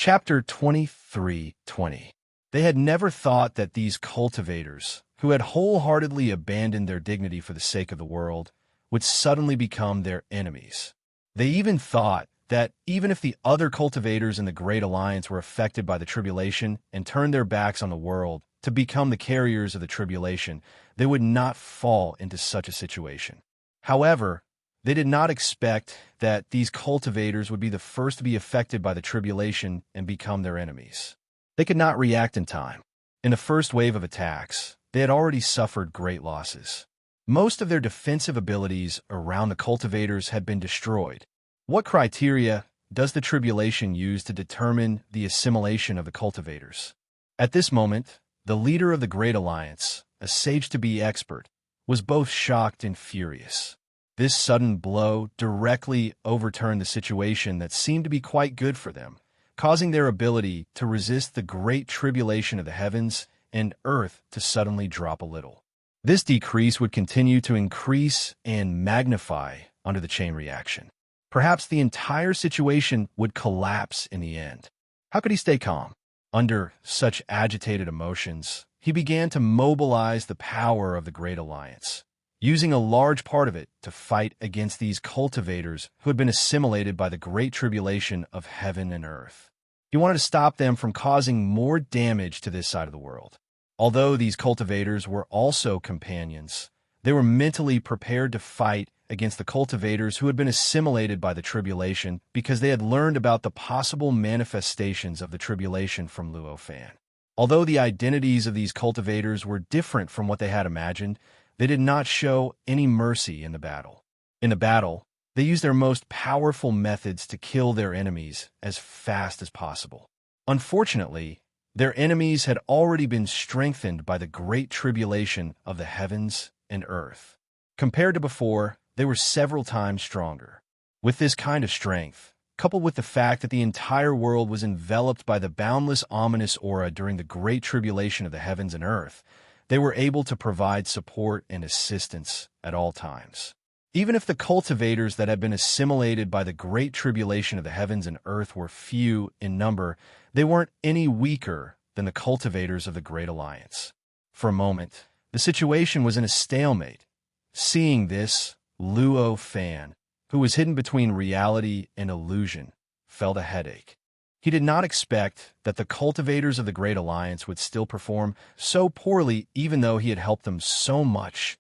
Chapter 23:20. They had never thought that these cultivators, who had wholeheartedly abandoned their dignity for the sake of the world, would suddenly become their enemies. They even thought that even if the other cultivators in the Great Alliance were affected by the tribulation and turned their backs on the world to become the carriers of the tribulation, they would not fall into such a situation. However, they did not expect that these cultivators would be the first to be affected by the tribulation and become their enemies. They could not react in time. In the first wave of attacks, they had already suffered great losses. Most of their defensive abilities around the cultivators had been destroyed. What criteria does the tribulation use to determine the assimilation of the cultivators? At this moment, the leader of the Great Alliance, a sage-to-be expert, was both shocked and furious. This sudden blow directly overturned the situation that seemed to be quite good for them, causing their ability to resist the great tribulation of the heavens and earth to suddenly drop a little. This decrease would continue to increase and magnify under the chain reaction. Perhaps the entire situation would collapse in the end. How could he stay calm? Under such agitated emotions, he began to mobilize the power of the Great Alliance, using a large part of it to fight against these cultivators who had been assimilated by the great tribulation of heaven and earth. He wanted to stop them from causing more damage to this side of the world. Although these cultivators were also companions, they were mentally prepared to fight against the cultivators who had been assimilated by the tribulation because they had learned about the possible manifestations of the tribulation from Luo-Fan. Although the identities of these cultivators were different from what they had imagined, they did not show any mercy in the battle. In the battle, they used their most powerful methods to kill their enemies as fast as possible. Unfortunately, their enemies had already been strengthened by the great tribulation of the heavens and earth. Compared to before, they were several times stronger. With this kind of strength, coupled with the fact that the entire world was enveloped by the boundless ominous aura during the great tribulation of the heavens and earth, they were able to provide support and assistance at all times. Even if the cultivators that had been assimilated by the great tribulation of the heavens and earth were few in number, they weren't any weaker than the cultivators of the Great Alliance. For a moment, the situation was in a stalemate. Seeing this, Luo-Fan, who was hidden between reality and illusion, felt a headache. He did not expect that the cultivators of the Great Alliance would still perform so poorly even though he had helped them so much.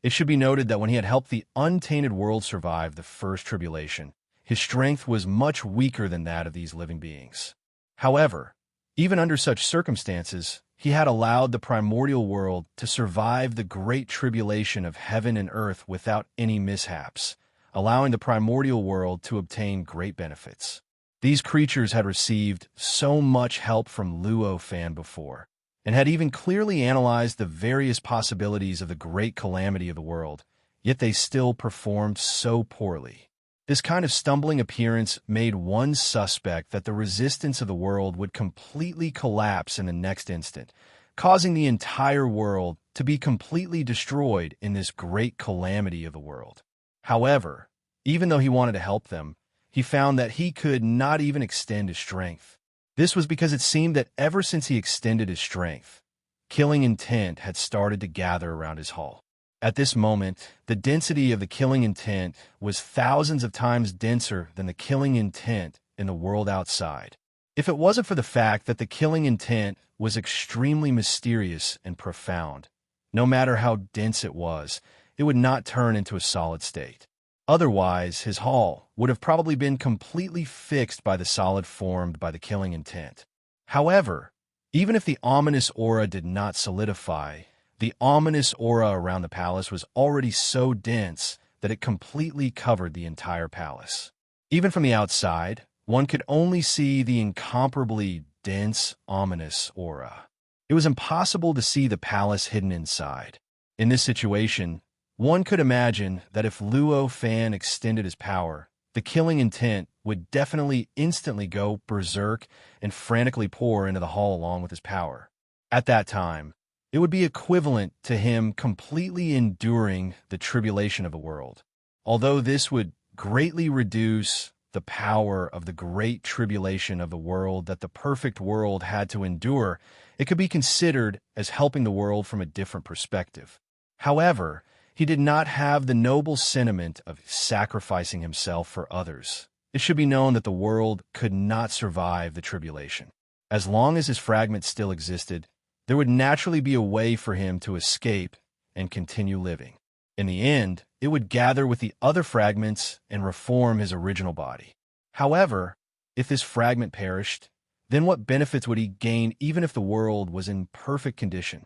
It should be noted that when he had helped the untainted world survive the first tribulation, his strength was much weaker than that of these living beings. However, even under such circumstances, he had allowed the primordial world to survive the great tribulation of heaven and earth without any mishaps, allowing the primordial world to obtain great benefits. These creatures had received so much help from Luo-Fan before, and had even clearly analyzed the various possibilities of the great calamity of the world, yet they still performed so poorly. This kind of stumbling appearance made one suspect that the resistance of the world would completely collapse in the next instant, causing the entire world to be completely destroyed in this great calamity of the world. However, even though he wanted to help them, he found that he could not even extend his strength. This was because it seemed that ever since he extended his strength, killing intent had started to gather around his hull. At this moment, the density of the killing intent was thousands of times denser than the killing intent in the world outside. If it wasn't for the fact that the killing intent was extremely mysterious and profound, no matter how dense it would not turn into a solid state. Otherwise, his hull would have probably been completely fixed by the solid formed by the killing intent. However, even if the ominous aura did not solidify, the ominous aura around the palace was already so dense that it completely covered the entire palace. Even from the outside, one could only see the incomparably dense, ominous aura. It was impossible to see the palace hidden inside. In this situation, one could imagine that if Luo-Fan extended his power, the killing intent would definitely instantly go berserk and frantically pour into the hall along with his power. At that time, it would be equivalent to him completely enduring the tribulation of the world. Although this would greatly reduce the power of the great tribulation of the world that the perfect world had to endure, it could be considered as helping the world from a different perspective. However, he did not have the noble sentiment of sacrificing himself for others. It should be known that the world could not survive the tribulation. As long as his fragment still existed, there would naturally be a way for him to escape and continue living. In the end, it would gather with the other fragments and reform his original body. However, if this fragment perished, then what benefits would he gain even if the world was in perfect condition?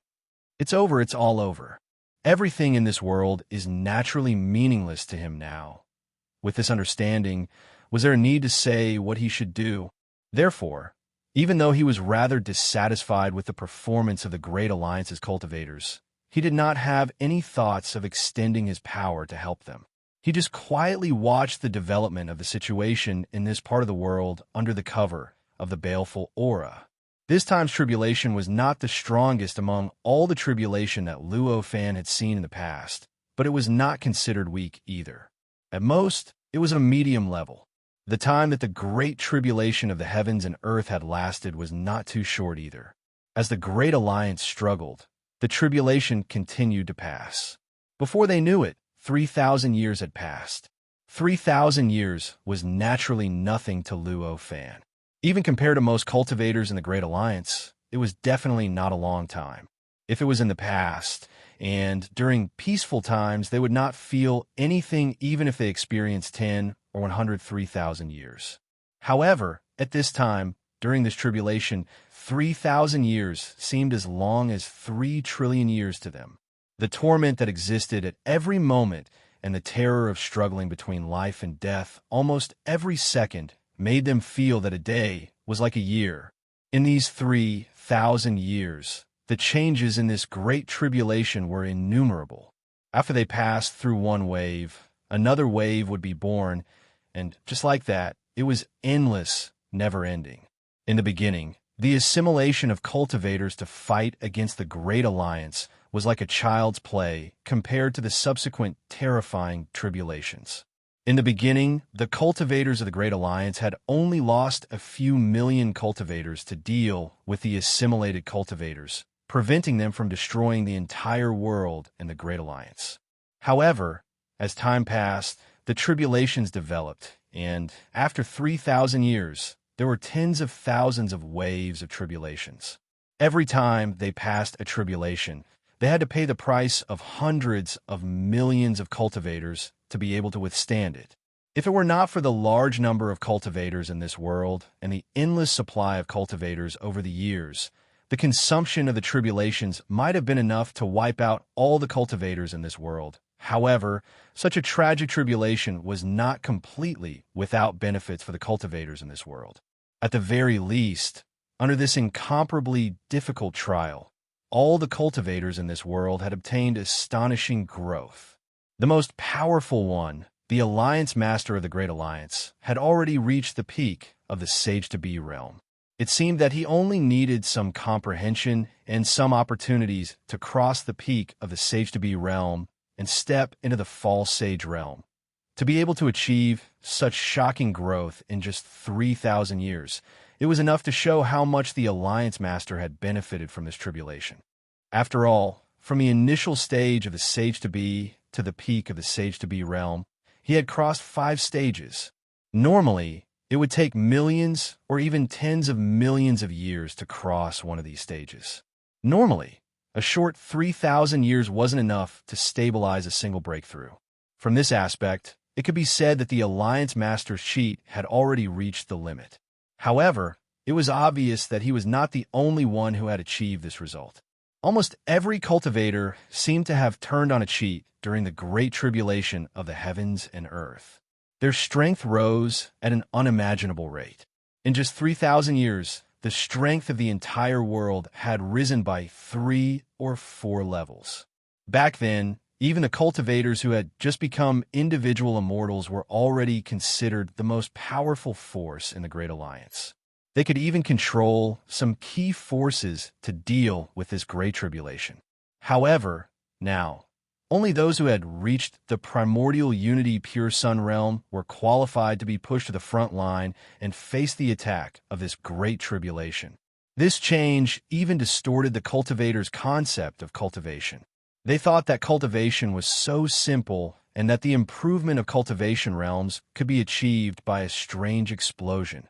It's over, it's all over. Everything in this world is naturally meaningless to him now. With this understanding, was there a need to say what he should do? Therefore, even though he was rather dissatisfied with the performance of the Great Alliance's cultivators, he did not have any thoughts of extending his power to help them. He just quietly watched the development of the situation in this part of the world under the cover of the baleful aura. This time's tribulation was not the strongest among all the tribulation that Luo Fan had seen in the past, but it was not considered weak either. At most, it was a medium level. The time that the great tribulation of the heavens and earth had lasted was not too short either. As the Great Alliance struggled, the tribulation continued to pass. Before they knew it, 3,000 years had passed. 3,000 years was naturally nothing to Luo Fan. Even compared to most cultivators in the Great Alliance, it was definitely not a long time. If it was in the past, and during peaceful times, they would not feel anything even if they experienced 10 or 103,000 years. However, at this time, during this tribulation, 3,000 years seemed as long as 3 trillion years to them. The torment that existed at every moment and the terror of struggling between life and death almost every second made them feel that a day was like a year. In these 3,000 years, the changes in this great tribulation were innumerable. After they passed through one wave, another wave would be born, and just like that, it was endless, never-ending. In the beginning, the assimilation of cultivators to fight against the Great Alliance was like a child's play compared to the subsequent terrifying tribulations. In the beginning, the cultivators of the Great Alliance had only lost a few million cultivators to deal with the assimilated cultivators, preventing them from destroying the entire world in the Great Alliance. However, as time passed, the tribulations developed, and after 3,000 years, there were tens of thousands of waves of tribulations. Every time they passed a tribulation, they had to pay the price of hundreds of millions of cultivators to be able to withstand it. If it were not for the large number of cultivators in this world and the endless supply of cultivators over the years, the consumption of the tribulations might have been enough to wipe out all the cultivators in this world. However, such a tragic tribulation was not completely without benefits for the cultivators in this world. At the very least, under this incomparably difficult trial, all the cultivators in this world had obtained astonishing growth. The most powerful one, the Alliance Master of the Great Alliance, had already reached the peak of the Sage-to-Be realm. It seemed that he only needed some comprehension and some opportunities to cross the peak of the Sage-to-Be realm and step into the False Sage realm. To be able to achieve such shocking growth in just 3,000 years, it was enough to show how much the Alliance Master had benefited from this tribulation. After all, from the initial stage of the Sage-to-Be to the peak of the Sage-to-Be realm, he had crossed 5 stages. Normally, it would take millions or even tens of millions of years to cross one of these stages. Normally, a short 3,000 years wasn't enough to stabilize a single breakthrough. From this aspect, it could be said that the Alliance Master's cheat had already reached the limit. However, it was obvious that he was not the only one who had achieved this result. Almost every cultivator seemed to have turned on a cheat during the great tribulation of the heavens and earth. Their strength rose at an unimaginable rate. In just 3,000 years, the strength of the entire world had risen by 3 or 4 levels. Back then, even the cultivators who had just become individual immortals were already considered the most powerful force in the Great Alliance. They could even control some key forces to deal with this great tribulation. However, now, Only those who had reached the primordial unity pure sun realm were qualified to be pushed to the front line and face the attack of this great tribulation. This change even distorted the cultivators' concept of cultivation. They thought that cultivation was so simple and that the improvement of cultivation realms could be achieved by a strange explosion.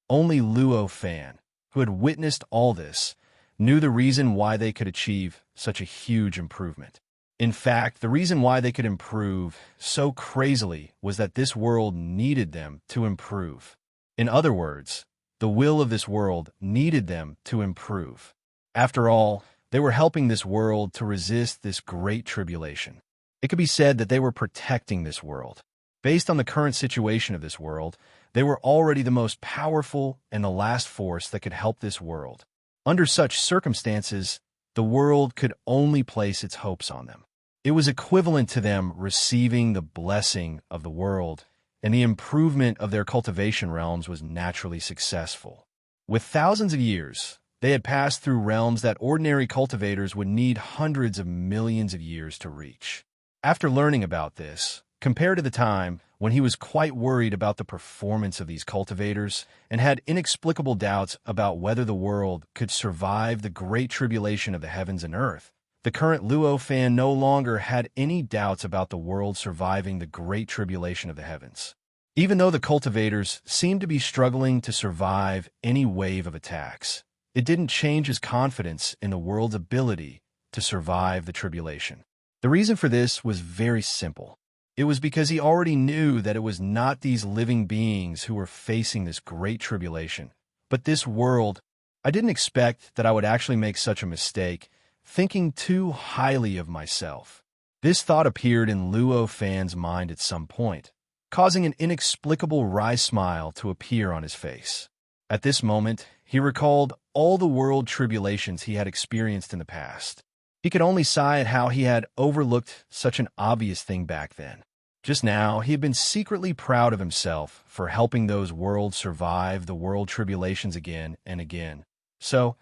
Only Luo Fan, who had witnessed all this, knew the reason why they could achieve such a huge improvement. In fact, the reason why they could improve so crazily was that this world needed them to improve. In other words, the will of this world needed them to improve. After all, they were helping this world to resist this great tribulation. It could be said that they were protecting this world. Based on the current situation of this world, they were already the most powerful and the last force that could help this world. Under such circumstances, the world could only place its hopes on them. It was equivalent to them receiving the blessing of the world, and the improvement of their cultivation realms was naturally successful. With thousands of years, they had passed through realms that ordinary cultivators would need hundreds of millions of years to reach. After learning about this, compared to the time when he was quite worried about the performance of these cultivators and had inexplicable doubts about whether the world could survive the great tribulation of the heavens and earth, the current Luo Fan no longer had any doubts about the world surviving the great tribulation of the heavens. Even though the cultivators seemed to be struggling to survive any wave of attacks, it didn't change his confidence in the world's ability to survive the tribulation. The reason for this was very simple. It was because he already knew that it was not these living beings who were facing this great tribulation, but this world. I didn't expect that I would actually make such a mistake, thinking too highly of myself. This thought appeared in Luo Fan's mind at some point, causing an inexplicable wry smile to appear on his face. At this moment, he recalled all the world tribulations he had experienced in the past. He could only sigh at how he had overlooked such an obvious thing back then. Just now, he had been secretly proud of himself for helping those worlds survive the world tribulations again and again. So,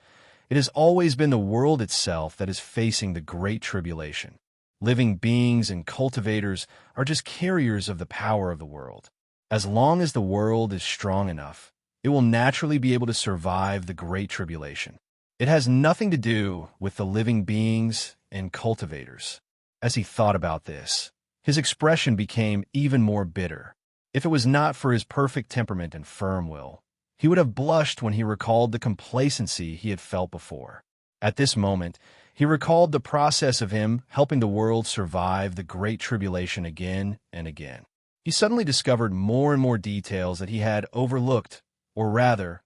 it has always been the world itself that is facing the great tribulation. Living beings and cultivators are just carriers of the power of the world. As long as the world is strong enough, it will naturally be able to survive the great tribulation. It has nothing to do with the living beings and cultivators. As he thought about this, his expression became even more bitter. If it was not for his perfect temperament and firm will, he would have blushed when he recalled the complacency he had felt before. At this moment, he recalled the process of him helping the world survive the great tribulation again and again. He suddenly discovered more and more details that he had overlooked, or rather,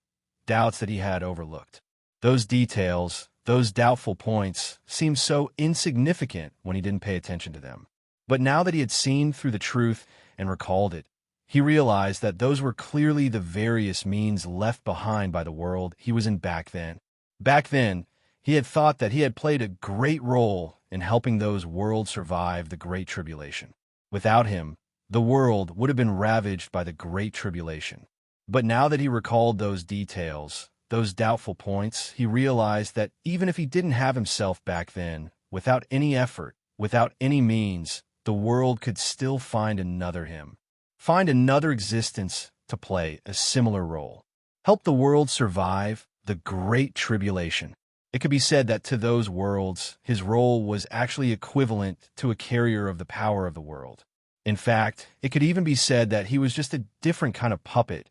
doubts that he had overlooked. Those details, those doubtful points, seemed so insignificant when he didn't pay attention to them. But now that he had seen through the truth and recalled it, he realized that those were clearly the various means left behind by the world he was in back then. Back then, he had thought that he had played a great role in helping those worlds survive the Great Tribulation. Without him, the world would have been ravaged by the Great Tribulation. But now that he recalled those details, those doubtful points, he realized that even if he didn't have himself back then, without any effort, without any means, the world could still find another him. Find another existence to play a similar role. Help the world survive the Great Tribulation. It could be said that to those worlds, his role was actually equivalent to a carrier of the power of the world. In fact, it could even be said that he was just a different kind of puppet.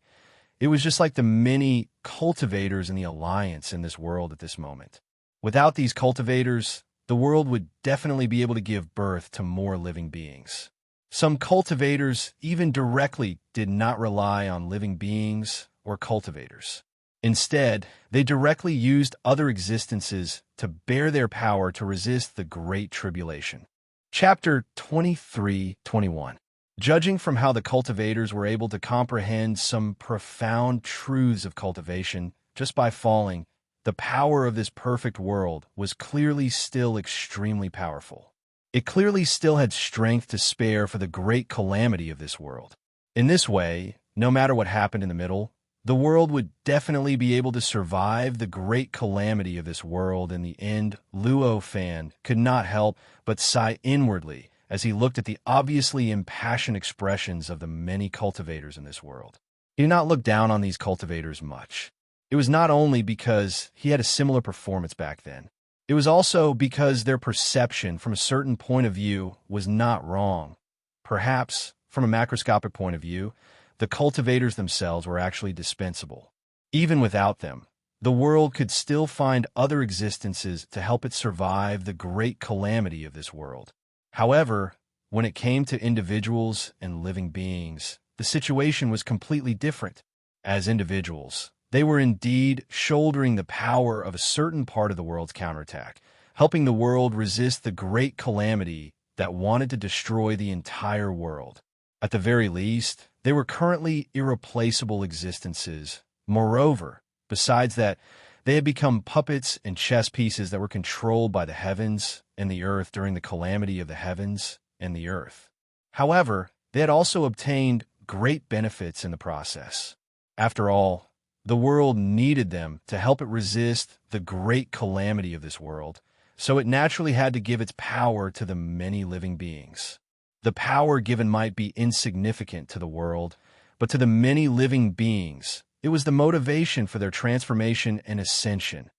It was just like the many cultivators in the Alliance in this world at this moment. Without these cultivators, the world would definitely be able to give birth to more living beings. Some cultivators even directly did not rely on living beings or cultivators. Instead, they directly used other existences to bear their power to resist the Great Tribulation. Chapter 23-21. Judging from how the cultivators were able to comprehend some profound truths of cultivation just by falling, the power of this perfect world was clearly still extremely powerful. It clearly still had strength to spare for the great calamity of this world. In this way, no matter what happened in the middle, The world would definitely be able to survive the great calamity of this world in the end. Luo Fan could not help but sigh inwardly as he looked at the obviously impassioned expressions of the many cultivators in this world. He did not look down on these cultivators much. It was not only because he had a similar performance back then. It was also because their perception from a certain point of view was not wrong. Perhaps, from a macroscopic point of view, the cultivators themselves were actually dispensable. Even without them, the world could still find other existences to help it survive the great calamity of this world. However, when it came to individuals and living beings, the situation was completely different. As individuals, they were indeed shouldering the power of a certain part of the world's counterattack, helping the world resist the great calamity that wanted to destroy the entire world. At the very least, they were currently irreplaceable existences. Moreover, besides that, they had become puppets and chess pieces that were controlled by the heavens and the earth during the calamity of the heavens and the earth. However, they had also obtained great benefits in the process. After all, the world needed them to help it resist the great calamity of this world, so it naturally had to give its power to the many living beings. The power given might be insignificant to the world, but to the many living beings, it was the motivation for their transformation and ascension.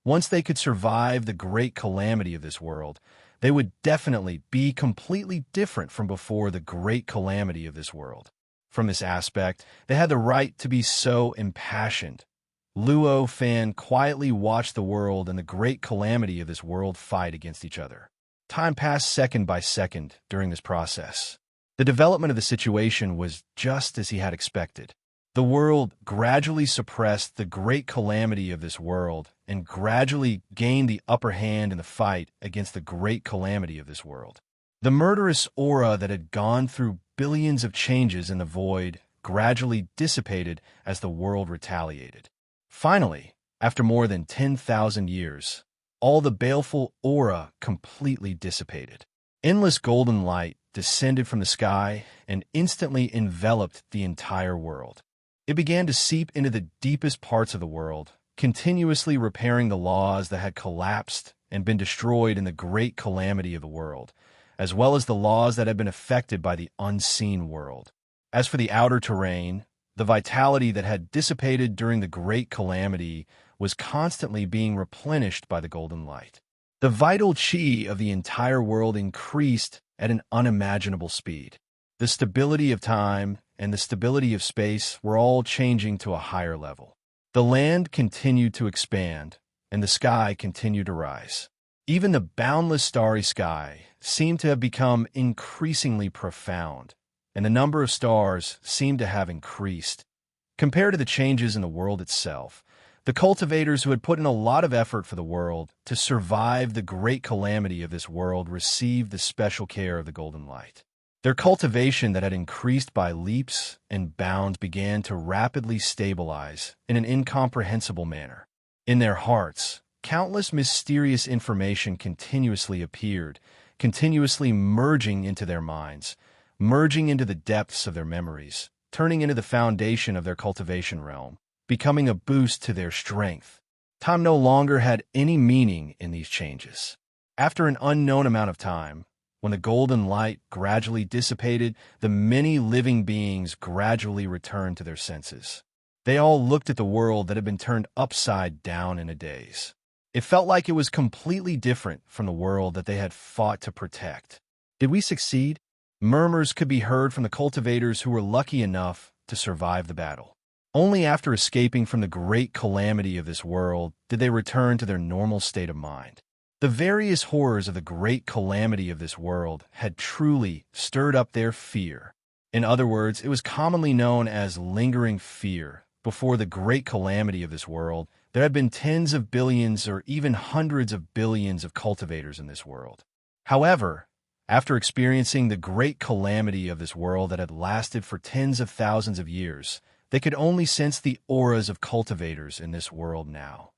Once they could survive the great calamity of this world, they would definitely be completely different from before the great calamity of this world. From this aspect, they had the right to be so impassioned. Luo Fan quietly watched the world and the great calamity of this world fight against each other. Time passed second by second during this process. The development of the situation was just as he had expected. The world gradually suppressed the great calamity of this world and gradually gained the upper hand in the fight against the great calamity of this world. The murderous aura that had gone through billions of changes in the void gradually dissipated as the world retaliated. Finally, after more than 10,000 years, all the baleful aura completely dissipated. Endless golden light descended from the sky and instantly enveloped the entire world. It began to seep into the deepest parts of the world, continuously repairing the laws that had collapsed and been destroyed in the great calamity of the world, as well as the laws that had been affected by the unseen world. As for the outer terrain, the vitality that had dissipated during the great calamity was constantly being replenished by the golden light. The vital chi of the entire world increased at an unimaginable speed. The stability of time and the stability of space were all changing to a higher level. The land continued to expand, and the sky continued to rise. Even the boundless starry sky seemed to have become increasingly profound, and the number of stars seemed to have increased. Compared to the changes in the world itself, the cultivators who had put in a lot of effort for the world to survive the great calamity of this world received the special care of the golden light. Their cultivation that had increased by leaps and bounds began to rapidly stabilize in an incomprehensible manner. In their hearts, countless mysterious information continuously appeared, continuously merging into their minds, merging into the depths of their memories, turning into the foundation of their cultivation realm, becoming a boost to their strength. Time no longer had any meaning in these changes. After an unknown amount of time, when the golden light gradually dissipated, the many living beings gradually returned to their senses. They all looked at the world that had been turned upside down in a daze. It felt like it was completely different from the world that they had fought to protect. Did we succeed? Murmurs could be heard from the cultivators who were lucky enough to survive the battle. Only after escaping from the great calamity of this world did they return to their normal state of mind. The various horrors of the great calamity of this world had truly stirred up their fear. In other words, it was commonly known as lingering fear. Before the great calamity of this world, there had been tens of billions or even hundreds of billions of cultivators in this world. However, after experiencing the great calamity of this world that had lasted for tens of thousands of years, they could only sense the auras of cultivators in this world now.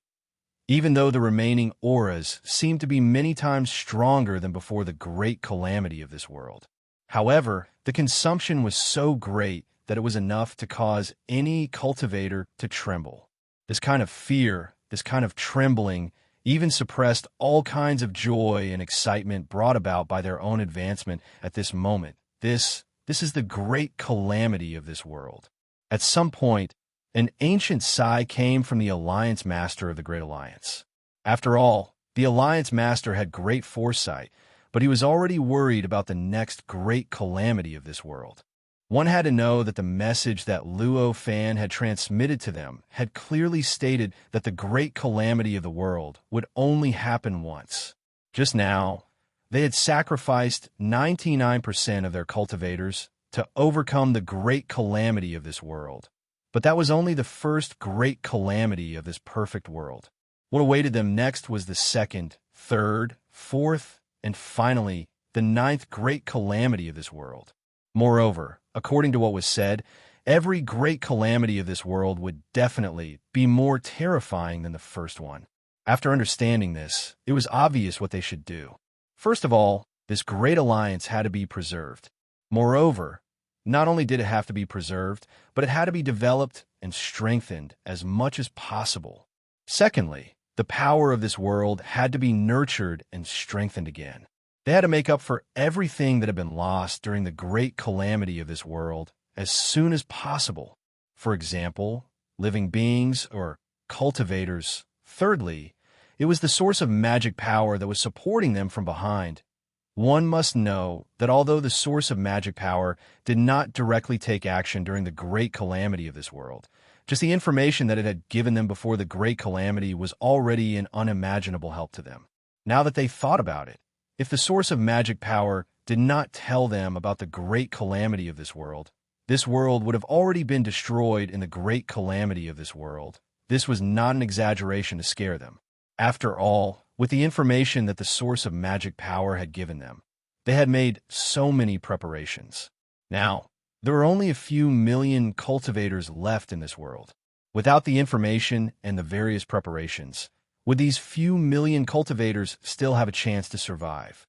Even though the remaining auras seemed to be many times stronger than before the great calamity of this world. However, the consumption was so great that it was enough to cause any cultivator to tremble. This kind of fear, this kind of trembling, even suppressed all kinds of joy and excitement brought about by their own advancement at this moment. This is the great calamity of this world. At some point, an ancient sigh came from the Alliance Master of the Great Alliance. After all, the Alliance Master had great foresight, but he was already worried about the next great calamity of this world. One had to know that the message that Luo Fan had transmitted to them had clearly stated that the great calamity of the world would only happen once. Just now, they had sacrificed 99% of their cultivators to overcome the great calamity of this world. But that was only the first great calamity of this perfect world. What awaited them next was the second, third, fourth, and finally, the ninth great calamity of this world. Moreover, according to what was said, every great calamity of this world would definitely be more terrifying than the first one. After understanding this, it was obvious what they should do. First of all, this great alliance had to be preserved. Moreover, not only did it have to be preserved, but it had to be developed and strengthened as much as possible. Secondly, the power of this world had to be nurtured and strengthened again. They had to make up for everything that had been lost during the great calamity of this world as soon as possible. For example, living beings or cultivators. Thirdly, it was the source of magic power that was supporting them from behind. One must know that although the source of magic power did not directly take action during the great calamity of this world, just the information that it had given them before the great calamity was already an unimaginable help to them. Now that they thought about it, if the source of magic power did not tell them about the great calamity of this world would have already been destroyed in the great calamity of this world. This was not an exaggeration to scare them. After all, with the information that the source of magic power had given them, they had made so many preparations. Now, there were only a few million cultivators left in this world. Without the information and the various preparations, would these few million cultivators still have a chance to survive?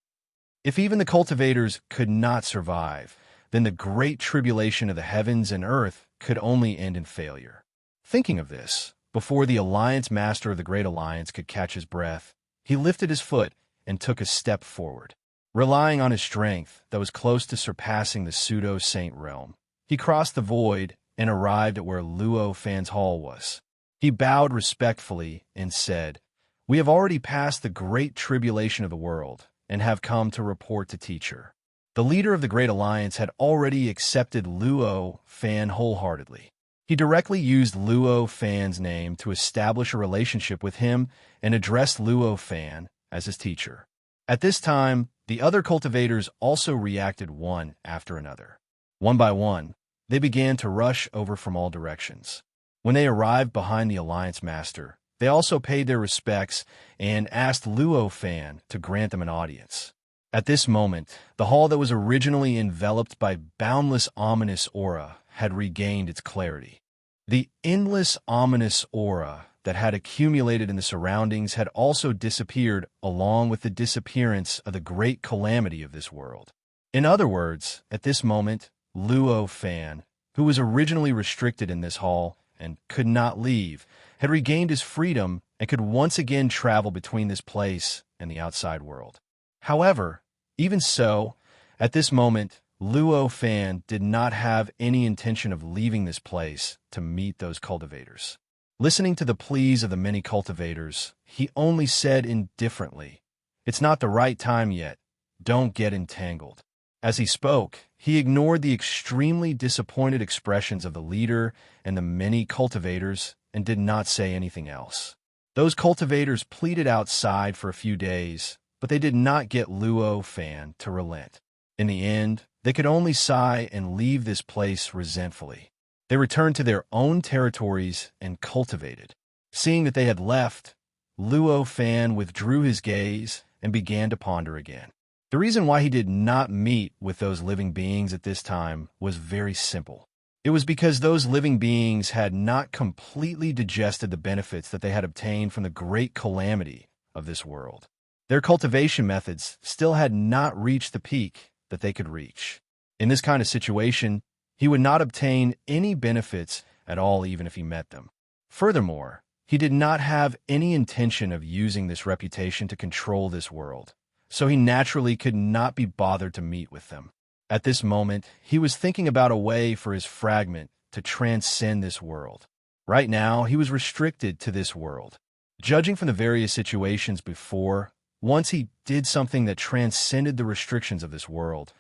If even the cultivators could not survive, then the great tribulation of the heavens and earth could only end in failure. Thinking of this, before the Alliance Master of the Great Alliance could catch his breath, he lifted his foot and took a step forward. Relying on his strength that was close to surpassing the pseudo-saint realm, he crossed the void and arrived at where Luo Fan's hall was. He bowed respectfully and said, "We have already passed the great tribulation of the world and have come to report to teacher." The leader of the Great Alliance had already accepted Luo Fan wholeheartedly. He directly used Luo Fan's name to establish a relationship with him and addressed Luo Fan as his teacher. At this time, the other cultivators also reacted one after another. One by one, they began to rush over from all directions. When they arrived behind the Alliance Master, they also paid their respects and asked Luo Fan to grant them an audience. At this moment, the hall that was originally enveloped by boundless ominous aura had regained its clarity. The endless ominous aura that had accumulated in the surroundings had also disappeared along with the disappearance of the great calamity of this world. In other words, at this moment, Luo Fan, who was originally restricted in this hall and could not leave, had regained his freedom and could once again travel between this place and the outside world. However, even so, at this moment, Luo Fan did not have any intention of leaving this place to meet those cultivators. Listening to the pleas of the many cultivators, he only said indifferently, "It's not the right time yet. Don't get entangled." As he spoke, he ignored the extremely disappointed expressions of the leader and the many cultivators and did not say anything else. Those cultivators pleaded outside for a few days, but they did not get Luo Fan to relent. In the end, they could only sigh and leave this place resentfully. They returned to their own territories and cultivated. Seeing that they had left, Luo Fan withdrew his gaze and began to ponder again. The reason why he did not meet with those living beings at this time was very simple. It was because those living beings had not completely digested the benefits that they had obtained from the great calamity of this world. Their cultivation methods still had not reached the peak that they could reach. In this kind of situation, He would not obtain any benefits at all even if he met them. Furthermore, he did not have any intention of using this reputation to control this world, so he naturally could not be bothered to meet with them. At this moment, he was thinking about a way for his fragment to transcend this world. Right now, he was restricted to this world. Judging from the various situations before, once he did something that transcended the restrictions of this world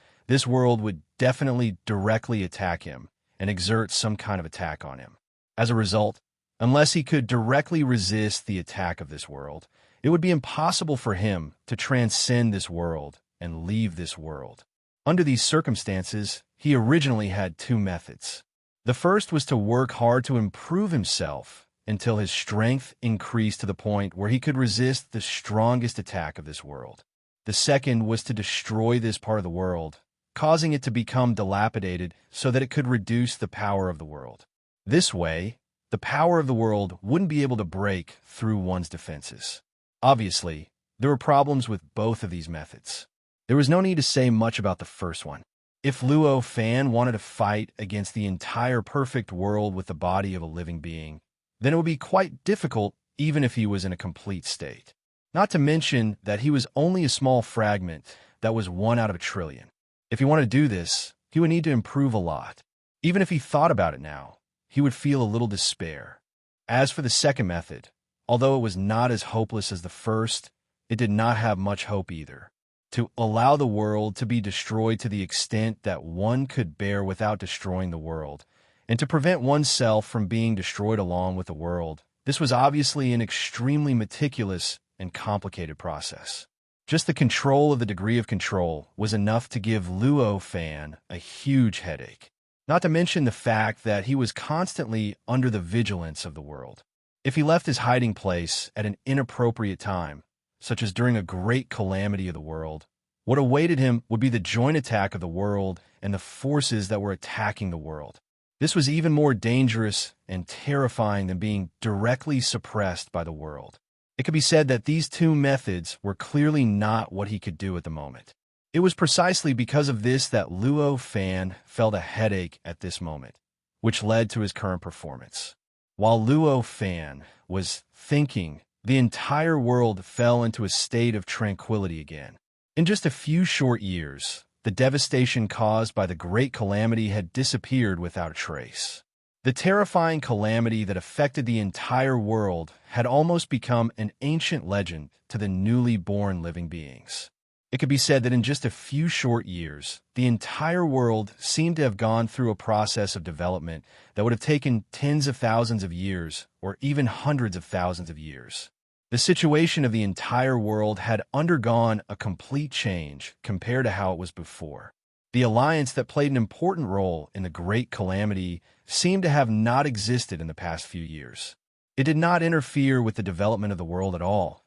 would definitely directly attack him and exert some kind of attack on him. As a result, unless he could directly resist the attack of this world, it would be impossible for him to transcend this world and leave this world. Under these circumstances, he originally had two methods. The first was to work hard to improve himself until his strength increased to the point where he could resist the strongest attack of this world. The second was to destroy this part of the world, causing it to become dilapidated so that it could reduce the power of the world. This way, the power of the world wouldn't be able to break through one's defenses. Obviously, there were problems with both of these methods. There was no need to say much about the first one. If Luo Fan wanted to fight against the entire perfect world with the body of a living being, then it would be quite difficult even if he was in a complete state. Not to mention that he was only a small fragment that was 1 out of a trillion. If he wanted to do this, he would need to improve a lot. Even if he thought about it now, he would feel a little despair. As for the second method, although it was not as hopeless as the first, it did not have much hope either. To allow the world to be destroyed to the extent that one could bear without destroying the world, and to prevent oneself from being destroyed along with the world, this was obviously an extremely meticulous and complicated process. Just the control of the degree of control was enough to give Luo Fan a huge headache, not to mention the fact that he was constantly under the vigilance of the world. If he left his hiding place at an inappropriate time, such as during a great calamity of the world, what awaited him would be the joint attack of the world and the forces that were attacking the world. This was even more dangerous and terrifying than being directly suppressed by the world. It could be said that these two methods were clearly not what he could do at the moment. It was precisely because of this that Luo Fan felt a headache at this moment, which led to his current performance. While Luo Fan was thinking, the entire world fell into a state of tranquility again. In just a few short years, the devastation caused by the great calamity had disappeared without a trace. The terrifying calamity that affected the entire world had almost become an ancient legend to the newly born living beings. It could be said that in just a few short years, the entire world seemed to have gone through a process of development that would have taken tens of thousands of years or even hundreds of thousands of years. The situation of the entire world had undergone a complete change compared to how it was before. The alliance that played an important role in the great calamity seemed to have not existed in the past few years. It did not interfere with the development of the world at all,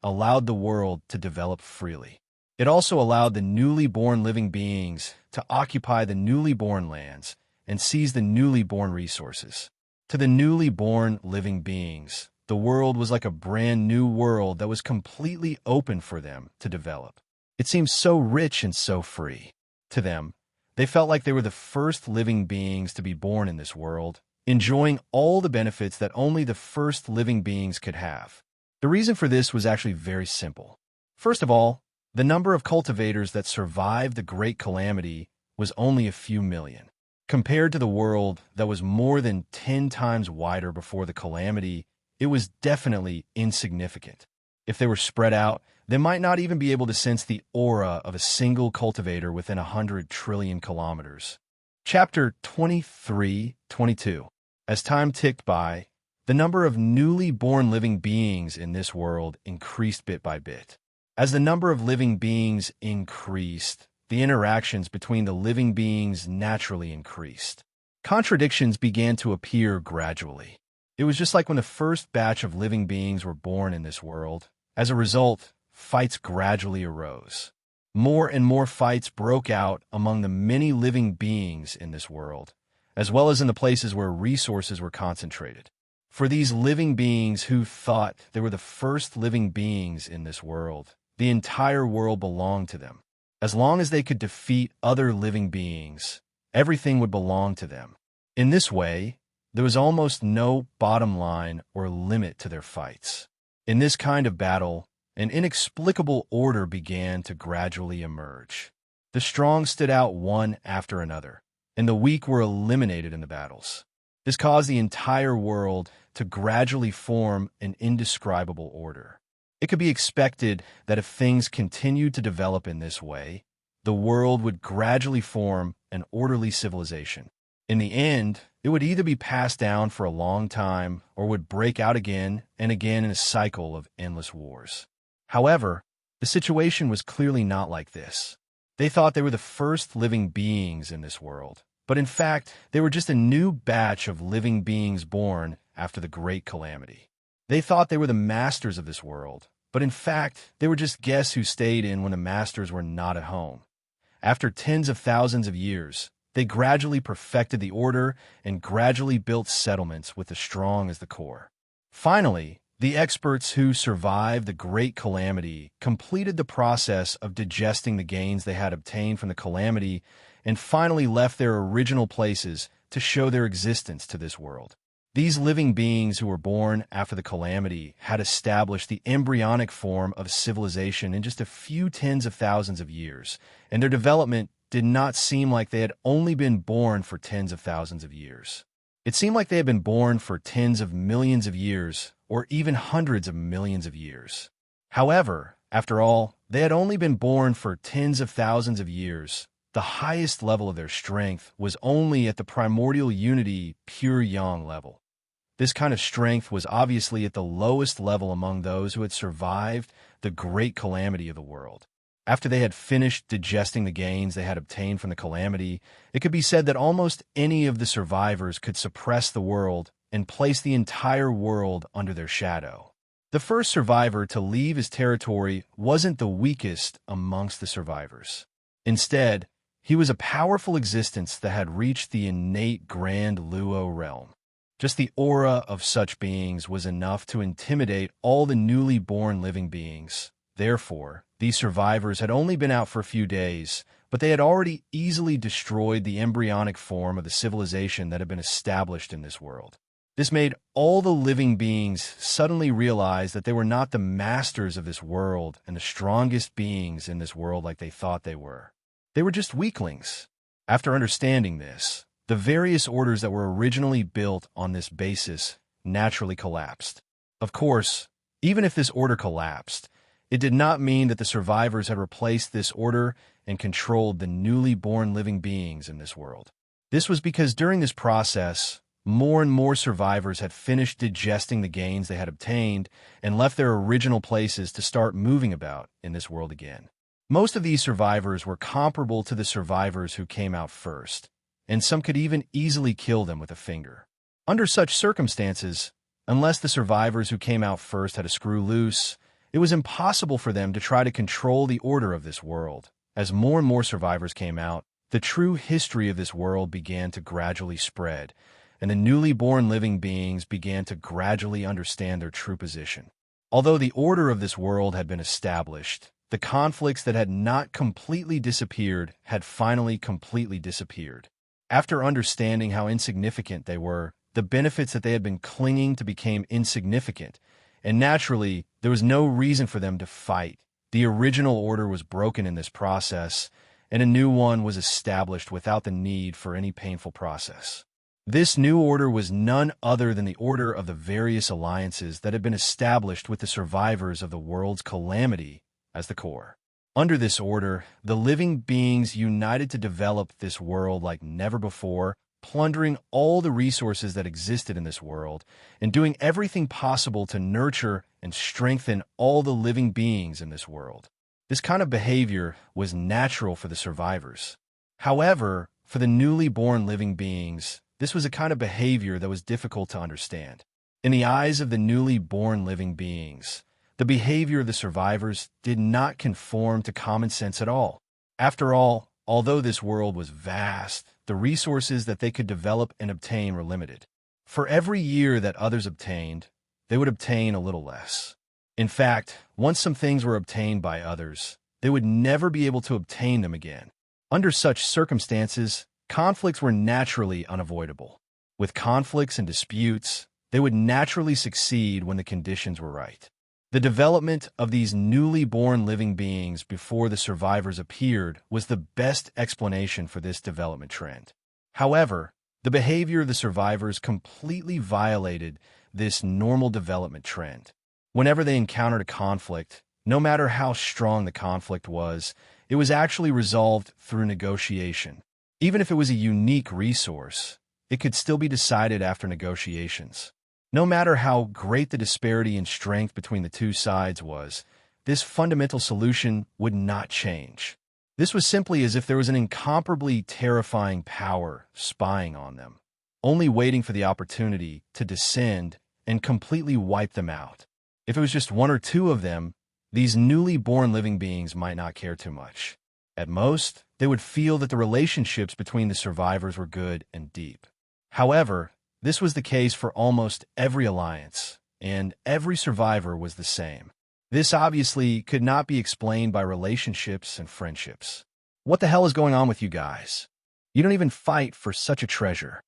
allowed the world to develop freely. It also allowed the newly born living beings to occupy the newly born lands and seize the newly born resources. To the newly born living beings, the world was like a brand new world that was completely open for them to develop. It seemed so rich and so free. To them, they felt like they were the first living beings to be born in this world, enjoying all the benefits that only the first living beings could have. The reason for this was actually very simple. First of all, the number of cultivators that survived the great calamity was only a few million. Compared to the world that was more than 10 times wider before the calamity, it was definitely insignificant. If they were spread out, they might not even be able to sense the aura of a single cultivator within 100 trillion kilometers. Chapter 23-22. As time ticked by, the number of newly born living beings in this world increased bit by bit. As the number of living beings increased, the interactions between the living beings naturally increased. Contradictions began to appear gradually. It was just like when the first batch of living beings were born in this world. As a result, fights gradually arose. More and more fights broke out among the many living beings in this world, as well as in the places where resources were concentrated. For these living beings who thought they were the first living beings in this world, the entire world belonged to them. As long as they could defeat other living beings, Everything would belong to them. In this way, there was almost no bottom line or limit to their fights. In this kind of battle, an inexplicable order began to gradually emerge. The strong stood out one after another, and the weak were eliminated in the battles. This caused the entire world to gradually form an indescribable order. It could be expected that if things continued to develop in this way, the world would gradually form an orderly civilization. In the end, it would either be passed down for a long time or would break out again and again in a cycle of endless wars. However, the situation was clearly not like this. They thought they were the first living beings in this world, but in fact, they were just a new batch of living beings born after the Great Calamity. They thought they were the masters of this world, but in fact, they were just guests who stayed in when the masters were not at home. After tens of thousands of years, they gradually perfected the order and gradually built settlements with the strong as the core. Finally, the experts who survived the Great Calamity completed the process of digesting the gains they had obtained from the calamity and finally left their original places to show their existence to this world. These living beings who were born after the calamity had established the embryonic form of civilization in just a few tens of thousands of years, and their development did not seem like they had only been born for tens of thousands of years. It seemed like they had been born for tens of millions of years, or even hundreds of millions of years. However, after all, they had only been born for tens of thousands of years. The highest level of their strength was only at the primordial unity, pure yang level. This kind of strength was obviously at the lowest level among those who had survived the great calamity of the world. After they had finished digesting the gains they had obtained from the calamity, it could be said that almost any of the survivors could suppress the world and place the entire world under their shadow. The first survivor to leave his territory wasn't the weakest amongst the survivors. Instead, he was a powerful existence that had reached the innate grand Luo realm. Just the aura of such beings was enough to intimidate all the newly born living beings. Therefore, these survivors had only been out for a few days, but they had already easily destroyed the embryonic form of the civilization that had been established in this world. This made all the living beings suddenly realize that they were not the masters of this world and the strongest beings in this world like they thought they were. They were just weaklings. After understanding this, the various orders that were originally built on this basis naturally collapsed. Of course, even if this order collapsed, it did not mean that the survivors had replaced this order and controlled the newly born living beings in this world. This was because during this process, more and more survivors had finished digesting the gains they had obtained and left their original places to start moving about in this world again. Most of these survivors were comparable to the survivors who came out first, and some could even easily kill them with a finger. Under such circumstances, unless the survivors who came out first had a screw loose, it was impossible for them to try to control the order of this world. As more and more survivors came out, the true history of this world began to gradually spread, and the newly born living beings began to gradually understand their true position. Although the order of this world had been established, the conflicts that had not completely disappeared had finally completely disappeared. After understanding how insignificant they were, the benefits that they had been clinging to became insignificant, and naturally, there was no reason for them to fight. The original order was broken in this process, and a new one was established without the need for any painful process. This new order was none other than the order of the various alliances that had been established with the survivors of the world's calamity as the core. Under this order, the living beings united to develop this world like never before, plundering all the resources that existed in this world, and doing everything possible to nurture and strengthen all the living beings in this world. This kind of behavior was natural for the survivors. However, for the newly born living beings, this was a kind of behavior that was difficult to understand. In the eyes of the newly born living beings, the behavior of the survivors did not conform to common sense at all. After all, although this world was vast, the resources that they could develop and obtain were limited. For every year that others obtained, they would obtain a little less. In fact, once some things were obtained by others, they would never be able to obtain them again. Under such circumstances, Conflicts were naturally unavoidable. With conflicts and disputes, they would naturally succeed when the conditions were right. The development of these newly born living beings before the survivors appeared was the best explanation for this development trend. However, the behavior of the survivors completely violated this normal development trend. Whenever they encountered a conflict, no matter how strong the conflict was, it was actually resolved through negotiation. Even if it was a unique resource, it could still be decided after negotiations. No matter how great the disparity in strength between the two sides was, this fundamental solution would not change. This was simply as if there was an incomparably terrifying power spying on them, only waiting for the opportunity to descend and completely wipe them out. If it was just one or two of them, these newly born living beings might not care too much. At most, they would feel that the relationships between the survivors were good and deep. However, this was the case for almost every alliance, and every survivor was the same. This obviously could not be explained by relationships and friendships. What the hell is going on with you guys? You don't even fight for such a treasure.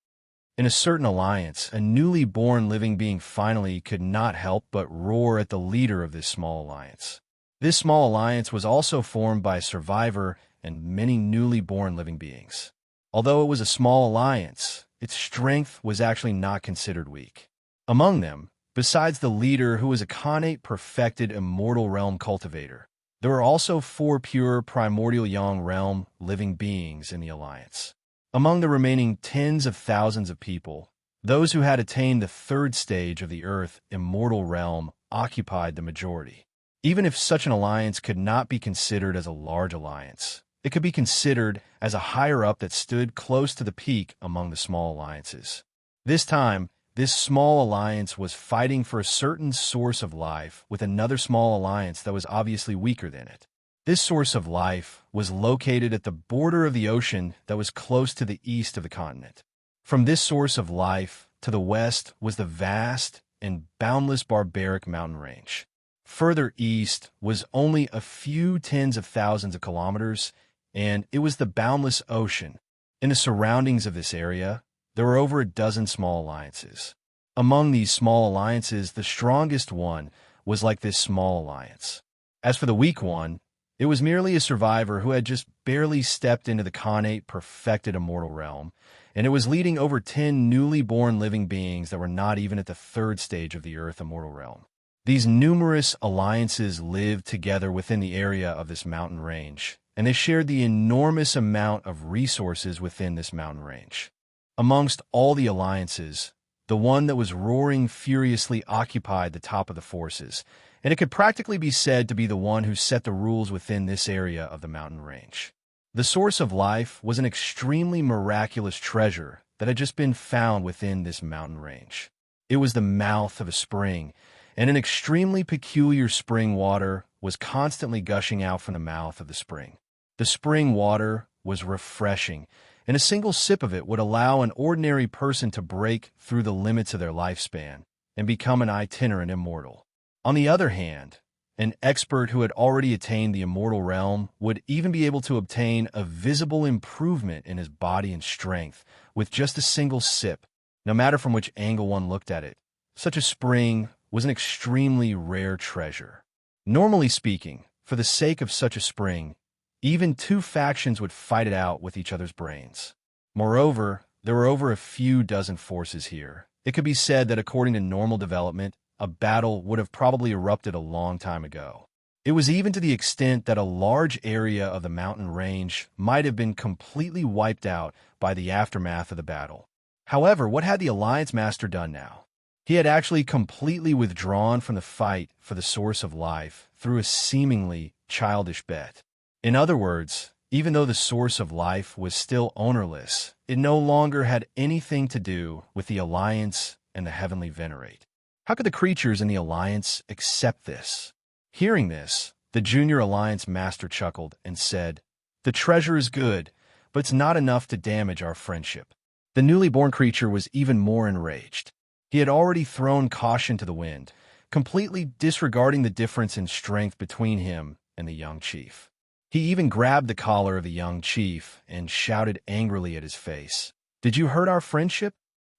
In a certain alliance, a newly born living being finally could not help but roar at the leader of this small alliance. This small alliance was also formed by a survivor and many newly born living beings. Although it was a small alliance, its strength was actually not considered weak. Among them, besides the leader who was a connate perfected immortal realm cultivator, there were also 4 pure primordial yang realm living beings in the alliance. Among the remaining tens of thousands of people, those who had attained the 3rd stage of the earth immortal realm occupied the majority. Even if such an alliance could not be considered as a large alliance, it could be considered as a higher-up that stood close to the peak among the small alliances. This time, this small alliance was fighting for a certain source of life with another small alliance that was obviously weaker than it. This source of life was located at the border of the ocean that was close to the east of the continent. From this source of life to the west was the vast and boundless barbaric mountain range. Further east was only a few tens of thousands of kilometers, and it was the boundless ocean. In the surroundings of this area, there were over a dozen small alliances. Among these small alliances, the strongest one was like this small alliance. As for the weak one, it was merely a survivor who had just barely stepped into the connate perfected immortal realm, and it was leading over 10 newly born living beings that were not even at the 3rd stage of the earth immortal realm. These numerous alliances lived together within the area of this mountain range, and they shared the enormous amount of resources within this mountain range. Amongst all the alliances, the one that was roaring furiously occupied the top of the forces, and it could practically be said to be the one who set the rules within this area of the mountain range. The source of life was an extremely miraculous treasure that had just been found within this mountain range. It was the mouth of a spring, and an extremely peculiar spring water was constantly gushing out from the mouth of the spring. The spring water was refreshing, and a single sip of it would allow an ordinary person to break through the limits of their lifespan and become an itinerant immortal. On the other hand, an expert who had already attained the immortal realm would even be able to obtain a visible improvement in his body and strength with just a single sip, no matter from which angle one looked at it. Such a spring was an extremely rare treasure. Normally speaking, for the sake of such a spring, even 2 factions would fight it out with each other's brains. Moreover, there were over a few dozen forces here. It could be said that according to normal development, a battle would have probably erupted a long time ago. It was even to the extent that a large area of the mountain range might have been completely wiped out by the aftermath of the battle. However, what had the Alliance Master done now? He had actually completely withdrawn from the fight for the source of life through a seemingly childish bet. In other words, even though the source of life was still ownerless, it no longer had anything to do with the Alliance and the Heavenly Venerate. How could the creatures in the Alliance accept this? Hearing this, the Junior Alliance Master chuckled and said, "The treasure is good, but it's not enough to damage our friendship." The newly born creature was even more enraged. He had already thrown caution to the wind, completely disregarding the difference in strength between him and the young chief. He even grabbed the collar of the young chief and shouted angrily at his face. "Did you hurt our friendship?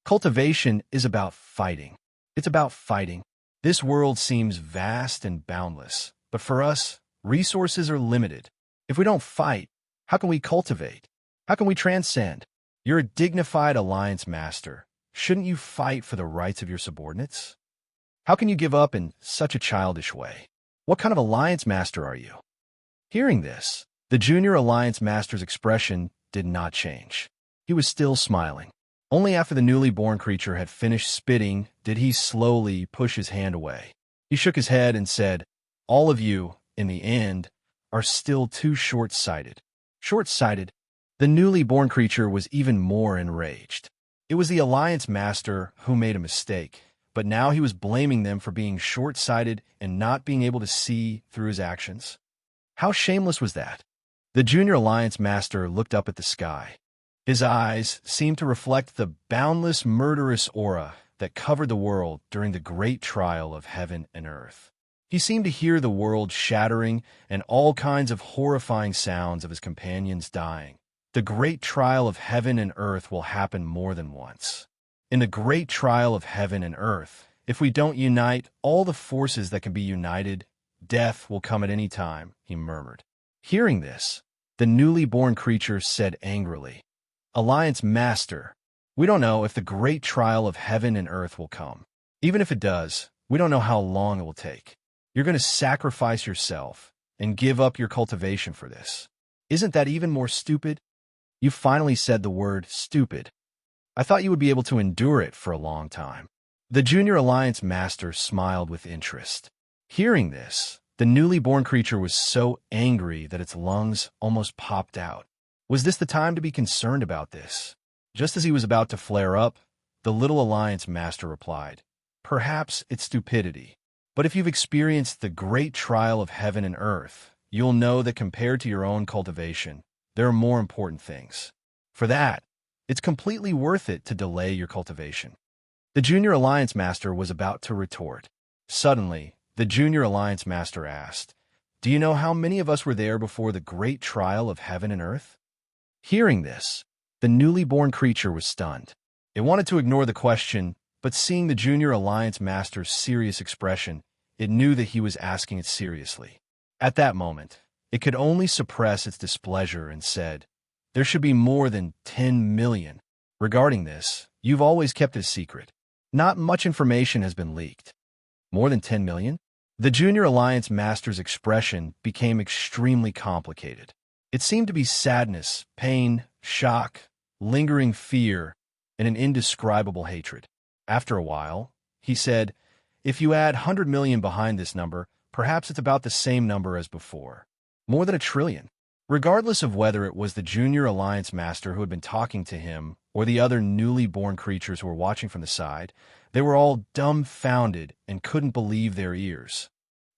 Cultivation is about fighting. It's about fighting. This world seems vast and boundless, but for us, resources are limited. If we don't fight, how can we cultivate? How can we transcend? You're a dignified alliance master. Shouldn't you fight for the rights of your subordinates? How can you give up in such a childish way? What kind of alliance master are you?" Hearing this, the junior alliance master's expression did not change. He was still smiling. Only after the newly born creature had finished spitting did he slowly push his hand away. He shook his head and said, "All of you, in the end, are still too short-sighted." Short-sighted? The newly born creature was even more enraged. It was the alliance master who made a mistake, but now he was blaming them for being short-sighted and not being able to see through his actions. How shameless was that? The junior alliance master looked up at the sky. His eyes seemed to reflect the boundless, murderous aura that covered the world during the great trial of heaven and earth. He seemed to hear the world shattering and all kinds of horrifying sounds of his companions dying. The great trial of heaven and earth will happen more than once. In the great trial of heaven and earth, if we don't unite all the forces that can be united, death will come at any time, he murmured. Hearing this, the newly born creature said angrily, "Alliance Master, we don't know if the great trial of heaven and earth will come. Even if it does, we don't know how long it will take. You're going to sacrifice yourself and give up your cultivation for this. Isn't that even more stupid? You finally said the word stupid. I thought you would be able to endure it for a long time." The junior alliance master smiled with interest. Hearing this, the newly born creature was so angry that its lungs almost popped out. Was this the time to be concerned about this? Just as he was about to flare up, the little alliance master replied, "Perhaps it's stupidity, but if you've experienced the great trial of heaven and earth, you'll know that compared to your own cultivation, there are more important things. For that, it's completely worth it to delay your cultivation." The junior alliance master was about to retort. Suddenly, the junior alliance master asked, "Do you know how many of us were there before the great trial of heaven and earth?" Hearing this, the newly born creature was stunned. It wanted to ignore the question, but seeing the junior alliance master's serious expression, it knew that he was asking it seriously. At that moment, it could only suppress its displeasure and said, "There should be more than 10 million. Regarding this, you've always kept it a secret. Not much information has been leaked." More than 10 million? The junior alliance master's expression became extremely complicated. It seemed to be sadness, pain, shock, lingering fear, and an indescribable hatred. After a while, he said, "If you add 100 million behind this number, perhaps it's about the same number as before. More than 1 trillion. Regardless of whether it was the junior alliance master who had been talking to him or the other newly born creatures who were watching from the side, they were all dumbfounded and couldn't believe their ears.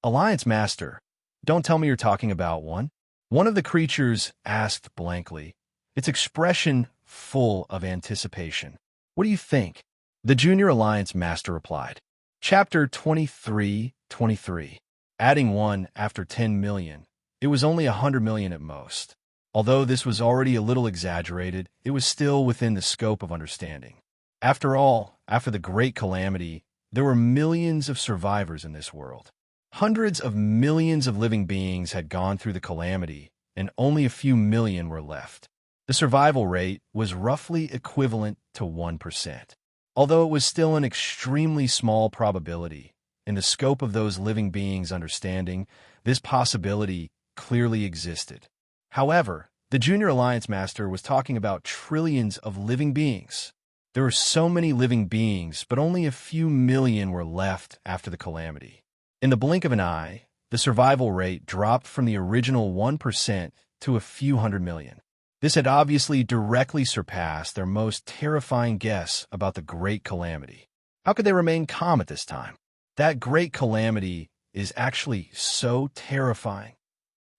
"Alliance master, don't tell me you're talking about one?" One of the creatures asked blankly, its expression full of anticipation. "What do you think?" The junior alliance master replied. Chapter 23:23. Adding 1 after 10 million. It was only 100 million at most. Although this was already a little exaggerated, it was still within the scope of understanding. After all, after the Great Calamity, there were millions of survivors in this world. Hundreds of millions of living beings had gone through the calamity, and only a few million were left. The survival rate was roughly equivalent to 1%. Although it was still an extremely small probability, in the scope of those living beings' understanding, this possibility clearly existed. However, the junior alliance master was talking about trillions of living beings. There were so many living beings, but only a few million were left after the calamity. In the blink of an eye, the survival rate dropped from the original 1% to a few hundred million. This had obviously directly surpassed their most terrifying guess about the Great Calamity. How could they remain calm at this time? That Great Calamity is actually so terrifying.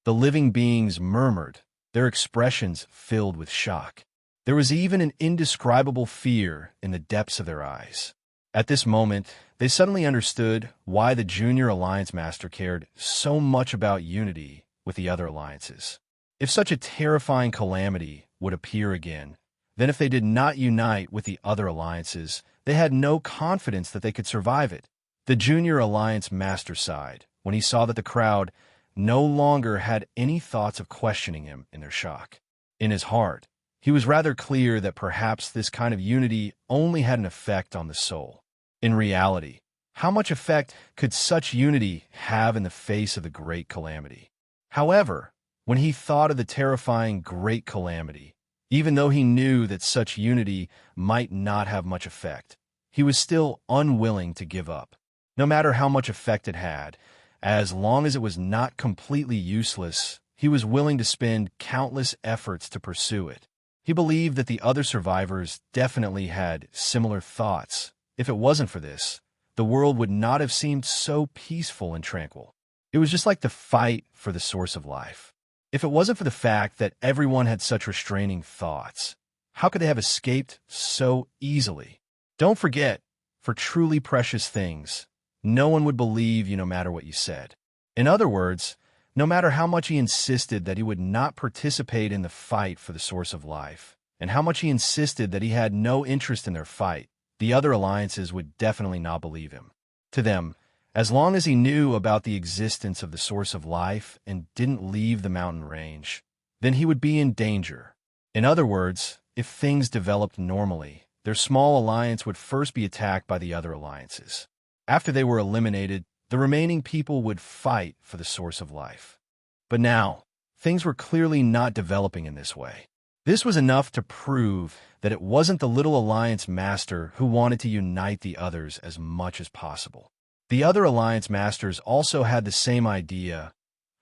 The living beings murmured, their expressions filled with shock. There was even an indescribable fear in the depths of their eyes. At this moment, they suddenly understood why the junior alliance master cared so much about unity with the other alliances. If such a terrifying calamity would appear again, then if they did not unite with the other alliances, they had no confidence that they could survive it. The Junior Alliance master sighed when he saw that the crowd no longer had any thoughts of questioning him in their shock. In his heart, he was rather clear that perhaps this kind of unity only had an effect on the soul. In reality, how much effect could such unity have in the face of the great calamity? However, when he thought of the terrifying great calamity, even though he knew that such unity might not have much effect, he was still unwilling to give up. No matter how much effect it had, as long as it was not completely useless, he was willing to spend countless efforts to pursue it. He believed that the other survivors definitely had similar thoughts. If it wasn't for this, the world would not have seemed so peaceful and tranquil. It was just like the fight for the source of life. If it wasn't for the fact that everyone had such restraining thoughts, how could they have escaped so easily? Don't forget, for truly precious things, no one would believe you no matter what you said. In other words, no matter how much he insisted that he would not participate in the fight for the source of life, and how much he insisted that he had no interest in their fight, the other alliances would definitely not believe him. To them, as long as he knew about the existence of the source of life and didn't leave the mountain range, then he would be in danger. In other words, if things developed normally, their small alliance would first be attacked by the other alliances. After they were eliminated, the remaining people would fight for the source of life. But now, things were clearly not developing in this way. This was enough to prove that it wasn't the little alliance master who wanted to unite the others as much as possible. The other alliance masters also had the same idea.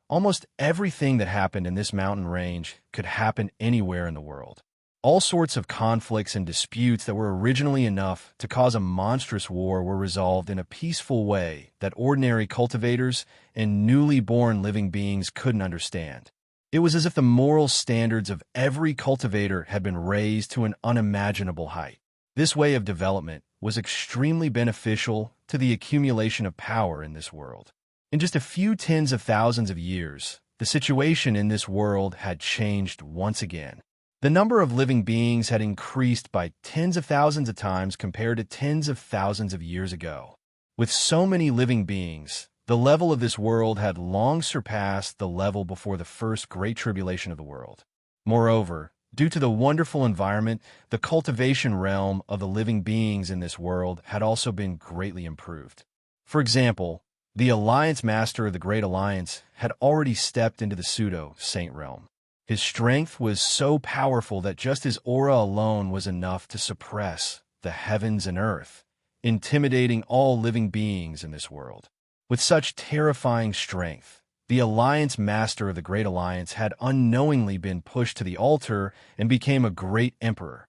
Almost everything that happened in this mountain range could happen anywhere in the world. All sorts of conflicts and disputes that were originally enough to cause a monstrous war were resolved in a peaceful way that ordinary cultivators and newly born living beings couldn't understand. It was as if the moral standards of every cultivator had been raised to an unimaginable height. This way of development was extremely beneficial to the accumulation of power in this world. In just a few tens of thousands of years, the situation in this world had changed once again. The number of living beings had increased by tens of thousands of times compared to tens of thousands of years ago. With so many living beings, the level of this world had long surpassed the level before the first great tribulation of the world. Moreover, due to the wonderful environment, the cultivation realm of the living beings in this world had also been greatly improved. For example, the Alliance Master of the Great Alliance had already stepped into the pseudo-saint realm. His strength was so powerful that just his aura alone was enough to suppress the heavens and earth, intimidating all living beings in this world. With such terrifying strength, the Alliance Master of the Great Alliance had unknowingly been pushed to the altar and became a great emperor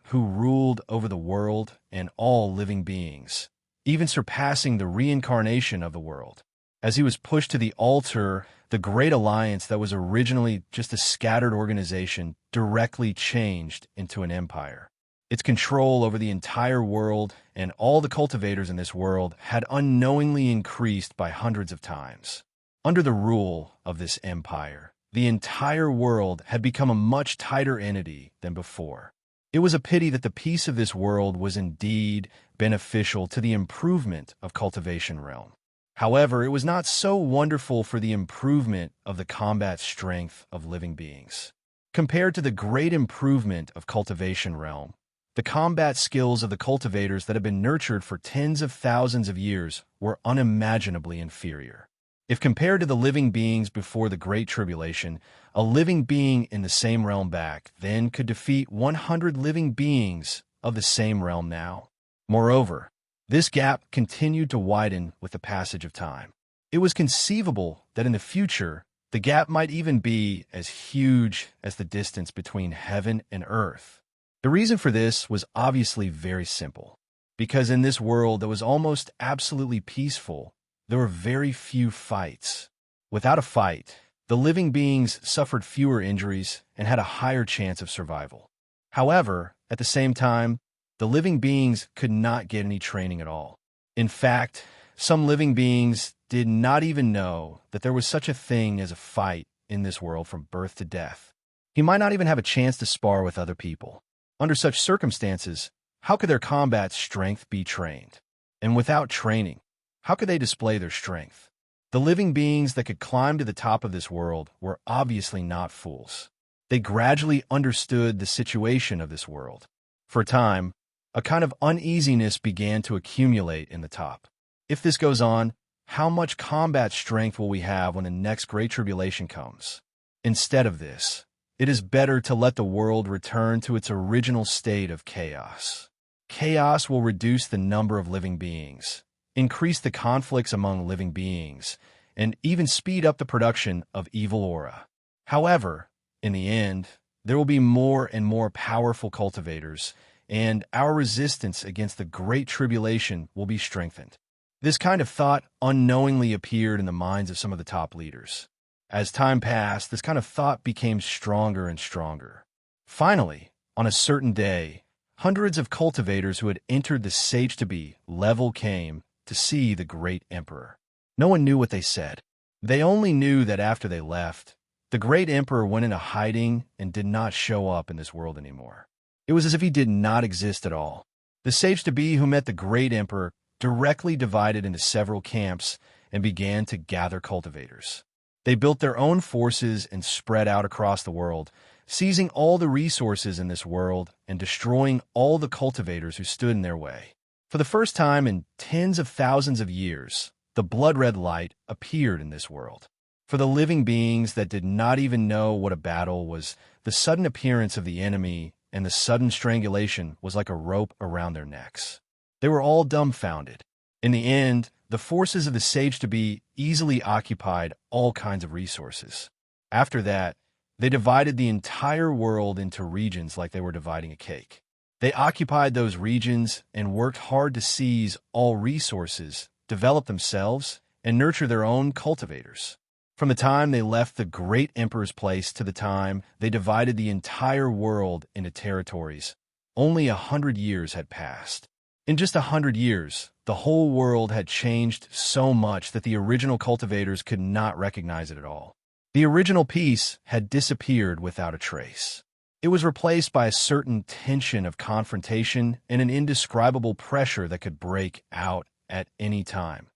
who ruled over the world and all living beings, even surpassing the reincarnation of the world. As he was pushed to the altar, the Great Alliance that was originally just a scattered organization directly changed into an empire. Its control over the entire world and all the cultivators in this world had unknowingly increased by hundreds of times. Under the rule of this empire, the entire world had become a much tighter entity than before. It was a pity that the peace of this world was indeed beneficial to the improvement of cultivation realm. However, it was not so wonderful for the improvement of the combat strength of living beings. Compared to the great improvement of cultivation realm, the combat skills of the cultivators that had been nurtured for tens of thousands of years were unimaginably inferior. If compared to the living beings before the Great Tribulation, a living being in the same realm back then could defeat 100 living beings of the same realm now. Moreover, this gap continued to widen with the passage of time. It was conceivable that in the future, the gap might even be as huge as the distance between heaven and earth. The reason for this was obviously very simple. Because in this world that was almost absolutely peaceful, there were very few fights. Without a fight, the living beings suffered fewer injuries and had a higher chance of survival. However, at the same time, the living beings could not get any training at all. In fact, some living beings did not even know that there was such a thing as a fight in this world from birth to death. He might not even have a chance to spar with other people. Under such circumstances, how could their combat strength be trained? And without training, how could they display their strength? The living beings that could climb to the top of this world were obviously not fools. They gradually understood the situation of this world. For a time, a kind of uneasiness began to accumulate in the top. If this goes on, how much combat strength will we have when the next great tribulation comes? Instead of this, it is better to let the world return to its original state of chaos. Chaos will reduce the number of living beings, increase the conflicts among living beings, and even speed up the production of evil aura. However, in the end, there will be more and more powerful cultivators, and our resistance against the Great Tribulation will be strengthened. This kind of thought unknowingly appeared in the minds of some of the top leaders. As time passed, this kind of thought became stronger and stronger. Finally, on a certain day, hundreds of cultivators who had entered the Sage-to-Be level came to see the great emperor. No one knew what they said. They only knew that after they left, the great emperor went into hiding and did not show up in this world anymore. It was as if he did not exist at all. The Sage-to-Be who met the great emperor directly divided into several camps and began to gather cultivators. They built their own forces and spread out across the world, seizing all the resources in this world and destroying all the cultivators who stood in their way. For the first time in tens of thousands of years, the blood-red light appeared in this world. For the living beings that did not even know what a battle was, the sudden appearance of the enemy and the sudden strangulation was like a rope around their necks. They were all dumbfounded. In the end, the forces of the Sage-to-Be easily occupied all kinds of resources. After that, they divided the entire world into regions like they were dividing a cake. They occupied those regions and worked hard to seize all resources, develop themselves, and nurture their own cultivators. From the time they left the great emperor's place to the time they divided the entire world into territories, only 100 years had passed. In just 100 years, the whole world had changed so much that the original cultivators could not recognize it at all. The original peace had disappeared without a trace. It was replaced by a certain tension of confrontation and an indescribable pressure that could break out at any time.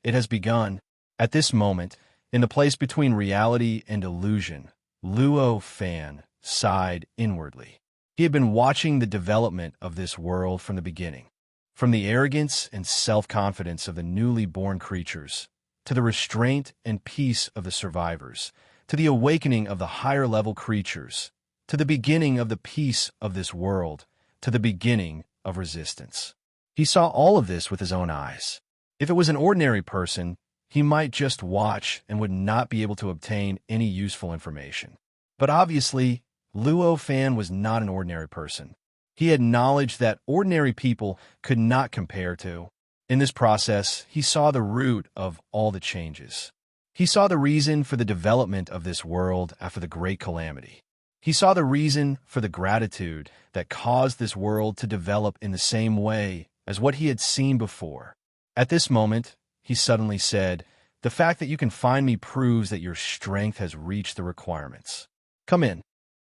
It has begun. At this moment, in the place between reality and illusion, Luo Fan sighed inwardly. He had been watching the development of this world from the beginning. From the arrogance and self-confidence of the newly born creatures, to the restraint and peace of the survivors, to the awakening of the higher-level creatures, to the beginning of the peace of this world, to the beginning of resistance. He saw all of this with his own eyes. If it was an ordinary person, he might just watch and would not be able to obtain any useful information. But obviously, Luo Fan was not an ordinary person. He had knowledge that ordinary people could not compare to. In this process, he saw the root of all the changes. He saw the reason for the development of this world after the great calamity. He saw the reason for the gratitude that caused this world to develop in the same way as what he had seen before. At this moment, he suddenly said, "The fact that you can find me proves that your strength has reached the requirements. Come in."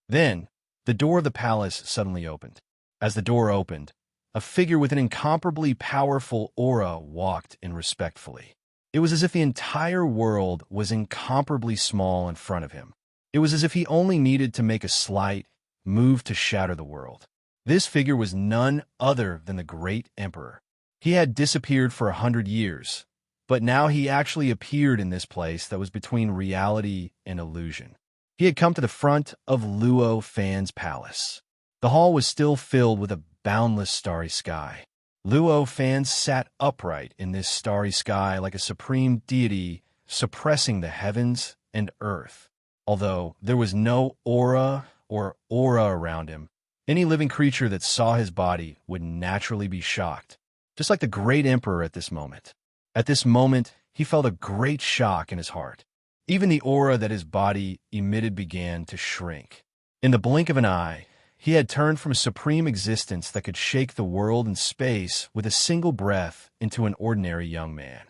Then, the door of the palace suddenly opened. As the door opened, a figure with an incomparably powerful aura walked in respectfully. It was as if the entire world was incomparably small in front of him. It was as if he only needed to make a slight move to shatter the world. This figure was none other than the great emperor. He had disappeared for 100 years, but now he actually appeared in this place that was between reality and illusion. He had come to the front of Luo Fan's palace. The hall was still filled with a boundless starry sky. Luo Fan sat upright in this starry sky like a supreme deity suppressing the heavens and earth. Although there was no aura or aura around him, any living creature that saw his body would naturally be shocked, just like the great emperor at this moment. At this moment, he felt a great shock in his heart. Even the aura that his body emitted began to shrink. In the blink of an eye, he had turned from a supreme existence that could shake the world and space with a single breath into an ordinary young man.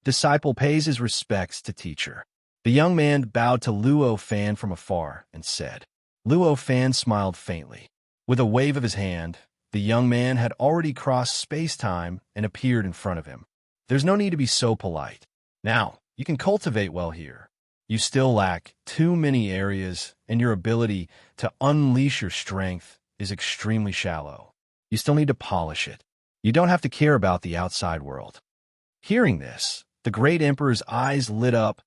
Disciple pays his respects to teacher. The young man bowed to Luo Fan from afar and said. Luo Fan smiled faintly. With a wave of his hand, the young man had already crossed space-time and appeared in front of him. There's no need to be so polite. Now, you can cultivate well here. You still lack too many areas, and your ability to unleash your strength is extremely shallow. You still need to polish it. You don't have to care about the outside world. Hearing this, the great emperor's eyes lit up,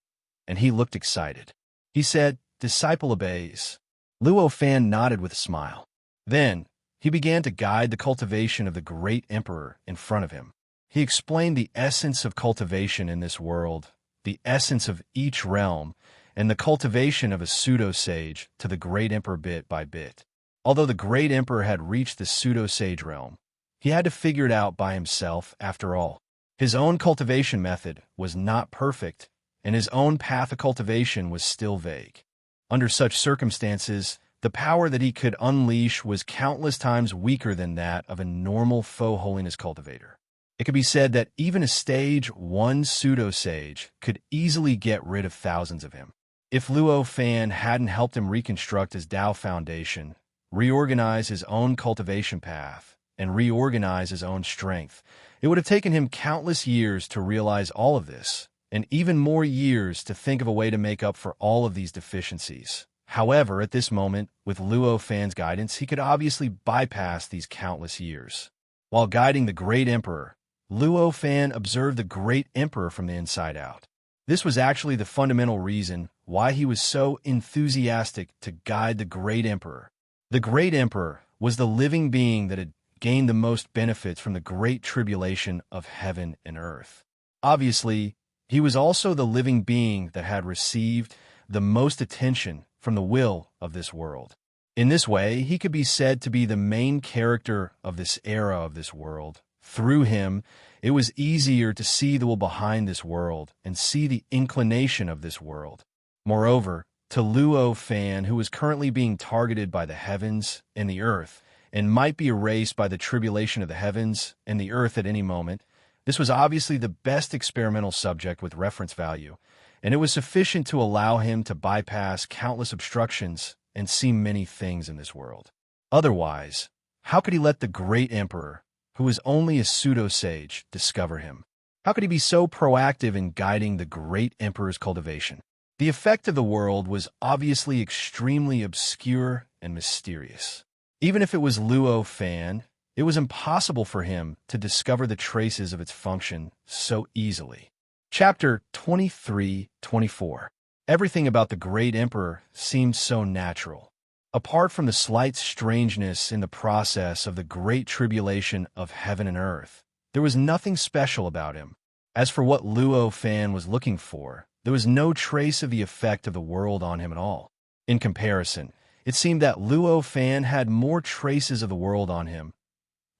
and he looked excited. He said, "Disciple obeys." Luo Fan nodded with a smile. Then, he began to guide the cultivation of the great emperor in front of him. He explained the essence of cultivation in this world, the essence of each realm, and the cultivation of a pseudo-sage to the great emperor bit by bit. Although the great emperor had reached the pseudo-sage realm, he had to figure it out by himself after all. His own cultivation method was not perfect, and his own path of cultivation was still vague. Under such circumstances, the power that he could unleash was countless times weaker than that of a normal faux holiness cultivator. It could be said that even a stage 1 pseudo-sage could easily get rid of thousands of him. If Luo Fan hadn't helped him reconstruct his Tao foundation, reorganize his own cultivation path, and reorganize his own strength, it would have taken him countless years to realize all of this, and even more years to think of a way to make up for all of these deficiencies. However, at this moment, with Luo Fan's guidance, he could obviously bypass these countless years. While guiding the great emperor, Luo Fan observed the great emperor from the inside out. This was actually the fundamental reason why he was so enthusiastic to guide the great emperor. The great emperor was the living being that had gained the most benefits from the great tribulation of heaven and earth. Obviously, he was also the living being that had received the most attention from the will of this world. In this way, he could be said to be the main character of this era of this world. Through him, it was easier to see the will behind this world and see the inclination of this world. Moreover, to Luo Fan, who was currently being targeted by the heavens and the earth, and might be erased by the tribulation of the heavens and the earth at any moment, this was obviously the best experimental subject with reference value, and it was sufficient to allow him to bypass countless obstructions and see many things in this world. Otherwise, how could he let the great emperor, who was only a pseudo-sage, discover him? How could he be so proactive in guiding the great emperor's cultivation? The effect of the world was obviously extremely obscure and mysterious. Even if it was Luo Fan, it was impossible for him to discover the traces of its function so easily. Chapter 23-24. Everything about the great emperor seemed so natural. Apart from the slight strangeness in the process of the great tribulation of heaven and earth, there was nothing special about him. As for what Luo Fan was looking for, there was no trace of the effect of the world on him at all. In comparison, it seemed that Luo Fan had more traces of the world on him.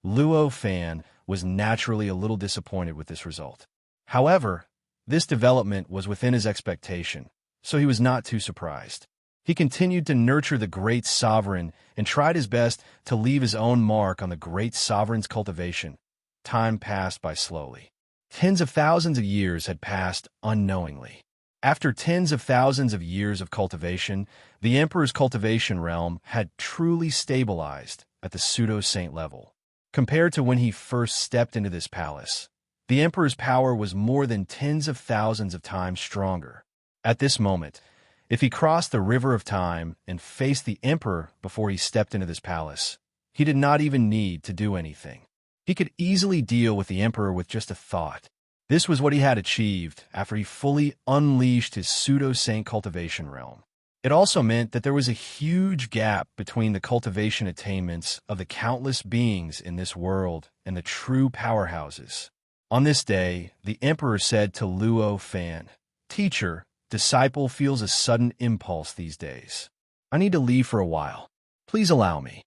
Luo Fan was naturally a little disappointed with this result. However, this development was within his expectation, so he was not too surprised. He continued to nurture the great sovereign and tried his best to leave his own mark on the great sovereign's cultivation. Time passed by slowly. Tens of thousands of years had passed unknowingly. After tens of thousands of years of cultivation, the emperor's cultivation realm had truly stabilized at the pseudo-saint level. Compared to when he first stepped into this palace, the emperor's power was more than tens of thousands of times stronger. At this moment, if he crossed the river of time and faced the emperor before he stepped into this palace, he did not even need to do anything. He could easily deal with the emperor with just a thought. This was what he had achieved after he fully unleashed his pseudo-saint cultivation realm. It also meant that there was a huge gap between the cultivation attainments of the countless beings in this world and the true powerhouses. On this day, the emperor said to Luo Fan, "Teacher, disciple feels a sudden impulse these days. I need to leave for a while. Please allow me."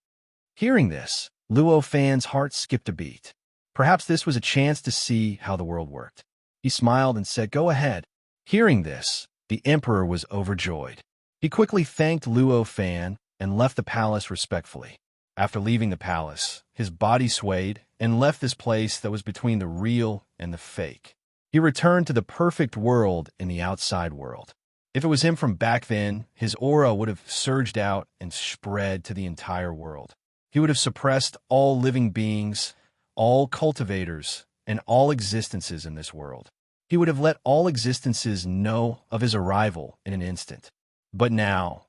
Hearing this, Luo Fan's heart skipped a beat. Perhaps this was a chance to see how the world worked. He smiled and said, "Go ahead." Hearing this, the emperor was overjoyed. He quickly thanked Luo Fan and left the palace respectfully. After leaving the palace, his body swayed and left this place that was between the real and the fake. He returned to the perfect world in the outside world. If it was him from back then, his aura would have surged out and spread to the entire world. He would have suppressed all living beings, all cultivators, and all existences in this world. He would have let all existences know of his arrival in an instant. But now,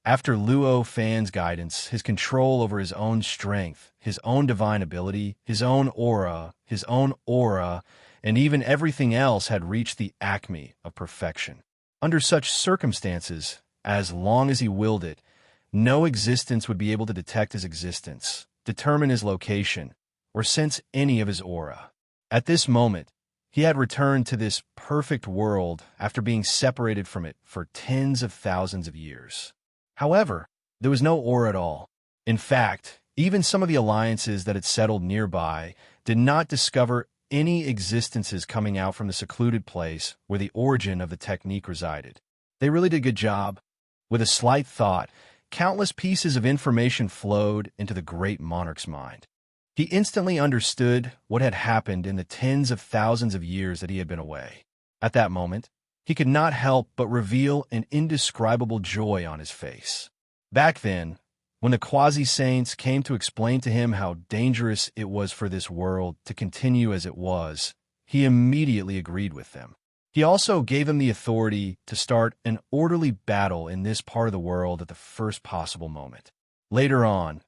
after Luo Fan's guidance, his control over his own strength, his own divine ability, his own aura, and even everything else had reached the acme of perfection. Under such circumstances, as long as he willed it, no existence would be able to detect his existence, determine his location, or sense any of his aura. At this moment, he had returned to this perfect world after being separated from it for tens of thousands of years. However, there was no aura at all. In fact, even some of the alliances that had settled nearby did not discover any existences coming out from the secluded place where the origin of the technique resided. They really did a good job. With a slight thought, countless pieces of information flowed into the great monarch's mind. He instantly understood what had happened in the tens of thousands of years that he had been away. At that moment, he could not help but reveal an indescribable joy on his face. Back then, when the quasi-saints came to explain to him how dangerous it was for this world to continue as it was, he immediately agreed with them. He also gave him the authority to start an orderly battle in this part of the world at the first possible moment. Later on,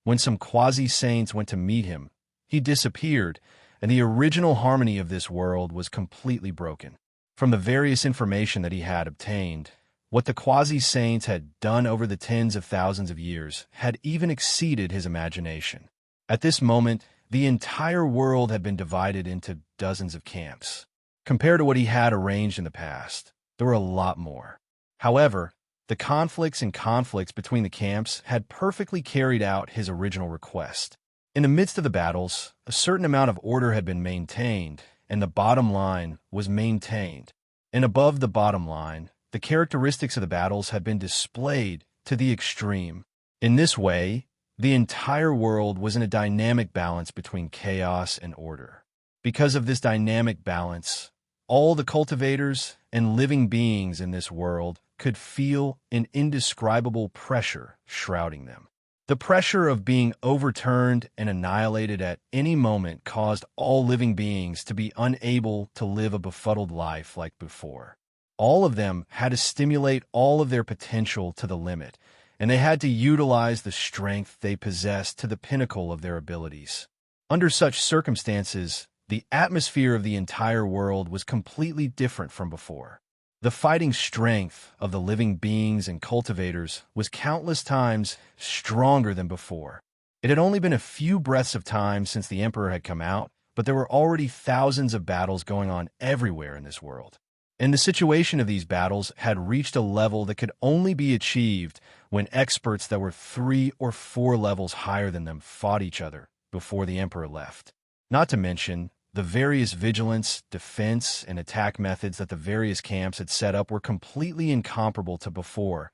when some quasi-saints went to meet him, he disappeared, and the original harmony of this world was completely broken. From the various information that he had obtained, what the quasi-saints had done over the tens of thousands of years had even exceeded his imagination. At this moment, the entire world had been divided into dozens of camps. Compared to what he had arranged in the past, there were a lot more. However, the conflicts between the camps had perfectly carried out his original request. In the midst of the battles, a certain amount of order had been maintained, and the bottom line was maintained. And above the bottom line, the characteristics of the battles had been displayed to the extreme. In this way, the entire world was in a dynamic balance between chaos and order. Because of this dynamic balance, all the cultivators and living beings in this world could feel an indescribable pressure shrouding them. The pressure of being overturned and annihilated at any moment caused all living beings to be unable to live a befuddled life like before. All of them had to stimulate all of their potential to the limit, and they had to utilize the strength they possessed to the pinnacle of their abilities. Under such circumstances, the atmosphere of the entire world was completely different from before. The fighting strength of the living beings and cultivators was countless times stronger than before. It had only been a few breaths of time since the Emperor had come out, but there were already thousands of battles going on everywhere in this world. And the situation of these battles had reached a level that could only be achieved when experts that were 3 or 4 levels higher than them fought each other before the Emperor left. Not to mention, the various vigilance, defense, and attack methods that the various camps had set up were completely incomparable to before.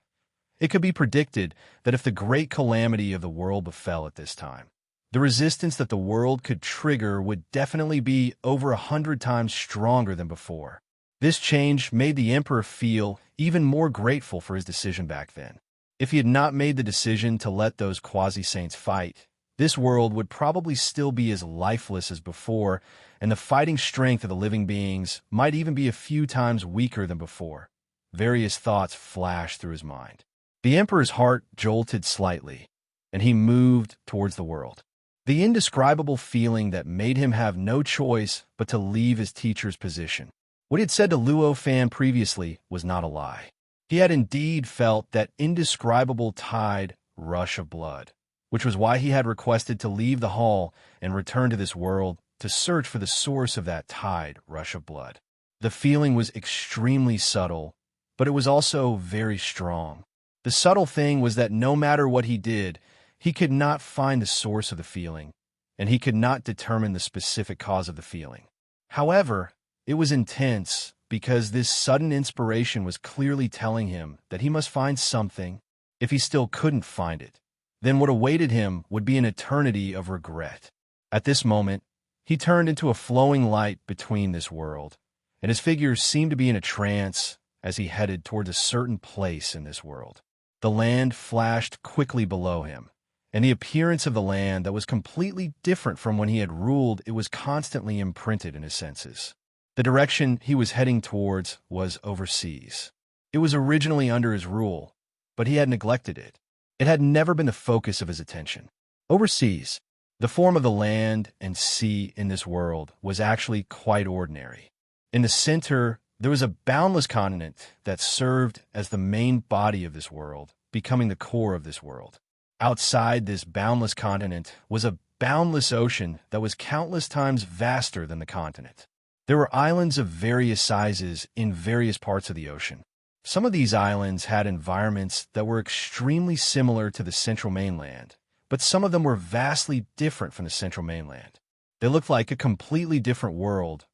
It could be predicted that if the great calamity of the world befell at this time, the resistance that the world could trigger would definitely be over 100 times stronger than before. This change made the Emperor feel even more grateful for his decision back then. If he had not made the decision to let those quasi-saints fight, this world would probably still be as lifeless as before, and the fighting strength of the living beings might even be a few times weaker than before. Various thoughts flashed through his mind. The Emperor's heart jolted slightly, and he moved towards the world. The indescribable feeling that made him have no choice but to leave his teacher's position. What he had said to Luo Fan previously was not a lie. He had indeed felt that indescribable tide rush of blood, which was why he had requested to leave the hall and return to this world to search for the source of that tide rush of blood. The feeling was extremely subtle, but it was also very strong. The subtle thing was that no matter what he did, he could not find the source of the feeling, and he could not determine the specific cause of the feeling. However, it was intense because this sudden inspiration was clearly telling him that he must find something. If he still couldn't find it, then what awaited him would be an eternity of regret. At this moment, he turned into a flowing light between this world, and his figure seemed to be in a trance as he headed toward a certain place in this world. The land flashed quickly below him, and the appearance of the land that was completely different from when he had ruled it was constantly imprinted in his senses. The direction he was heading towards was overseas. It was originally under his rule, but he had neglected it. It had never been the focus of his attention. Overseas, the form of the land and sea in this world was actually quite ordinary. In the center, there was a boundless continent that served as the main body of this world, becoming the core of this world. Outside this boundless continent was a boundless ocean that was countless times vaster than the continent. There were islands of various sizes in various parts of the ocean. Some of these islands had environments that were extremely similar to the central mainland, but some of them were vastly different from the central mainland. They looked like a completely different world,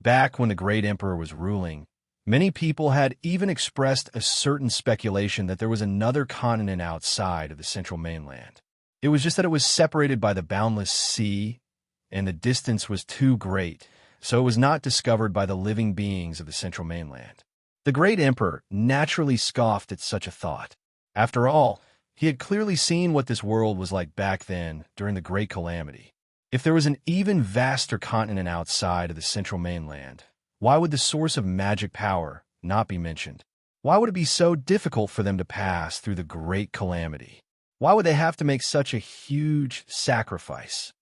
Back when the great emperor was ruling, many people had even expressed a certain speculation that there was another continent outside of the central mainland. It was just that it was separated by the boundless sea, and the distance was too great, so it was not discovered by the living beings of the central mainland. The great emperor naturally scoffed at such a thought. After all, he had clearly seen what this world was like back then during the Great Calamity. If there was an even vaster continent outside of the central mainland, why would the source of magic power not be mentioned? Why would it be so difficult for them to pass through the Great Calamity? Why would they have to make such a huge sacrifice?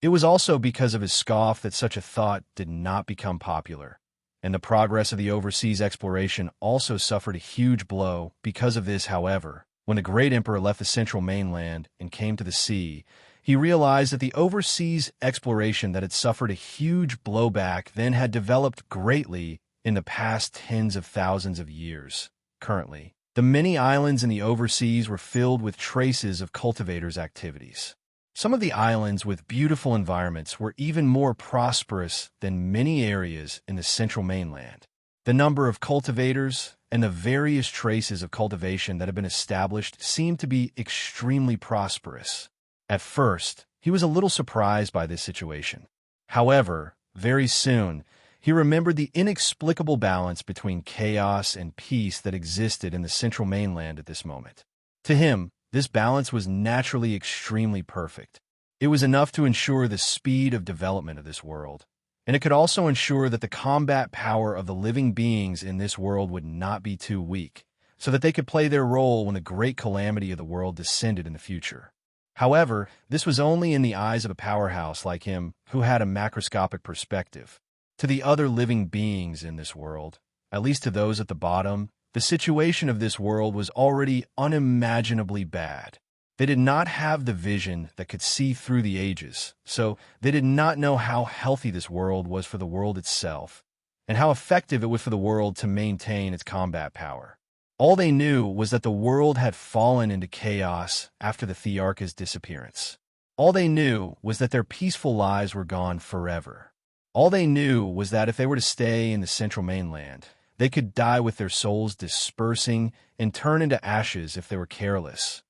It was also because of his scoff that such a thought did not become popular, and the progress of the overseas exploration also suffered a huge blow because of this. However, when the great emperor left the central mainland and came to the sea, he realized that the overseas exploration that had suffered a huge blowback then had developed greatly in the past tens of thousands of years. Currently, the many islands in the overseas were filled with traces of cultivators' activities. Some of the islands with beautiful environments were even more prosperous than many areas in the central mainland. The number of cultivators and the various traces of cultivation that had been established seemed to be extremely prosperous. At first, he was a little surprised by this situation. However, very soon, he remembered the inexplicable balance between chaos and peace that existed in the central mainland at this moment. To him, this balance was naturally extremely perfect. It was enough to ensure the speed of development of this world, and it could also ensure that the combat power of the living beings in this world would not be too weak, so that they could play their role when the great calamity of the world descended in the future. However, this was only in the eyes of a powerhouse like him who had a macroscopic perspective. To the other living beings in this world, at least to those at the bottom, the situation of this world was already unimaginably bad. They did not have the vision that could see through the ages, so they did not know how healthy this world was for the world itself, and how effective it was for the world to maintain its combat power. All they knew was that the world had fallen into chaos after the Thearcha's disappearance. All they knew was that their peaceful lives were gone forever. All they knew was that if they were to stay in the central mainland, they could die with their souls dispersing and turn into ashes if they were careless.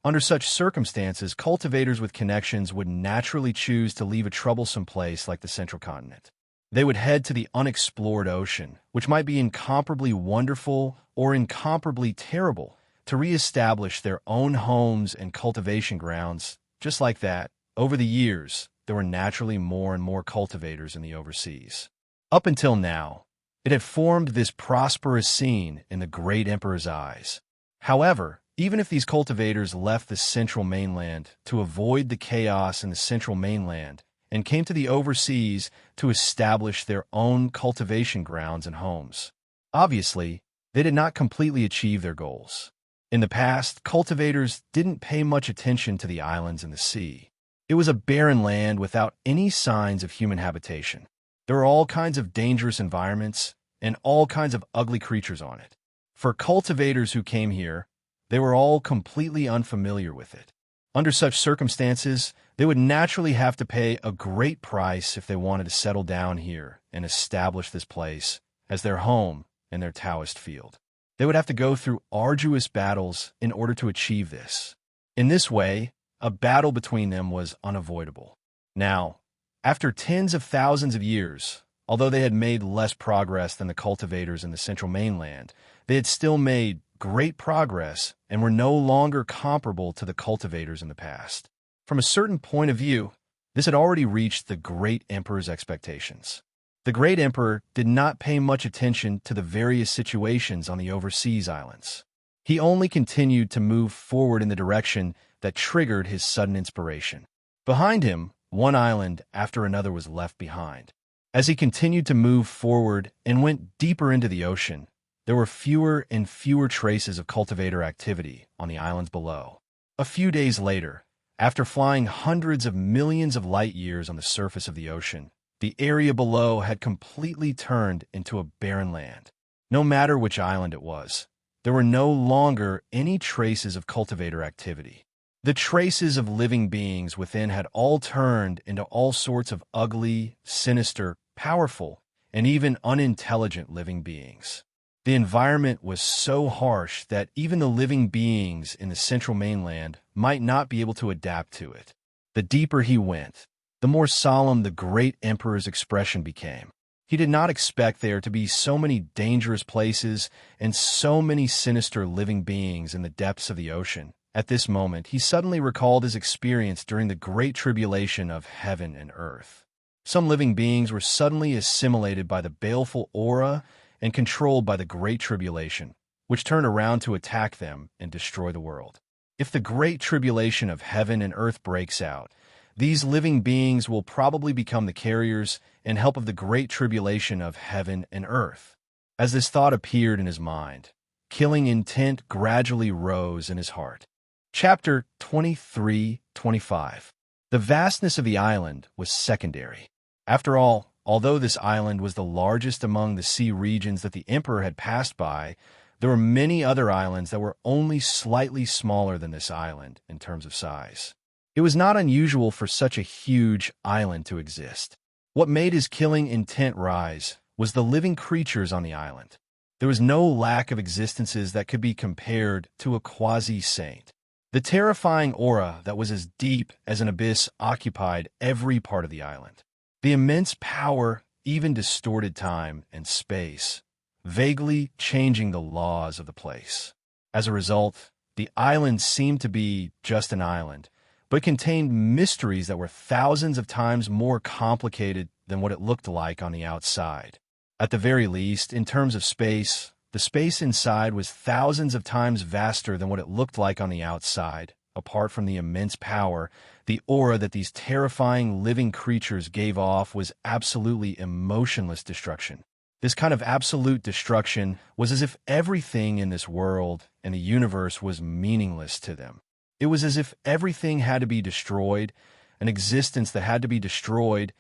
Under such circumstances, cultivators with connections would naturally choose to leave a troublesome place like the central continent. They would head to the unexplored ocean, which might be incomparably wonderful or incomparably terrible, to reestablish their own homes and cultivation grounds. Just like that, over the years, there were naturally more and more cultivators in the overseas. Up until now, it had formed this prosperous scene in the great emperor's eyes. However, even if these cultivators left the central mainland to avoid the chaos in the central mainland and came to the overseas to establish their own cultivation grounds and homes, obviously, they did not completely achieve their goals. In the past, cultivators didn't pay much attention to the islands and the sea. It was a barren land without any signs of human habitation. There were all kinds of dangerous environments and all kinds of ugly creatures on it. For cultivators who came here, they were all completely unfamiliar with it. Under such circumstances, they would naturally have to pay a great price if they wanted to settle down here and establish this place as their home and their Taoist field. They would have to go through arduous battles in order to achieve this. In this way, a battle between them was unavoidable. Now, after tens of thousands of years, Although they had made less progress than the cultivators in the central mainland, they had still made great progress and were no longer comparable to the cultivators in the past. From a certain point of view, this had already reached the Great Emperor's expectations. The Great Emperor did not pay much attention to the various situations on the overseas islands. He only continued to move forward in the direction that triggered his sudden inspiration. Behind him, one island after another was left behind. As he continued to move forward and went deeper into the ocean, there were fewer and fewer traces of cultivator activity on the islands below. A few days later, after flying hundreds of millions of light years on the surface of the ocean, the area below had completely turned into a barren land. No matter which island it was, there were no longer any traces of cultivator activity. The traces of living beings within had all turned into all sorts of ugly, sinister, powerful, and even unintelligent living beings. The environment was so harsh that even the living beings in the central mainland might not be able to adapt to it. The deeper he went, the more solemn the Great Emperor's expression became. He did not expect there to be so many dangerous places and so many sinister living beings in the depths of the ocean. At this moment, he suddenly recalled his experience during the Great Tribulation of heaven and earth. Some living beings were suddenly assimilated by the baleful aura and controlled by the Great Tribulation, which turned around to attack them and destroy the world. If the Great Tribulation of heaven and earth breaks out, these living beings will probably become the carriers and help of the Great Tribulation of heaven and earth. As this thought appeared in his mind, killing intent gradually rose in his heart. Chapter 23-25. The vastness of the island was secondary. After all, although this island was the largest among the sea regions that the Emperor had passed by, there were many other islands that were only slightly smaller than this island in terms of size. It was not unusual for such a huge island to exist. What made his killing intent rise was the living creatures on the island. There was no lack of existences that could be compared to a quasi-saint. The terrifying aura that was as deep as an abyss occupied every part of the island. The immense power even distorted time and space, vaguely changing the laws of the place. As a result, the island seemed to be just an island, but contained mysteries that were thousands of times more complicated than what it looked like on the outside. At the very least, in terms of space, the space inside was thousands of times vaster than what it looked like on the outside. Apart from the immense power, the aura that these terrifying living creatures gave off was absolutely emotionless destruction. This kind of absolute destruction was as if everything in this world and the universe was meaningless to them. It was as if everything had to be destroyed, an existence that had to be destroyed.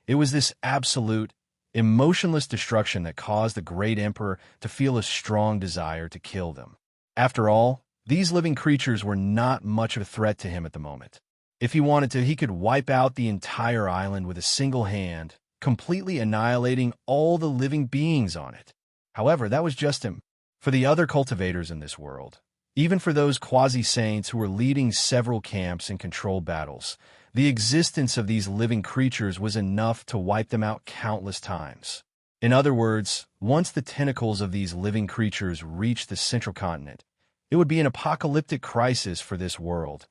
It was this absolute, emotionless destruction that caused the Great Emperor to feel a strong desire to kill them. After all, these living creatures were not much of a threat to him at the moment. If he wanted to, he could wipe out the entire island with a single hand, completely annihilating all the living beings on it. However, that was just him. For the other cultivators in this world, even for those quasi-saints who were leading several camps and controlled battles, the existence of these living creatures was enough to wipe them out countless times. In other words, once the tentacles of these living creatures reached the central continent, it would be an apocalyptic crisis for this world.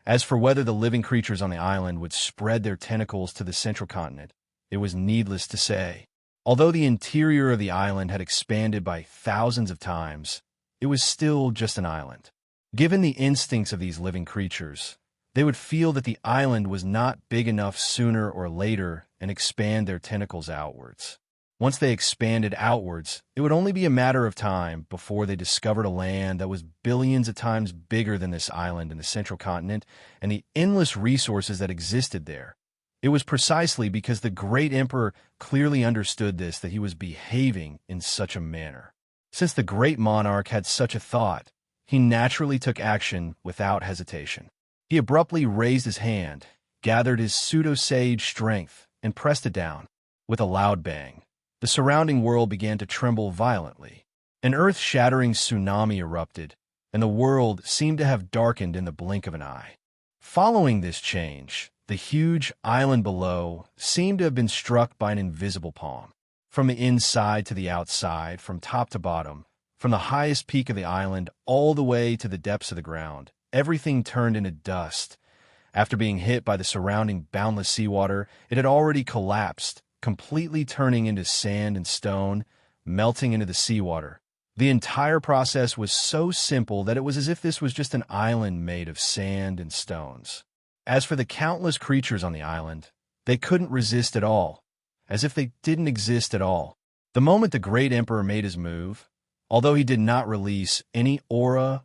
As for whether the living creatures on the island would spread their tentacles to the central continent, it was needless to say. Although the interior of the island had expanded by thousands of times, it was still just an island. Given the instincts of these living creatures, they would feel that the island was not big enough sooner or later and expand their tentacles outwards. Once they expanded outwards, it would only be a matter of time before they discovered a land that was billions of times bigger than this island in the central continent and the endless resources that existed there. It was precisely because the Great Emperor clearly understood this that he was behaving in such a manner. Since the Great Monarch had such a thought, he naturally took action without hesitation. He abruptly raised his hand, gathered his pseudo-sage strength, and pressed it down. With a loud bang, the surrounding world began to tremble violently. An earth-shattering tsunami erupted, and the world seemed to have darkened in the blink of an eye. Following this change, the huge island below seemed to have been struck by an invisible palm. From the inside to the outside, from top to bottom, from the highest peak of the island all the way to the depths of the ground, everything turned into dust. After being hit by the surrounding boundless seawater, it had already collapsed, completely turning into sand and stone, melting into the seawater. The entire process was so simple that it was as if this was just an island made of sand and stones. As for the countless creatures on the island, they couldn't resist at all, as if they didn't exist at all. The moment the great emperor made his move, although he did not release any aura,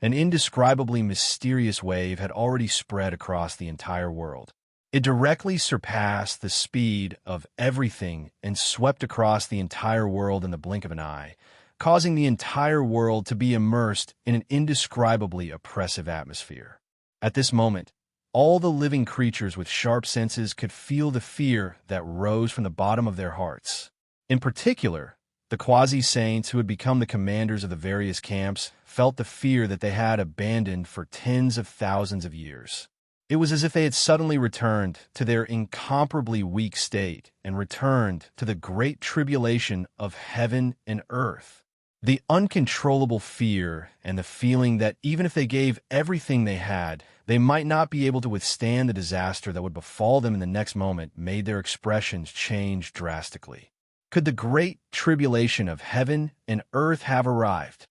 an indescribably mysterious wave had already spread across the entire world. It directly surpassed the speed of everything and swept across the entire world in the blink of an eye, causing the entire world to be immersed in an indescribably oppressive atmosphere. At this moment, all the living creatures with sharp senses could feel the fear that rose from the bottom of their hearts. In particular, the quasi-saints who had become the commanders of the various camps felt the fear that they had abandoned for tens of thousands of years. It was as if they had suddenly returned to their incomparably weak state and returned to the great tribulation of heaven and earth. The uncontrollable fear and the feeling that even if they gave everything they had, they might not be able to withstand the disaster that would befall them in the next moment made their expressions change drastically. Could the great tribulation of heaven and earth have arrived?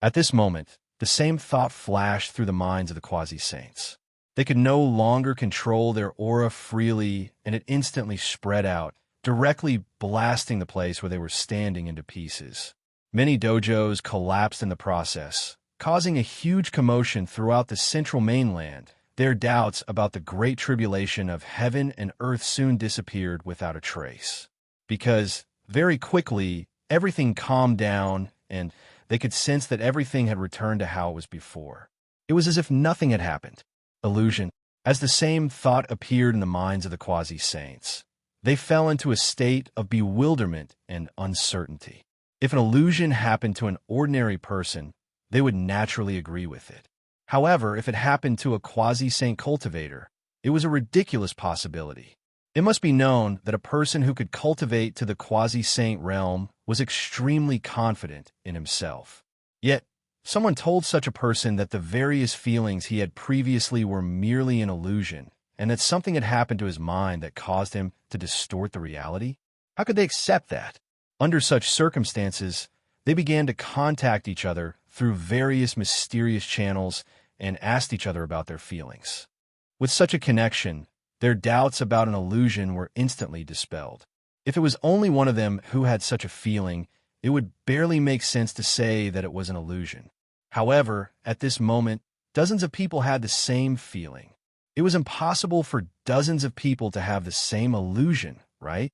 At this moment, the same thought flashed through the minds of the quasi-saints. They could no longer control their aura freely, and it instantly spread out, directly blasting the place where they were standing into pieces. Many dojos collapsed in the process, causing a huge commotion throughout the central mainland. Their doubts about the great tribulation of heaven and earth soon disappeared without a trace. Because, very quickly, everything calmed down, and they could sense that everything had returned to how it was before. It was as if nothing had happened. Illusion. As the same thought appeared in the minds of the quasi-saints, they fell into a state of bewilderment and uncertainty. If an illusion happened to an ordinary person, they would naturally agree with it. However, if it happened to a quasi-saint cultivator, it was a ridiculous possibility. It must be known that a person who could cultivate to the quasi-saint realm was extremely confident in himself. Yet, someone told such a person that the various feelings he had previously were merely an illusion, and that something had happened to his mind that caused him to distort the reality? How could they accept that? Under such circumstances, they began to contact each other through various mysterious channels and asked each other about their feelings. With such a connection, their doubts about an illusion were instantly dispelled. If it was only one of them who had such a feeling, it would barely make sense to say that it was an illusion. However, at this moment, dozens of people had the same feeling. It was impossible for dozens of people to have the same illusion, right?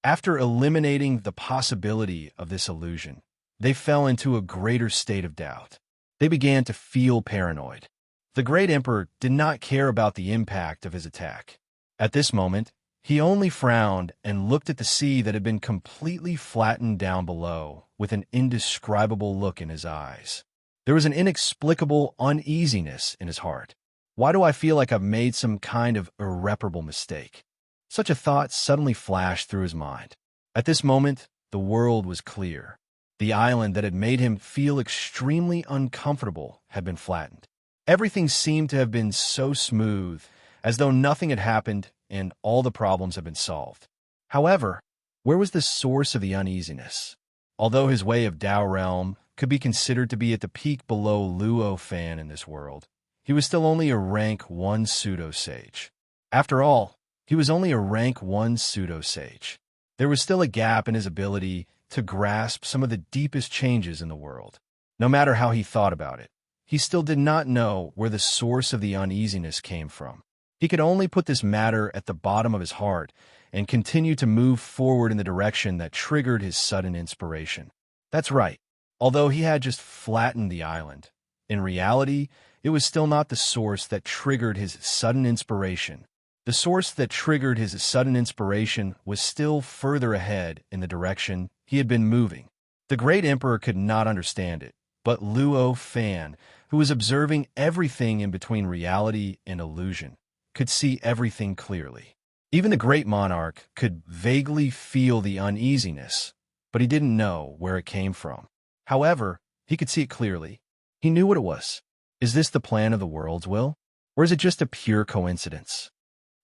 After eliminating the possibility of this illusion, they fell into a greater state of doubt. They began to feel paranoid. The great emperor did not care about the impact of his attack. At this moment, he only frowned and looked at the sea that had been completely flattened down below, with an indescribable look in his eyes. There was an inexplicable uneasiness in his heart. Why do I feel like I've made some kind of irreparable mistake? Such a thought suddenly flashed through his mind. At this moment, the world was clear. The island that had made him feel extremely uncomfortable had been flattened. Everything seemed to have been so smooth, as though nothing had happened and all the problems had been solved. However, where was the source of the uneasiness? Although his way of Tao realm could be considered to be at the peak below Luo Fan in this world, he was still only a rank 1 pseudo-sage. After all, he was only a rank 1 pseudo-sage. There was still a gap in his ability to grasp some of the deepest changes in the world. No matter how he thought about it, he still did not know where the source of the uneasiness came from. He could only put this matter at the bottom of his heart and continue to move forward in the direction that triggered his sudden inspiration. That's right. Although he had just flattened the island, in reality, it was still not the source that triggered his sudden inspiration. The source that triggered his sudden inspiration was still further ahead in the direction he had been moving. The great emperor could not understand it, but Luo Fan, who was observing everything in between reality and illusion, could see everything clearly. Even the great monarch could vaguely feel the uneasiness, but he didn't know where it came from. However, he could see it clearly. He knew what it was. Is this the plan of the world's will? Or is it just a pure coincidence?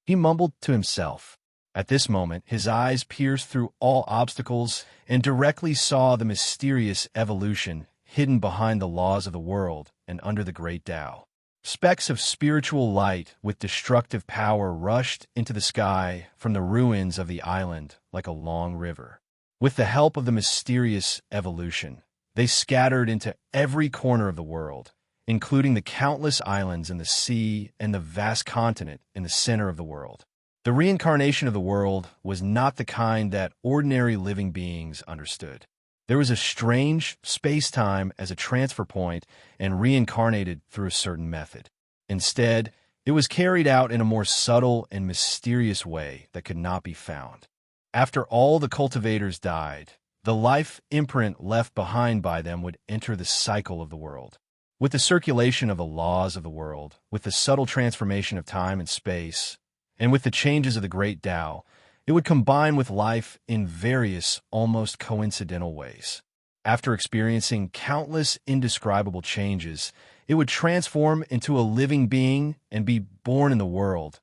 He mumbled to himself. At this moment, his eyes pierced through all obstacles and directly saw the mysterious evolution hidden behind the laws of the world and under the great Tao. Specks of spiritual light with destructive power rushed into the sky from the ruins of the island like a long river. With the help of the mysterious evolution, they scattered into every corner of the world, including the countless islands in the sea and the vast continent in the center of the world. The reincarnation of the world was not the kind that ordinary living beings understood. There was a strange space-time as a transfer point and reincarnated through a certain method. Instead, it was carried out in a more subtle and mysterious way that could not be found. After all the cultivators died, the life imprint left behind by them would enter the cycle of the world. With the circulation of the laws of the world, with the subtle transformation of time and space, and with the changes of the great Tao, it would combine with life in various, almost coincidental ways. After experiencing countless indescribable changes, it would transform into a living being and be born in the world.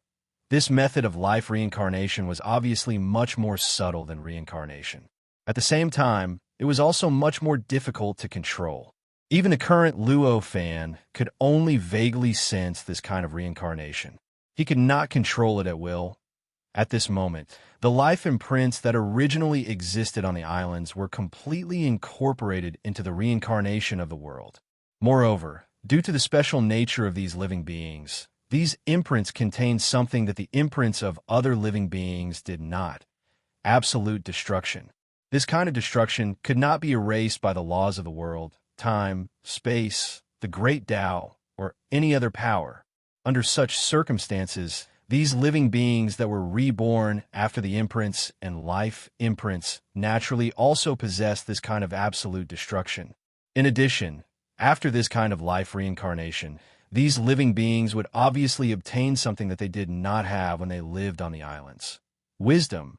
This method of life reincarnation was obviously much more subtle than reincarnation. At the same time, it was also much more difficult to control. Even the current Luo fan could only vaguely sense this kind of reincarnation. He could not control it at will. At this moment, the life imprints that originally existed on the islands were completely incorporated into the reincarnation of the world. Moreover, due to the special nature of these living beings, these imprints contained something that the imprints of other living beings did not: absolute destruction. This kind of destruction could not be erased by the laws of the world, time, space, the great Tao, or any other power. Under such circumstances, these living beings that were reborn after the imprints and life imprints naturally also possessed this kind of absolute destruction. In addition, after this kind of life reincarnation, these living beings would obviously obtain something that they did not have when they lived on the islands: wisdom.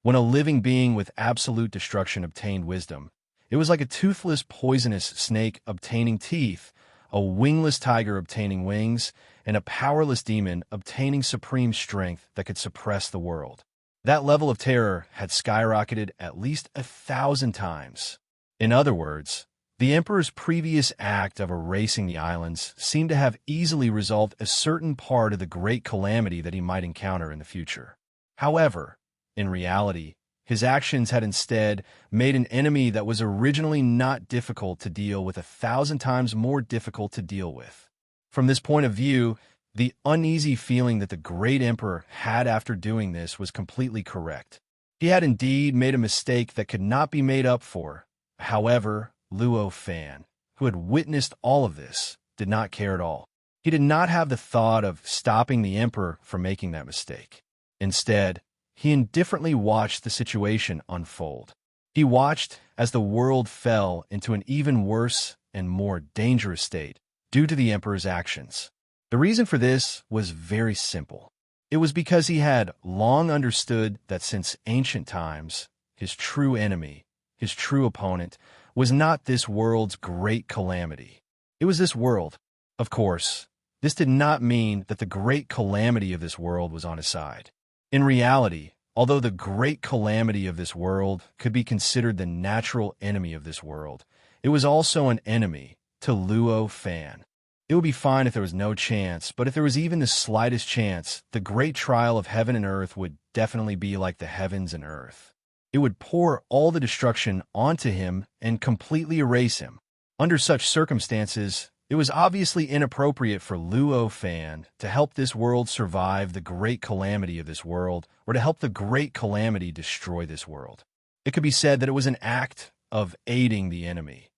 When a living being with absolute destruction obtained wisdom, it was like a toothless, poisonous snake obtaining teeth, a wingless tiger obtaining wings, and a powerless demon obtaining supreme strength that could suppress the world. That level of terror had skyrocketed at least 1,000 times. In other words, the Emperor's previous act of erasing the islands seemed to have easily resolved a certain part of the great calamity that he might encounter in the future. However, in reality, his actions had instead made an enemy that was originally not difficult to deal with 1,000 times more difficult to deal with. From this point of view, the uneasy feeling that the great emperor had after doing this was completely correct. He had indeed made a mistake that could not be made up for. However, Luo Fan, who had witnessed all of this, did not care at all. He did not have the thought of stopping the emperor from making that mistake. Instead, he indifferently watched the situation unfold. He watched as the world fell into an even worse and more dangerous state due to the emperor's actions. The reason for this was very simple. It was because he had long understood that since ancient times, his true enemy, his true opponent, was not this world's great calamity. It was this world. Of course, this did not mean that the great calamity of this world was on his side. In reality, although the great calamity of this world could be considered the natural enemy of this world, it was also an enemy to Luo Fan. It would be fine if there was no chance, but if there was even the slightest chance, the great trial of heaven and earth would definitely be like the heavens and earth. It would pour all the destruction onto him and completely erase him. Under such circumstances, it was obviously inappropriate for Luo Fan to help this world survive the great calamity of this world, or to help the great calamity destroy this world. It could be said that it was an act of aiding the enemy.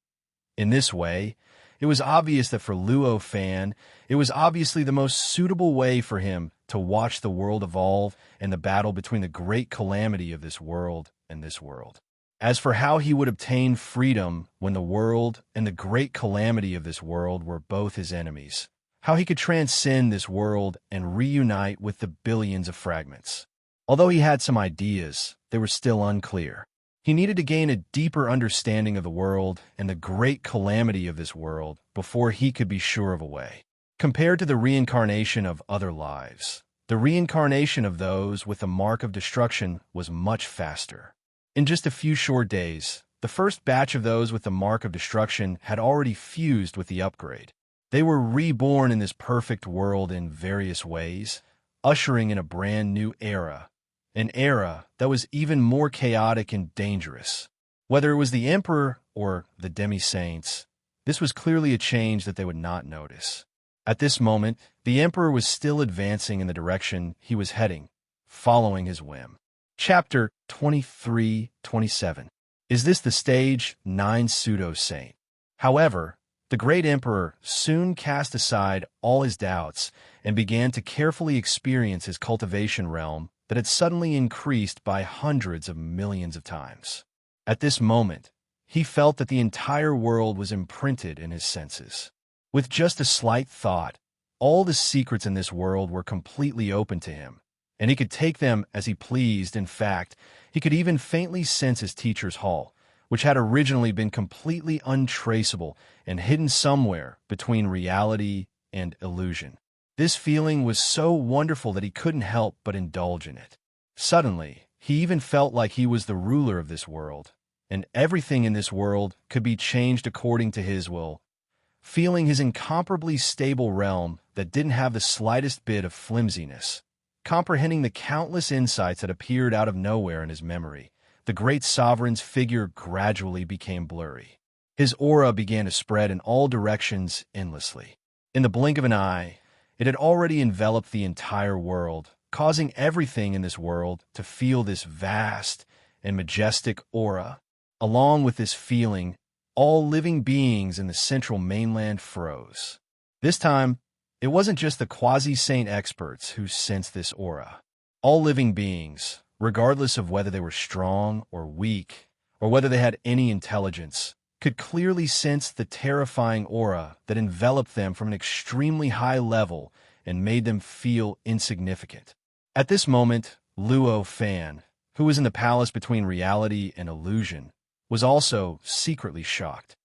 In this way, it was obvious that for Luo Fan, it was obviously the most suitable way for him to watch the world evolve and the battle between the great calamity of this world and this world. As for how he would obtain freedom when the world and the great calamity of this world were both his enemies, how he could transcend this world and reunite with the billions of fragments. Although he had some ideas, they were still unclear. He needed to gain a deeper understanding of the world and the great calamity of this world before he could be sure of a way. Compared to the reincarnation of other lives, the reincarnation of those with the mark of destruction was much faster. In just a few short days, the first batch of those with the mark of destruction had already fused with the upgrade. They were reborn in this perfect world in various ways, ushering in a brand new era, an era that was even more chaotic and dangerous. Whether it was the Emperor or the demi-saints, this was clearly a change that they would not notice. At this moment, the Emperor was still advancing in the direction he was heading, following his whim. Chapter 23-27. Is this the stage 9 pseudo-saint? However, the great Emperor soon cast aside all his doubts and began to carefully experience his cultivation realm that had suddenly increased by hundreds of millions of times. At this moment, he felt that the entire world was imprinted in his senses. With just a slight thought, all the secrets in this world were completely open to him, and he could take them as he pleased. In fact, he could even faintly sense his teacher's hall, which had originally been completely untraceable and hidden somewhere between reality and illusion. This feeling was so wonderful that he couldn't help but indulge in it. Suddenly, he even felt like he was the ruler of this world, and everything in this world could be changed according to his will. Feeling his incomparably stable realm that didn't have the slightest bit of flimsiness, comprehending the countless insights that appeared out of nowhere in his memory, the great sovereign's figure gradually became blurry. His aura began to spread in all directions endlessly. In the blink of an eye, it had already enveloped the entire world, causing everything in this world to feel this vast and majestic aura. Along with this feeling, all living beings in the central mainland froze. This time, it wasn't just the quasi-saint experts who sensed this aura. All living beings, regardless of whether they were strong or weak, or whether they had any intelligence, could clearly sense the terrifying aura that enveloped them from an extremely high level and made them feel insignificant. At this moment, Luo Fan, who was in the palace between reality and illusion, was also secretly shocked.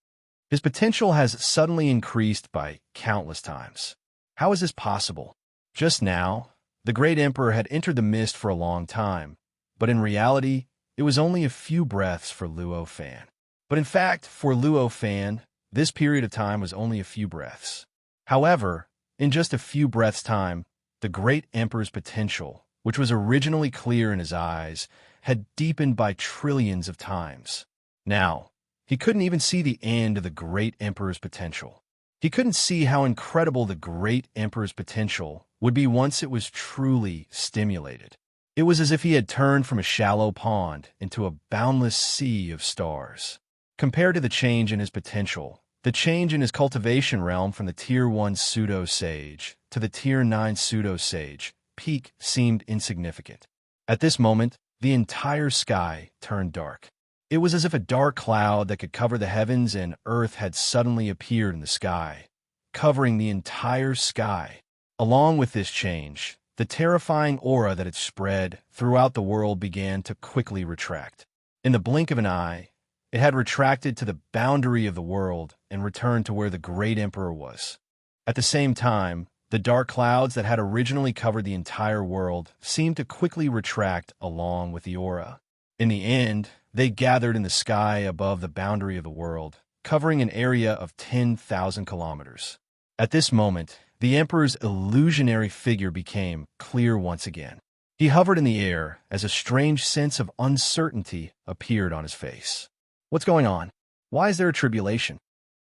His potential has suddenly increased by countless times. How is this possible? Just now, the great emperor had entered the mist for a long time, but in reality, it was only a few breaths for Luo Fan. But in fact, for Luo Fan, this period of time was only a few breaths. However, in just a few breaths' time, the great emperor's potential, which was originally clear in his eyes, had deepened by trillions of times. Now, he couldn't even see the end of the great emperor's potential. He couldn't see how incredible the great emperor's potential would be once it was truly stimulated. It was as if he had turned from a shallow pond into a boundless sea of stars. Compared to the change in his potential, the change in his cultivation realm from the Tier 1 pseudo-sage to the Tier 9 pseudo-sage peak seemed insignificant. At this moment, the entire sky turned dark. It was as if a dark cloud that could cover the heavens and earth had suddenly appeared in the sky, covering the entire sky. Along with this change, the terrifying aura that had spread throughout the world began to quickly retract. In the blink of an eye, it had retracted to the boundary of the world and returned to where the great emperor was. At the same time, the dark clouds that had originally covered the entire world seemed to quickly retract along with the aura. In the end, they gathered in the sky above the boundary of the world, covering an area of 10,000 kilometers. At this moment, the emperor's illusionary figure became clear once again. He hovered in the air as a strange sense of uncertainty appeared on his face. "What's going on? Why is there a tribulation?"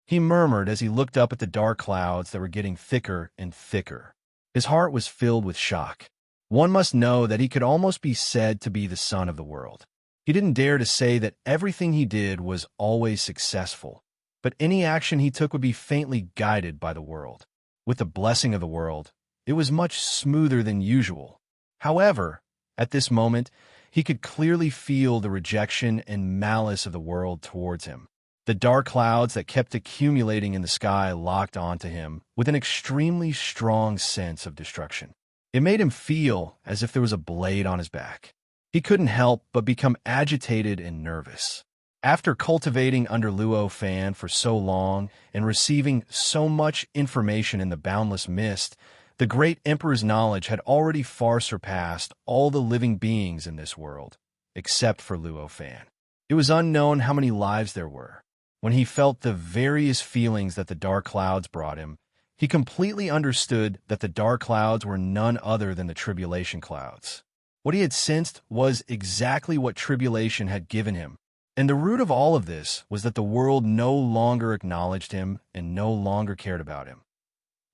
he murmured as he looked up at the dark clouds that were getting thicker and thicker. His heart was filled with shock. One must know that he could almost be said to be the sun of the world. He didn't dare to say that everything he did was always successful, but any action he took would be faintly guided by the world. With the blessing of the world, it was much smoother than usual. However, at this moment, he could clearly feel the rejection and malice of the world towards him. The dark clouds that kept accumulating in the sky locked onto him with an extremely strong sense of destruction. It made him feel as if there was a blade on his back. He couldn't help but become agitated and nervous. After cultivating under Luo Fan for so long and receiving so much information in the boundless mist, the great emperor's knowledge had already far surpassed all the living beings in this world, except for Luo Fan. It was unknown how many lives there were. When he felt the various feelings that the dark clouds brought him, he completely understood that the dark clouds were none other than the tribulation clouds. What he had sensed was exactly what tribulation had given him, and the root of all of this was that the world no longer acknowledged him and no longer cared about him.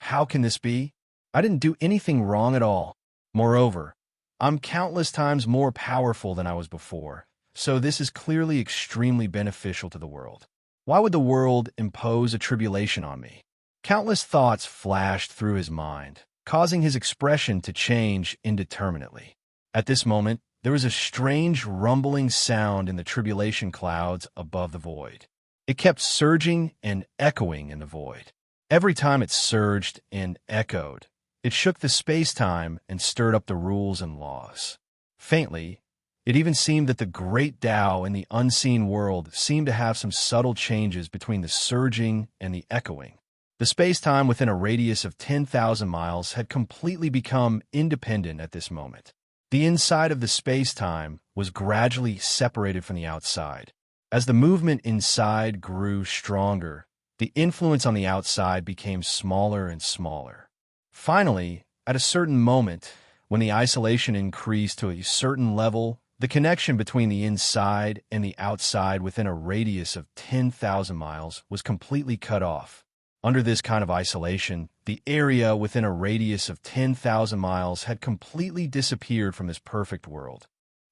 How can this be? I didn't do anything wrong at all. Moreover, I'm countless times more powerful than I was before, so this is clearly extremely beneficial to the world. Why would the world impose a tribulation on me? Countless thoughts flashed through his mind, causing his expression to change indeterminately. At this moment, there was a strange rumbling sound in the tribulation clouds above the void. It kept surging and echoing in the void. Every time it surged and echoed, it shook the space-time and stirred up the rules and laws. Faintly, it even seemed that the great Tao in the unseen world seemed to have some subtle changes between the surging and the echoing. The space-time within a radius of 10,000 miles had completely become independent at this moment. The inside of the space-time was gradually separated from the outside. As the movement inside grew stronger, the influence on the outside became smaller and smaller. Finally, at a certain moment, when the isolation increased to a certain level, the connection between the inside and the outside within a radius of 10,000 miles was completely cut off. Under this kind of isolation, the area within a radius of 10,000 miles had completely disappeared from this perfect world.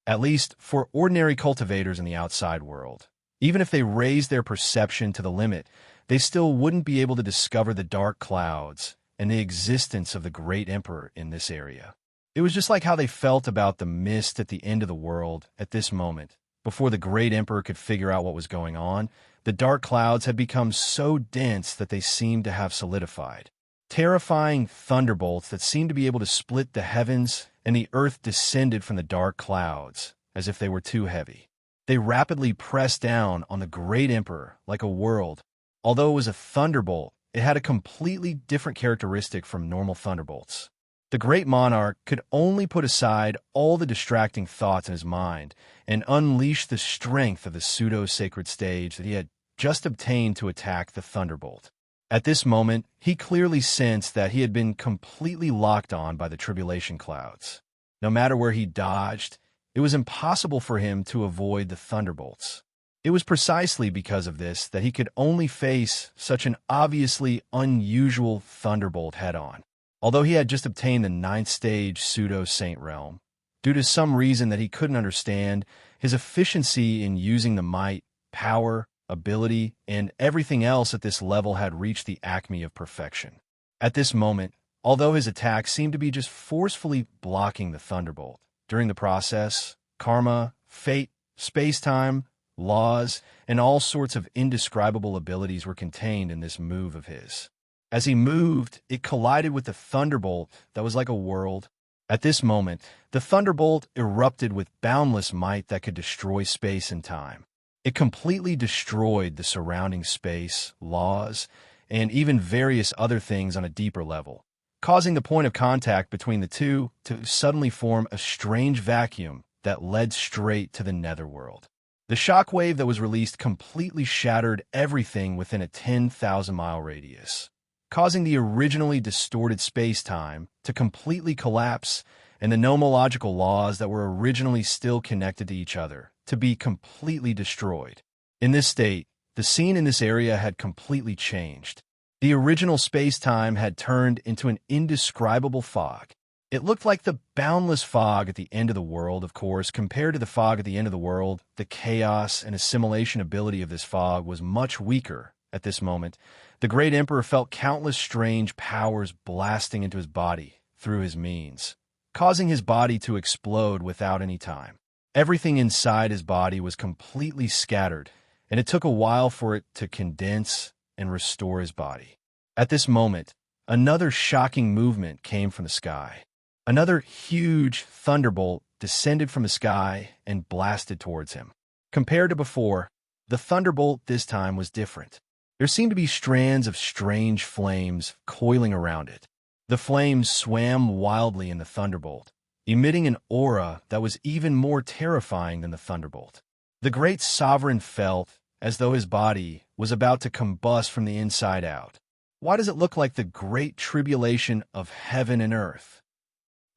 At least for ordinary cultivators in the outside world. Even if they raised their perception to the limit, they still wouldn't be able to discover the dark clouds and the existence of the great emperor in this area. It was just like how they felt about the mist at the end of the world at this moment. Before the great emperor could figure out what was going on, the dark clouds had become so dense that they seemed to have solidified. Terrifying thunderbolts that seemed to be able to split the heavens and the earth descended from the dark clouds, as if they were too heavy. They rapidly pressed down on the great emperor like a world. Although it was a thunderbolt, it had a completely different characteristic from normal thunderbolts. The great monarch could only put aside all the distracting thoughts in his mind and unleash the strength of the pseudo-sacred stage that he had just obtained to attack the thunderbolt. At this moment, he clearly sensed that he had been completely locked on by the tribulation clouds. No matter where he dodged, it was impossible for him to avoid the thunderbolts. It was precisely because of this that he could only face such an obviously unusual thunderbolt head-on. Although he had just obtained the 9th stage pseudo-saint realm, due to some reason that he couldn't understand, his efficiency in using the might, power, ability, and everything else at this level had reached the acme of perfection. At this moment, although his attack seemed to be just forcefully blocking the thunderbolt, during the process, karma, fate, space-time, laws, and all sorts of indescribable abilities were contained in this move of his. As he moved, it collided with the thunderbolt that was like a world. At this moment, the thunderbolt erupted with boundless might that could destroy space and time. It completely destroyed the surrounding space, laws, and even various other things on a deeper level, causing the point of contact between the two to suddenly form a strange vacuum that led straight to the netherworld. The shockwave that was released completely shattered everything within a 10,000-mile radius, causing the originally distorted space-time to completely collapse and the nomological laws that were originally still connected to each other to be completely destroyed. In this state, the scene in this area had completely changed. The original space-time had turned into an indescribable fog. It looked like the boundless fog at the end of the world, of course. Compared to the fog at the end of the world, the chaos and assimilation ability of this fog was much weaker at this moment. The great emperor felt countless strange powers blasting into his body through his means, causing his body to explode without any time. Everything inside his body was completely scattered, and it took a while for it to condense and restore his body. At this moment, another shocking movement came from the sky. Another huge thunderbolt descended from the sky and blasted towards him. Compared to before, the thunderbolt this time was different. There seemed to be strands of strange flames coiling around it. The flames swam wildly in the thunderbolt, emitting an aura that was even more terrifying than the thunderbolt. The great sovereign felt as though his body was about to combust from the inside out. Why does it look like the great tribulation of heaven and earth?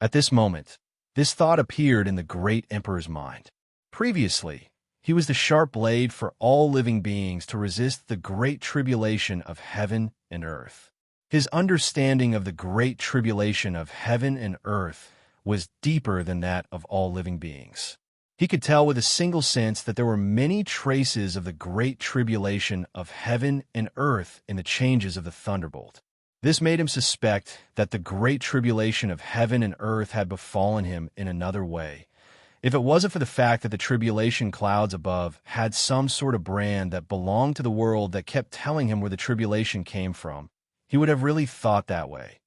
At this moment, this thought appeared in the great emperor's mind. Previously, he was the sharp blade for all living beings to resist the great tribulation of heaven and earth. His understanding of the great tribulation of heaven and earth was deeper than that of all living beings. He could tell with a single sense that there were many traces of the great tribulation of heaven and earth in the changes of the thunderbolt. This made him suspect that the great tribulation of heaven and earth had befallen him in another way. If it wasn't for the fact that the tribulation clouds above had some sort of brand that belonged to the world that kept telling him where the tribulation came from, he would have really thought that way.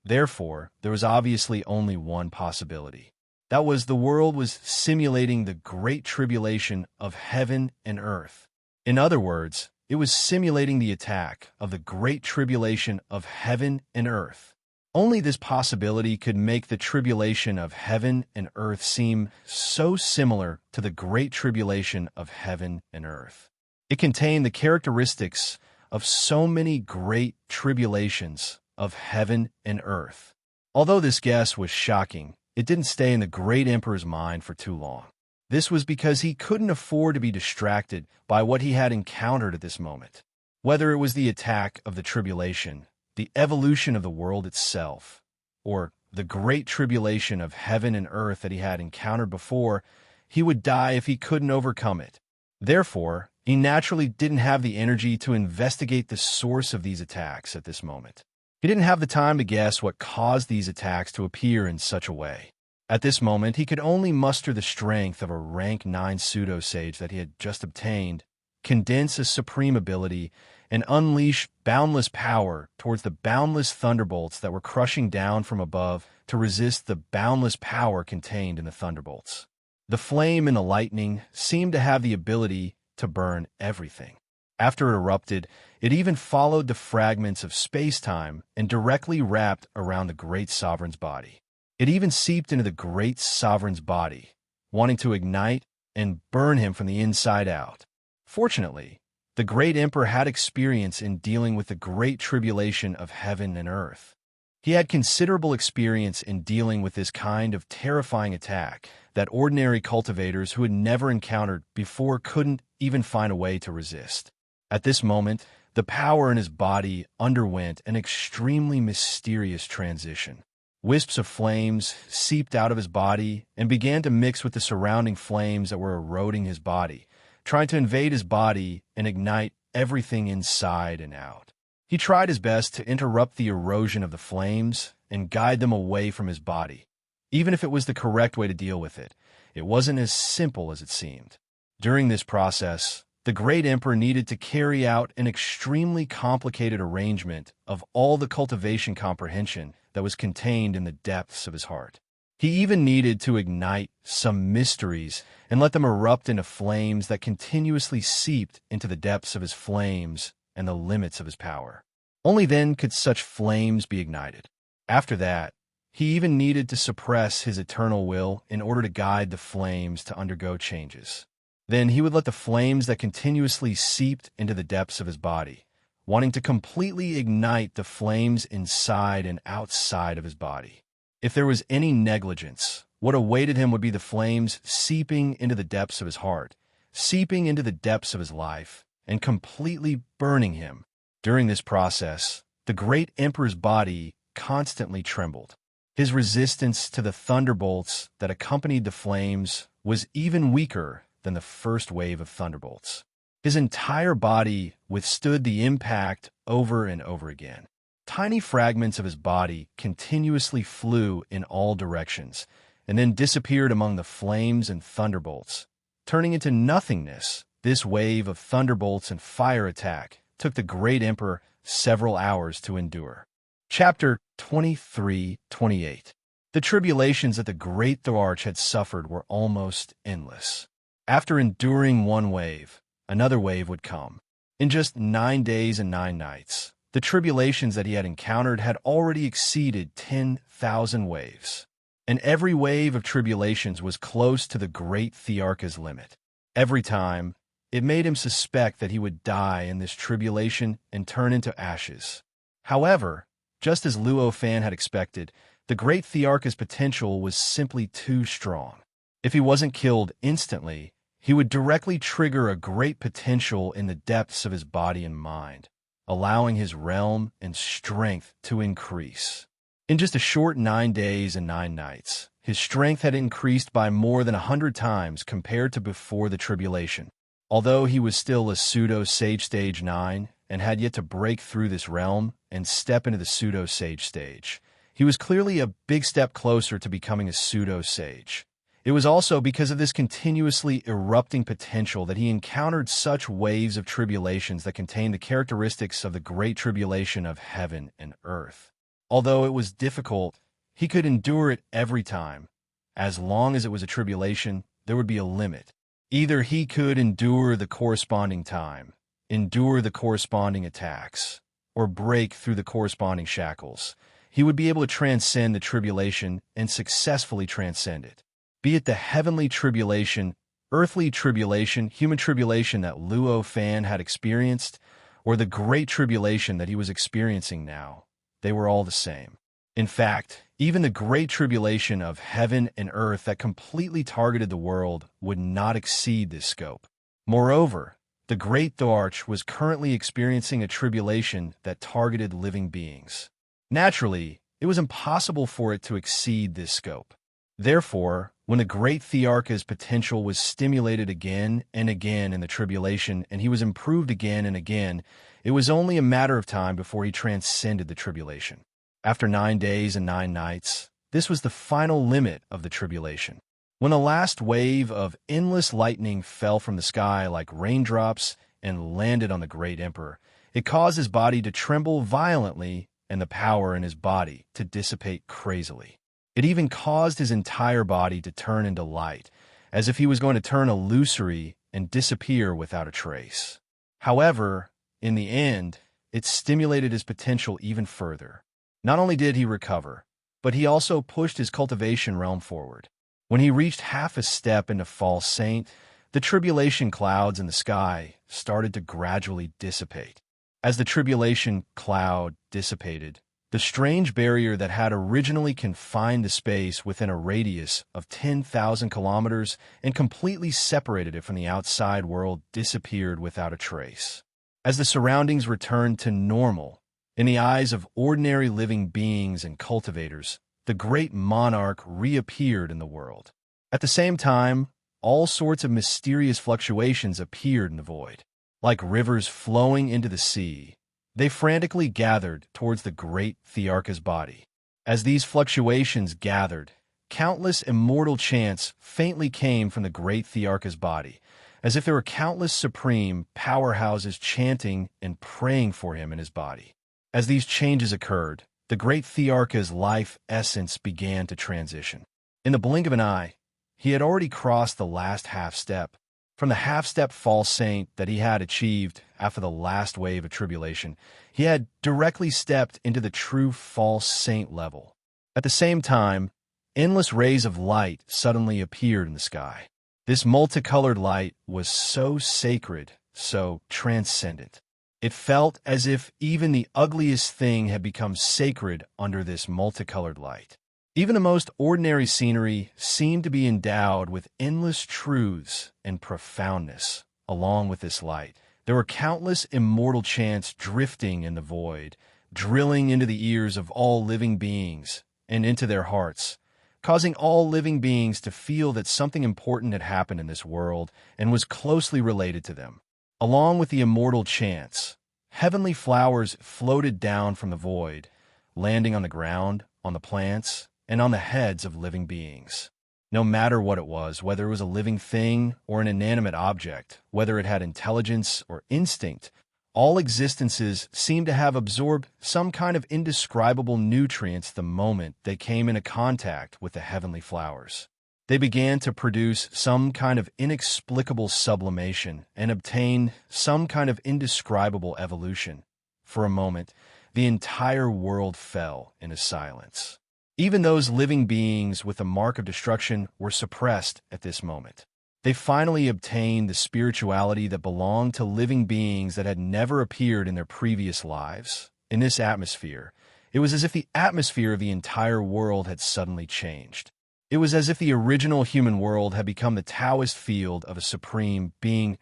Therefore, there was obviously only one possibility. That was the world was simulating the great tribulation of heaven and earth. In other words, it was simulating the attack of the great tribulation of heaven and earth. Only this possibility could make the tribulation of heaven and earth seem so similar to the great tribulation of heaven and earth. It contained the characteristics of so many great tribulations of heaven and earth. Although this guess was shocking, it didn't stay in the great emperor's mind for too long. This was because he couldn't afford to be distracted by what he had encountered at this moment. Whether it was the attack of the tribulation, the evolution of the world itself, or the great tribulation of heaven and earth that he had encountered before, he would die if he couldn't overcome it. Therefore, he naturally didn't have the energy to investigate the source of these attacks at this moment. He didn't have the time to guess what caused these attacks to appear in such a way. At this moment, he could only muster the strength of a rank 9 pseudo-sage that he had just obtained, condense a supreme ability, and unleash boundless power towards the boundless thunderbolts that were crushing down from above to resist the boundless power contained in the thunderbolts. The flame and the lightning seemed to have the ability to burn everything. After it erupted, it even followed the fragments of space-time and directly wrapped around the great sovereign's body. It even seeped into the great sovereign's body, wanting to ignite and burn him from the inside out. Fortunately, the great emperor had experience in dealing with the great tribulation of heaven and earth. He had considerable experience in dealing with this kind of terrifying attack that ordinary cultivators who had never encountered before couldn't even find a way to resist. At this moment, the power in his body underwent an extremely mysterious transition. Wisps of flames seeped out of his body and began to mix with the surrounding flames that were eroding his body, trying to invade his body and ignite everything inside and out. He tried his best to interrupt the erosion of the flames and guide them away from his body. Even if it was the correct way to deal with it, it wasn't as simple as it seemed. During this process, the great emperor needed to carry out an extremely complicated arrangement of all the cultivation comprehension that was contained in the depths of his heart. He even needed to ignite some mysteries and let them erupt into flames that continuously seeped into the depths of his flames and the limits of his power. Only then could such flames be ignited. After that, he even needed to suppress his eternal will in order to guide the flames to undergo changes. Then he would let the flames that continuously seeped into the depths of his body, wanting to completely ignite the flames inside and outside of his body. If there was any negligence, what awaited him would be the flames seeping into the depths of his heart, seeping into the depths of his life, and completely burning him. During this process, the great emperor's body constantly trembled. His resistance to the thunderbolts that accompanied the flames was even weaker than the first wave of thunderbolts. His entire body withstood the impact over and over again. Tiny fragments of his body continuously flew in all directions and then disappeared among the flames and thunderbolts. Turning into nothingness, this wave of thunderbolts and fire attack took the great emperor several hours to endure. Chapter 23-28. The tribulations that the great Thearch had suffered were almost endless. After enduring one wave, another wave would come. In just 9 days and 9 nights, the tribulations that he had encountered had already exceeded 10,000 waves. And every wave of tribulations was close to the great Thearch's limit. Every time, it made him suspect that he would die in this tribulation and turn into ashes. However, just as Luo Fan had expected, the great Thearch's potential was simply too strong. If he wasn't killed instantly, he would directly trigger a great potential in the depths of his body and mind, allowing his realm and strength to increase. In just a short 9 days and 9 nights, his strength had increased by more than 100 times compared to before the tribulation. Although he was still a pseudo-sage stage 9 and had yet to break through this realm and step into the pseudo-sage stage, he was clearly a big step closer to becoming a pseudo-sage. It was also because of this continuously erupting potential that he encountered such waves of tribulations that contained the characteristics of the great tribulation of heaven and earth. Although it was difficult, he could endure it every time. As long as it was a tribulation, there would be a limit. Either he could endure the corresponding time, endure the corresponding attacks, or break through the corresponding shackles. He would be able to transcend the tribulation and successfully transcend it. Be it the heavenly tribulation, earthly tribulation, human tribulation that Luo Fan had experienced, or the great tribulation that he was experiencing now, they were all the same. In fact, even the great tribulation of heaven and earth that completely targeted the world would not exceed this scope. Moreover, the great Thearch was currently experiencing a tribulation that targeted living beings. Naturally, it was impossible for it to exceed this scope. Therefore, when the great Thearch's potential was stimulated again and again in the tribulation and he was improved again and again, it was only a matter of time before he transcended the tribulation. After 9 days and 9 nights, this was the final limit of the tribulation. When the last wave of endless lightning fell from the sky like raindrops and landed on the great emperor, it caused his body to tremble violently and the power in his body to dissipate crazily. It even caused his entire body to turn into light, as if he was going to turn illusory and disappear without a trace. However, in the end, it stimulated his potential even further. Not only did he recover, but he also pushed his cultivation realm forward. When he reached half a step into False Saint, the tribulation clouds in the sky started to gradually dissipate. As the tribulation cloud dissipated, the strange barrier that had originally confined the space within a radius of 10,000 kilometers and completely separated it from the outside world disappeared without a trace. As the surroundings returned to normal, in the eyes of ordinary living beings and cultivators, the great monarch reappeared in the world. At the same time, all sorts of mysterious fluctuations appeared in the void. Like rivers flowing into the sea, they frantically gathered towards the great Thearch's body. As these fluctuations gathered, countless immortal chants faintly came from the great Thearch's body, as if there were countless supreme powerhouses chanting and praying for him in his body. As these changes occurred, the great Thearch's life essence began to transition. In the blink of an eye, he had already crossed the last half-step. From the half-step False Saint that he had achieved after the last wave of tribulation, he had directly stepped into the true False Saint level. At the same time, endless rays of light suddenly appeared in the sky. This multicolored light was so sacred, so transcendent. It felt as if even the ugliest thing had become sacred under this multicolored light. Even the most ordinary scenery seemed to be endowed with endless truths and profoundness. Along with this light, there were countless immortal chants drifting in the void, drilling into the ears of all living beings and into their hearts, causing all living beings to feel that something important had happened in this world and was closely related to them. Along with the immortal chants, heavenly flowers floated down from the void, landing on the ground, on the plants, and on the heads of living beings. No matter what it was, whether it was a living thing or an inanimate object, whether it had intelligence or instinct, All existences seemed to have absorbed some kind of indescribable nutrients the moment they came into contact with the heavenly flowers. They began to produce some kind of inexplicable sublimation and obtain some kind of indescribable evolution. For a moment, the entire world fell into silence. Even those living beings with the mark of destruction were suppressed at this moment. They finally obtained the spirituality that belonged to living beings that had never appeared in their previous lives. In this atmosphere, it was as if the atmosphere of the entire world had suddenly changed. It was as if the original human world had become the Taoist field of a supreme being.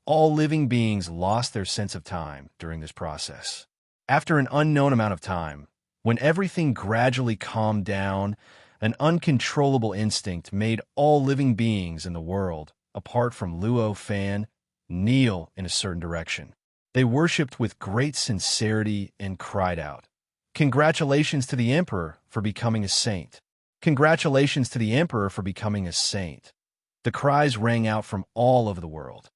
All living beings lost their sense of time during this process. After an unknown amount of time, when everything gradually calmed down, an uncontrollable instinct made all living beings in the world, apart from Luo Fan, kneel in a certain direction. They worshipped with great sincerity and cried out, "Congratulations to the Emperor for becoming a saint! Congratulations to the Emperor for becoming a saint!" The cries rang out from all over the world.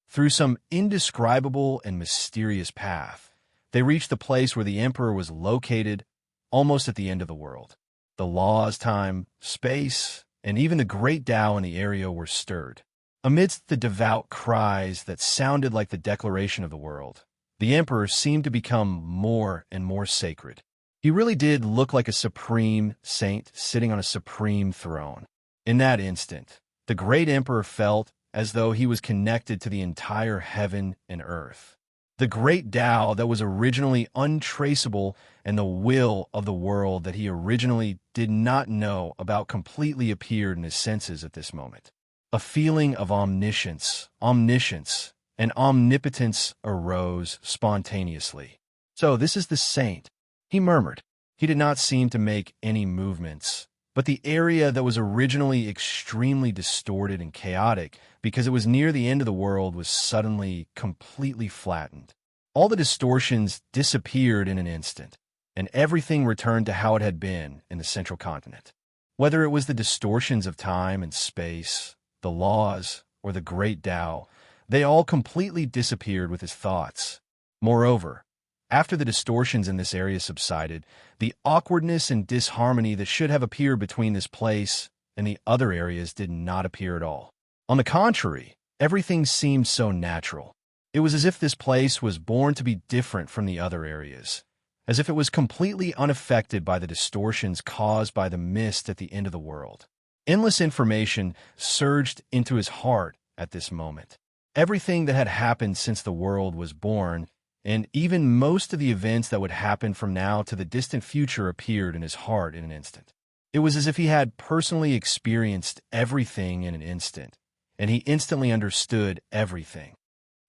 Through some indescribable and mysterious path, they reached the place where the Emperor was located, almost at the end of the world. The laws, time, space, and even the great Tao in the area were stirred. Amidst the devout cries that sounded like the declaration of the world, the Emperor seemed to become more and more sacred. He really did look like a supreme saint sitting on a supreme throne. In that instant, the great Emperor felt as though he was connected to the entire heaven and earth. The great Tao that was originally untraceable and the will of the world that he originally did not know about completely appeared in his senses at this moment. A feeling of omniscience, and omnipotence arose spontaneously. "So this is the saint," he murmured. He did not seem to make any movements, but the area that was originally extremely distorted and chaotic because it was near the end of the world was suddenly completely flattened. All the distortions disappeared in an instant, and everything returned to how it had been in the central continent. Whether it was the distortions of time and space, the laws, or the great Tao, they all completely disappeared with his thoughts. Moreover, after the distortions in this area subsided, the awkwardness and disharmony that should have appeared between this place and the other areas did not appear at all. On the contrary, everything seemed so natural. It was as if this place was born to be different from the other areas, as if it was completely unaffected by the distortions caused by the mist at the end of the world. Endless information surged into his heart at this moment. Everything that had happened since the world was born, and even most of the events that would happen from now to the distant future appeared in his heart in an instant. It was as if he had personally experienced everything in an instant, and he instantly understood everything.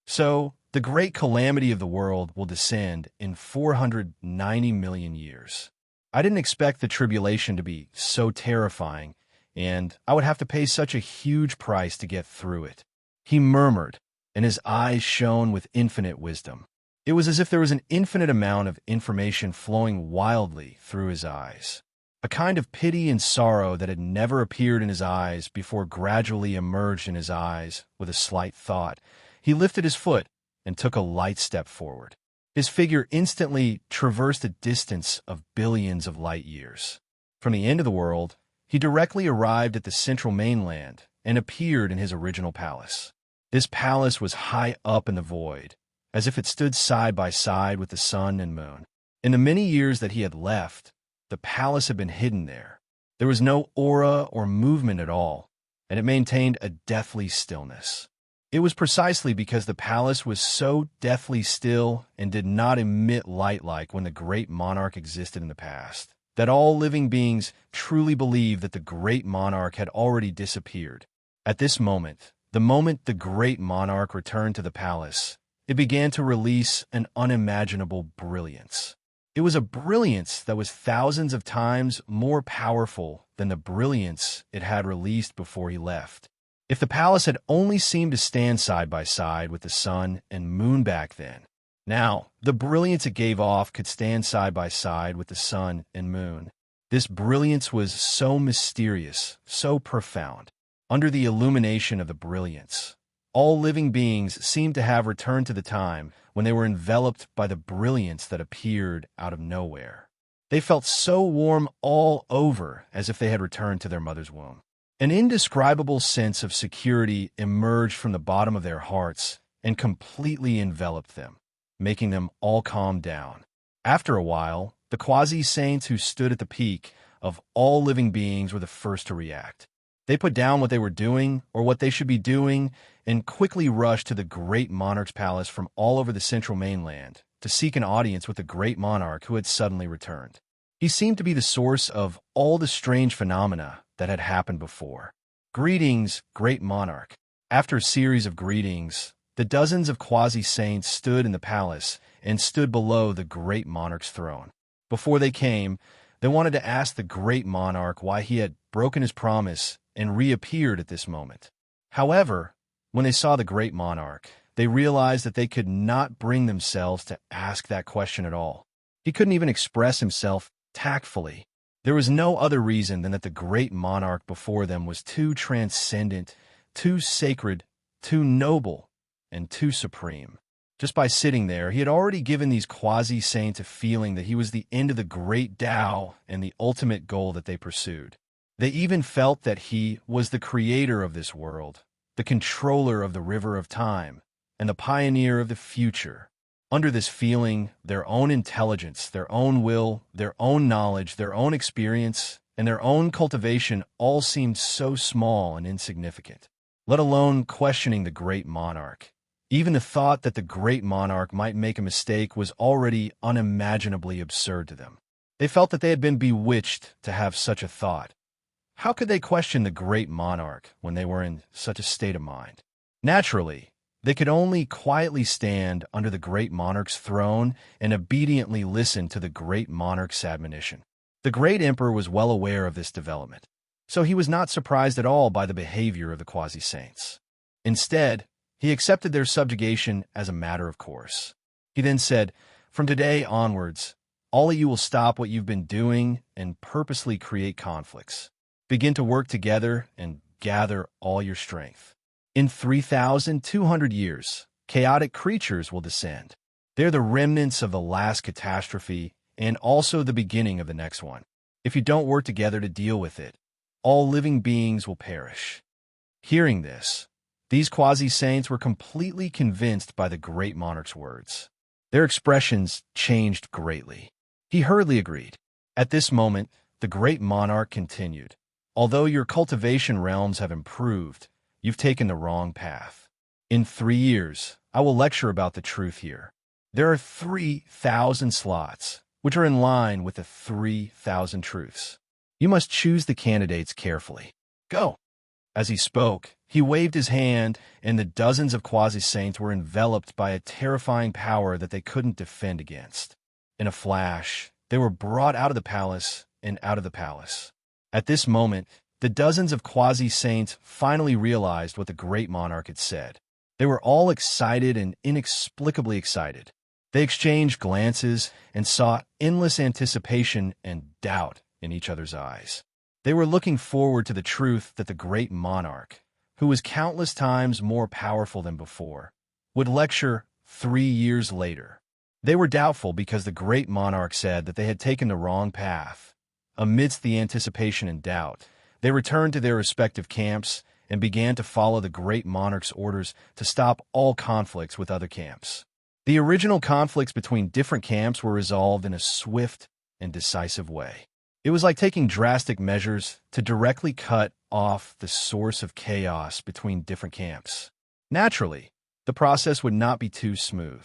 So, the great calamity of the world will descend in 490 million years. I didn't expect the tribulation to be so terrifying, and I would have to pay such a huge price to get through it. He murmured, and his eyes shone with infinite wisdom. It was as if there was an infinite amount of information flowing wildly through his eyes. A kind of pity and sorrow that had never appeared in his eyes before gradually emerged in his eyes with a slight thought. He lifted his foot and took a light step forward. His figure instantly traversed a distance of billions of light years. From the end of the world, he directly arrived at the central mainland and appeared in his original palace. This palace was high up in the void, as if it stood side by side with the sun and moon. In the many years that he had left, the palace had been hidden there. There was no aura or movement at all, and it maintained a deathly stillness. It was precisely because the palace was so deathly still and did not emit light like when the great monarch existed in the past, that all living beings truly believed that the great monarch had already disappeared. At this moment, the moment the great monarch returned to the palace, it began to release an unimaginable brilliance. It was a brilliance that was thousands of times more powerful than the brilliance it had released before he left. If the palace had only seemed to stand side by side with the sun and moon back then, now the brilliance it gave off could stand side by side with the sun and moon. This brilliance was so mysterious, so profound. Under the illumination of the brilliance, all living beings seemed to have returned to the time when they were enveloped by the brilliance that appeared out of nowhere. They felt so warm all over, as if they had returned to their mother's womb. An indescribable sense of security emerged from the bottom of their hearts and completely enveloped them, making them all calm down. After a while, the quasi-saints who stood at the peak of all living beings were the first to react. They put down what they were doing or what they should be doing and quickly rushed to the great monarch's palace from all over the central mainland to seek an audience with the great monarch who had suddenly returned. He seemed to be the source of all the strange phenomena that had happened before. "Greetings, great monarch." After a series of greetings, the dozens of quasi-saints stood in the palace and stood below the great monarch's throne. Before they came, they wanted to ask the great monarch why he had broken his promise and reappeared at this moment. However, when they saw the great monarch, they realized that they could not bring themselves to ask that question at all. He couldn't even express himself tactfully. There was no other reason than that the great monarch before them was too transcendent, too sacred, too noble, and too supreme. Just by sitting there, he had already given these quasi-saints a feeling that he was the end of the great Tao and the ultimate goal that they pursued. They even felt that he was the creator of this world, the controller of the river of time, and the pioneer of the future. Under this feeling, their own intelligence, their own will, their own knowledge, their own experience, and their own cultivation all seemed so small and insignificant, let alone questioning the great monarch. Even the thought that the great monarch might make a mistake was already unimaginably absurd to them. They felt that they had been bewitched to have such a thought. How could they question the great monarch when they were in such a state of mind? Naturally, they could only quietly stand under the great monarch's throne and obediently listen to the great monarch's admonition. The great emperor was well aware of this development, so he was not surprised at all by the behavior of the quasi-saints. Instead, he accepted their subjugation as a matter of course. He then said, "From today onwards, all of you will stop what you've been doing and purposely create conflicts. Begin to work together and gather all your strength. In 3,200 years, chaotic creatures will descend. They're the remnants of the last catastrophe and also the beginning of the next one. If you don't work together to deal with it, all living beings will perish." Hearing this, these quasi-saints were completely convinced by the great monarch's words. Their expressions changed greatly. He hurriedly agreed. At this moment, the great monarch continued, "Although your cultivation realms have improved, you've taken the wrong path. In 3 years, I will lecture about the truth here. There are 3,000 slots, which are in line with the 3,000 truths. You must choose the candidates carefully. Go." As he spoke, he waved his hand, and the dozens of quasi-saints were enveloped by a terrifying power that they couldn't defend against. In a flash, they were brought out of the palace and out of the palace. At this moment, the dozens of quasi-saints finally realized what the great monarch had said. They were all excited and inexplicably excited. They exchanged glances and saw endless anticipation and doubt in each other's eyes. They were looking forward to the truth that the great monarch, who was countless times more powerful than before, would lecture 3 years later. They were doubtful because the great monarch said that they had taken the wrong path. Amidst the anticipation and doubt, they returned to their respective camps and began to follow the great monarch's orders to stop all conflicts with other camps. The original conflicts between different camps were resolved in a swift and decisive way. It was like taking drastic measures to directly cut off the source of chaos between different camps. Naturally, the process would not be too smooth.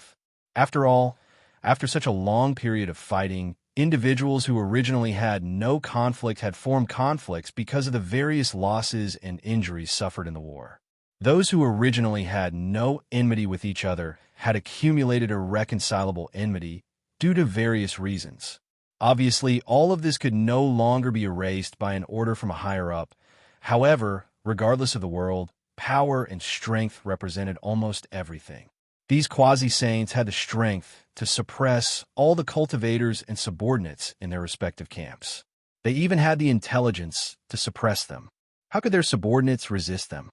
After all, after such a long period of fighting, individuals who originally had no conflict had formed conflicts because of the various losses and injuries suffered in the war. Those who originally had no enmity with each other had accumulated irreconcilable enmity due to various reasons. Obviously, all of this could no longer be erased by an order from a higher-up. However, regardless of the world, power and strength represented almost everything. These quasi-saints had the strength to suppress all the cultivators and subordinates in their respective camps. They even had the intelligence to suppress them. How could their subordinates resist them?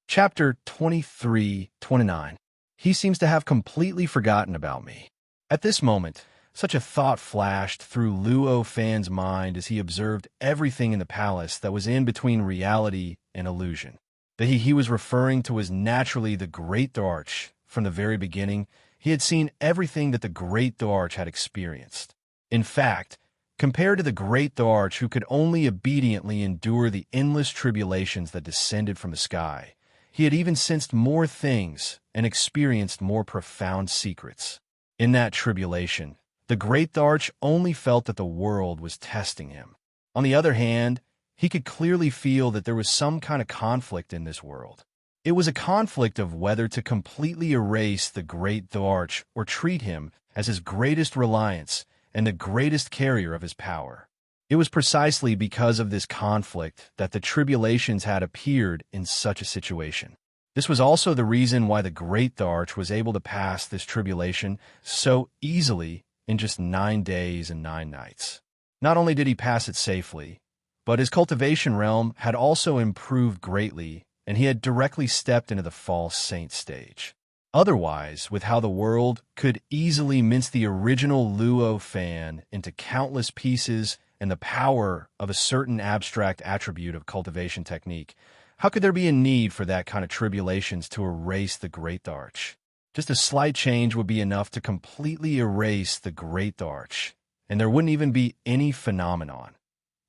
Chapter 23-29. He seems to have completely forgotten about me. At this moment, such a thought flashed through Luo Fan's mind as he observed everything in the palace that was in between reality and illusion. The he was referring to was naturally the Great Darch. From the very beginning, he had seen everything that the Great Darch had experienced. In fact, compared to the Great Darch, who could only obediently endure the endless tribulations that descended from the sky, he had even sensed more things and experienced more profound secrets. In that tribulation, the Great Darch only felt that the world was testing him. On the other hand, he could clearly feel that there was some kind of conflict in this world. It was a conflict of whether to completely erase the Great Darch or treat him as his greatest reliance and the greatest carrier of his power. It was precisely because of this conflict that the tribulations had appeared in such a situation. This was also the reason why the Great Darch was able to pass this tribulation so easily in just 9 days and 9 nights. Not only did he pass it safely, but his cultivation realm had also improved greatly, and he had directly stepped into the false saint stage. Otherwise, with how the world could easily mince the original Luo Fan into countless pieces and the power of a certain abstract attribute of cultivation technique, how could there be a need for that kind of tribulations to erase the Great Darch? Just a slight change would be enough to completely erase the Great Darch, and there wouldn't even be any phenomenon.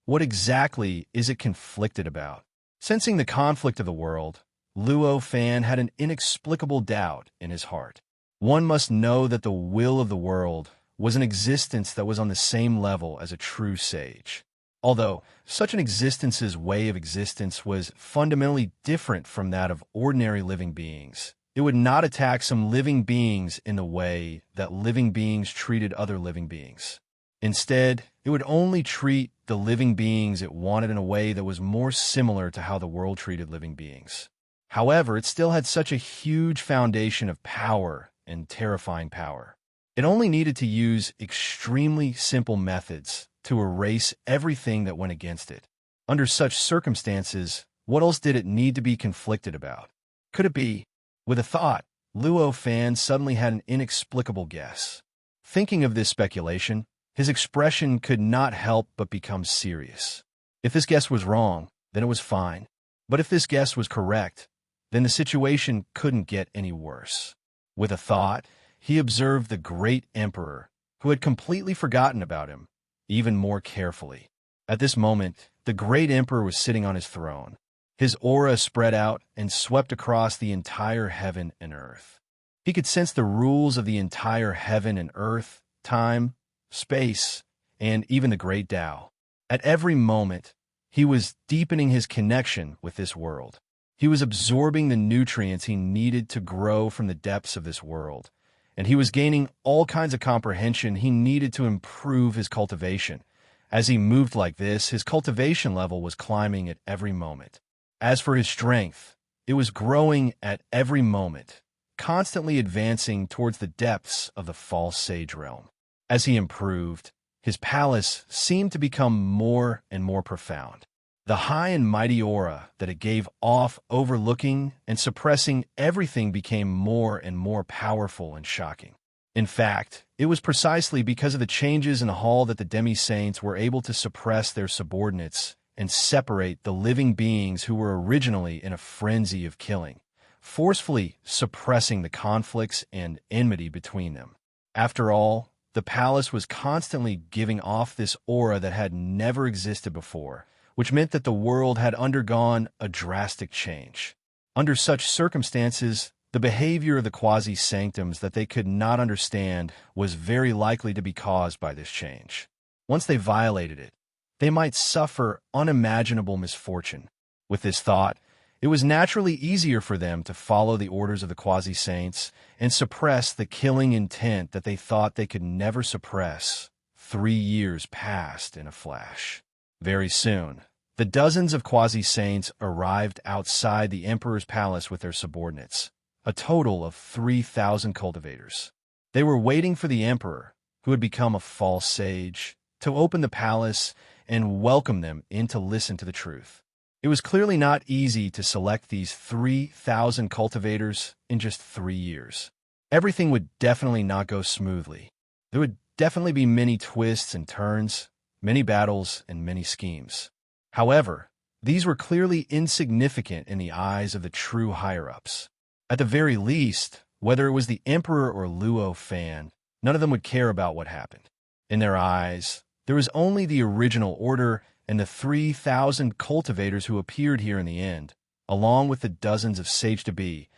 What exactly is it conflicted about? Sensing the conflict of the world, Luo Fan had an inexplicable doubt in his heart. One must know that the will of the world was an existence that was on the same level as a true sage. Although such an existence's way of existence was fundamentally different from that of ordinary living beings, it would not attack some living beings in the way that living beings treated other living beings. Instead, it would only treat the living beings it wanted in a way that was more similar to how the world treated living beings. However, it still had such a huge foundation of power and terrifying power. It only needed to use extremely simple methods to erase everything that went against it. Under such circumstances, what else did it need to be conflicted about? Could it be? With a thought, Luo Fan suddenly had an inexplicable guess. Thinking of this speculation, his expression could not help but become serious. If this guess was wrong, then it was fine. But if this guess was correct, then the situation couldn't get any worse. With a thought, he observed the great emperor, who had completely forgotten about him, even more carefully. At this moment, the great emperor was sitting on his throne. His aura spread out and swept across the entire heaven and earth. He could sense the rules of the entire heaven and earth, time, space, and even the great Tao. At every moment, he was deepening his connection with this world. He was absorbing the nutrients he needed to grow from the depths of this world, and he was gaining all kinds of comprehension he needed to improve his cultivation. As he moved like this, his cultivation level was climbing at every moment. As for his strength, it was growing at every moment, constantly advancing towards the depths of the false sage realm. As he improved, his palace seemed to become more and more profound. The high and mighty aura that it gave off, overlooking and suppressing everything, became more and more powerful and shocking. In fact, it was precisely because of the changes in the hall that the demi-saints were able to suppress their subordinates and separate the living beings who were originally in a frenzy of killing, forcefully suppressing the conflicts and enmity between them. After all, the palace was constantly giving off this aura that had never existed before, which meant that the world had undergone a drastic change. Under such circumstances, the behavior of the quasi-sanctums that they could not understand was very likely to be caused by this change. Once they violated it, they might suffer unimaginable misfortune. With this thought, it was naturally easier for them to follow the orders of the quasi-saints and suppress the killing intent that they thought they could never suppress. 3 years passed in a flash. Very soon, the dozens of quasi-saints arrived outside the emperor's palace with their subordinates, a total of 3,000 cultivators. They were waiting for the emperor, who had become a false sage, to open the palace and welcome them in to listen to the truth. It was clearly not easy to select these 3,000 cultivators in just 3 years. everything would definitely not go smoothly. There would definitely be many twists and turns, many battles, and many schemes. However, these were clearly insignificant in the eyes of the true higher-ups. At the very least, whether it was the Emperor or Luo Fan, none of them would care about what happened. In their eyes, there was only the original order and the 3,000 cultivators who appeared here in the end, along with the dozens of sage-to-be.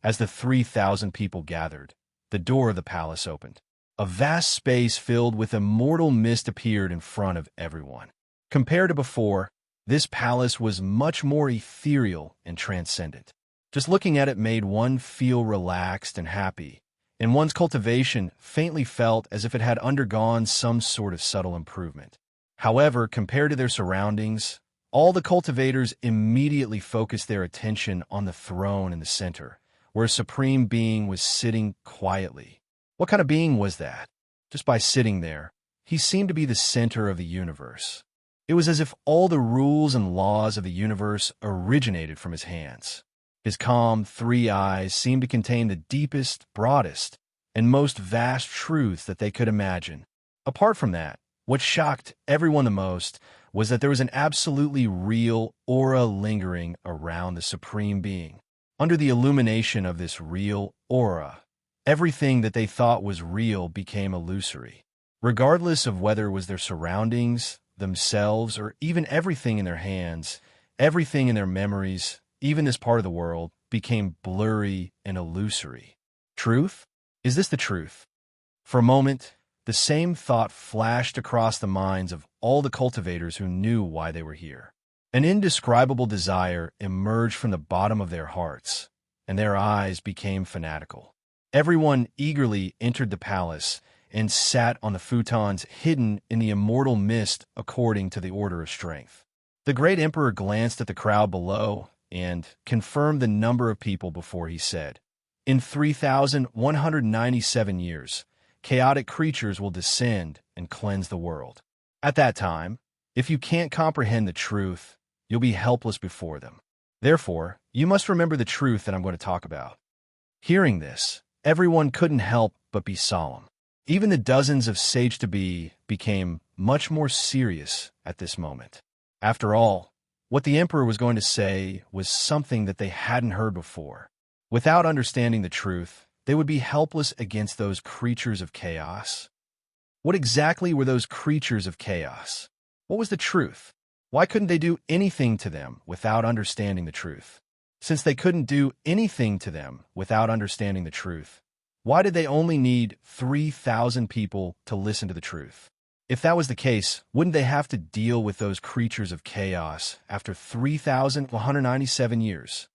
As the 3,000 people gathered, the door of the palace opened. A vast space filled with immortal mist appeared in front of everyone. Compared to before, this palace was much more ethereal and transcendent. Just looking at it made one feel relaxed and happy, and one's cultivation faintly felt as if it had undergone some sort of subtle improvement. However, compared to their surroundings, all the cultivators immediately focused their attention on the throne in the center, where a supreme being was sitting quietly. What kind of being was that? Just by sitting there, he seemed to be the center of the universe. It was as if all the rules and laws of the universe originated from his hands. His calm 3 eyes seemed to contain the deepest, broadest, and most vast truths that they could imagine. Apart from that, what shocked everyone the most was that there was an absolutely real aura lingering around the supreme being. Under the illumination of this real aura, everything that they thought was real became illusory. Regardless of whether it was their surroundings, themselves, or even everything in their hands, everything in their memories, even this part of the world, became blurry and illusory. Truth? Is this the truth? For a moment, the same thought flashed across the minds of all the cultivators who knew why they were here. An indescribable desire emerged from the bottom of their hearts, and their eyes became fanatical. Everyone eagerly entered the palace and sat on the futons hidden in the immortal mist according to the order of strength. The great emperor glanced at the crowd below and confirmed the number of people before he said, "In 3,197 years, chaotic creatures will descend and cleanse the world. At that time, if you can't comprehend the truth, you'll be helpless before them. Therefore, you must remember the truth that I'm going to talk about." Hearing this, everyone couldn't help but be solemn. Even the dozens of sage-to-be became much more serious at this moment. After all, what the emperor was going to say was something that they hadn't heard before. Without understanding the truth, they would be helpless against those creatures of chaos. What exactly were those creatures of chaos? What was the truth? Why couldn't they do anything to them without understanding the truth? Since they couldn't do anything to them without understanding the truth, why did they only need 3,000 people to listen to the truth? If that was the case, wouldn't they have to deal with those creatures of chaos after 3,197 years?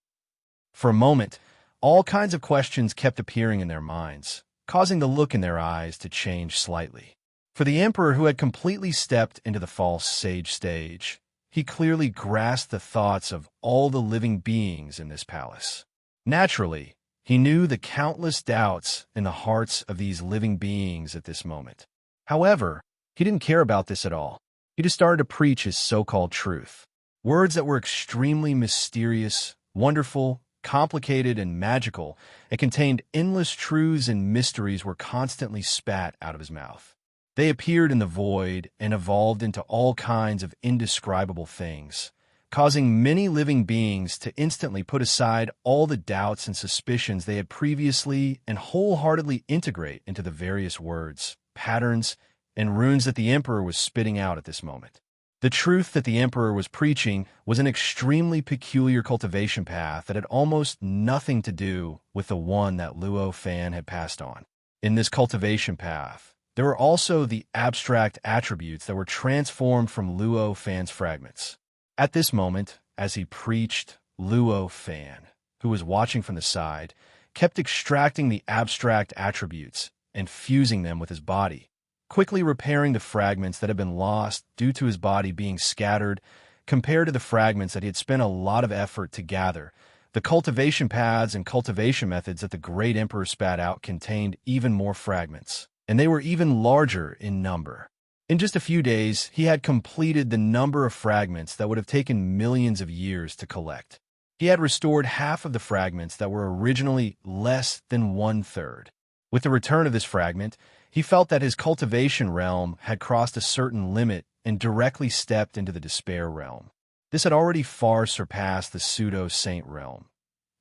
For a moment, all kinds of questions kept appearing in their minds, causing the look in their eyes to change slightly. For the emperor who had completely stepped into the false sage stage, he clearly grasped the thoughts of all the living beings in this palace. Naturally, he knew the countless doubts in the hearts of these living beings at this moment. However, he didn't care about this at all. He just started to preach his so-called truth. Words that were extremely mysterious, wonderful, complicated, and magical, and contained endless truths and mysteries were constantly spat out of his mouth. They appeared in the void and evolved into all kinds of indescribable things, causing many living beings to instantly put aside all the doubts and suspicions they had previously and wholeheartedly integrate into the various words, patterns, and runes that the emperor was spitting out at this moment. The truth that the emperor was preaching was an extremely peculiar cultivation path that had almost nothing to do with the one that Luo Fan had passed on. In this cultivation path, there were also the abstract attributes that were transformed from Luo Fan's fragments. At this moment, as he preached, Luo Fan, who was watching from the side, kept extracting the abstract attributes and fusing them with his body, quickly repairing the fragments that had been lost due to his body being scattered compared to the fragments that he had spent a lot of effort to gather. The cultivation paths and cultivation methods that the great emperor spat out contained even more fragments, and they were even larger in number. In just a few days, he had completed the number of fragments that would have taken millions of years to collect. He had restored half of the fragments that were originally less than 1/3. With the return of this fragment, he felt that his cultivation realm had crossed a certain limit and directly stepped into the despair realm. This had already far surpassed the pseudo-saint realm.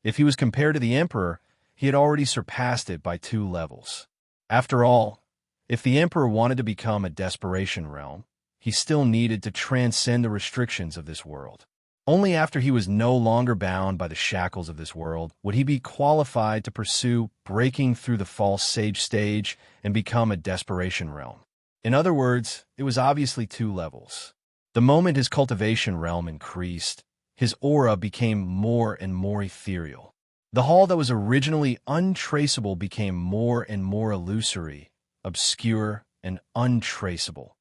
If he was compared to the emperor, he had already surpassed it by 2 levels. After all, if the emperor wanted to become a desperation realm, he still needed to transcend the restrictions of this world. Only after he was no longer bound by the shackles of this world would he be qualified to pursue breaking through the false sage stage and become a desperation realm. In other words, it was obviously 2 levels. The moment his cultivation realm increased, his aura became more and more ethereal. The hall that was originally untraceable became more and more illusory, obscure, and untraceable.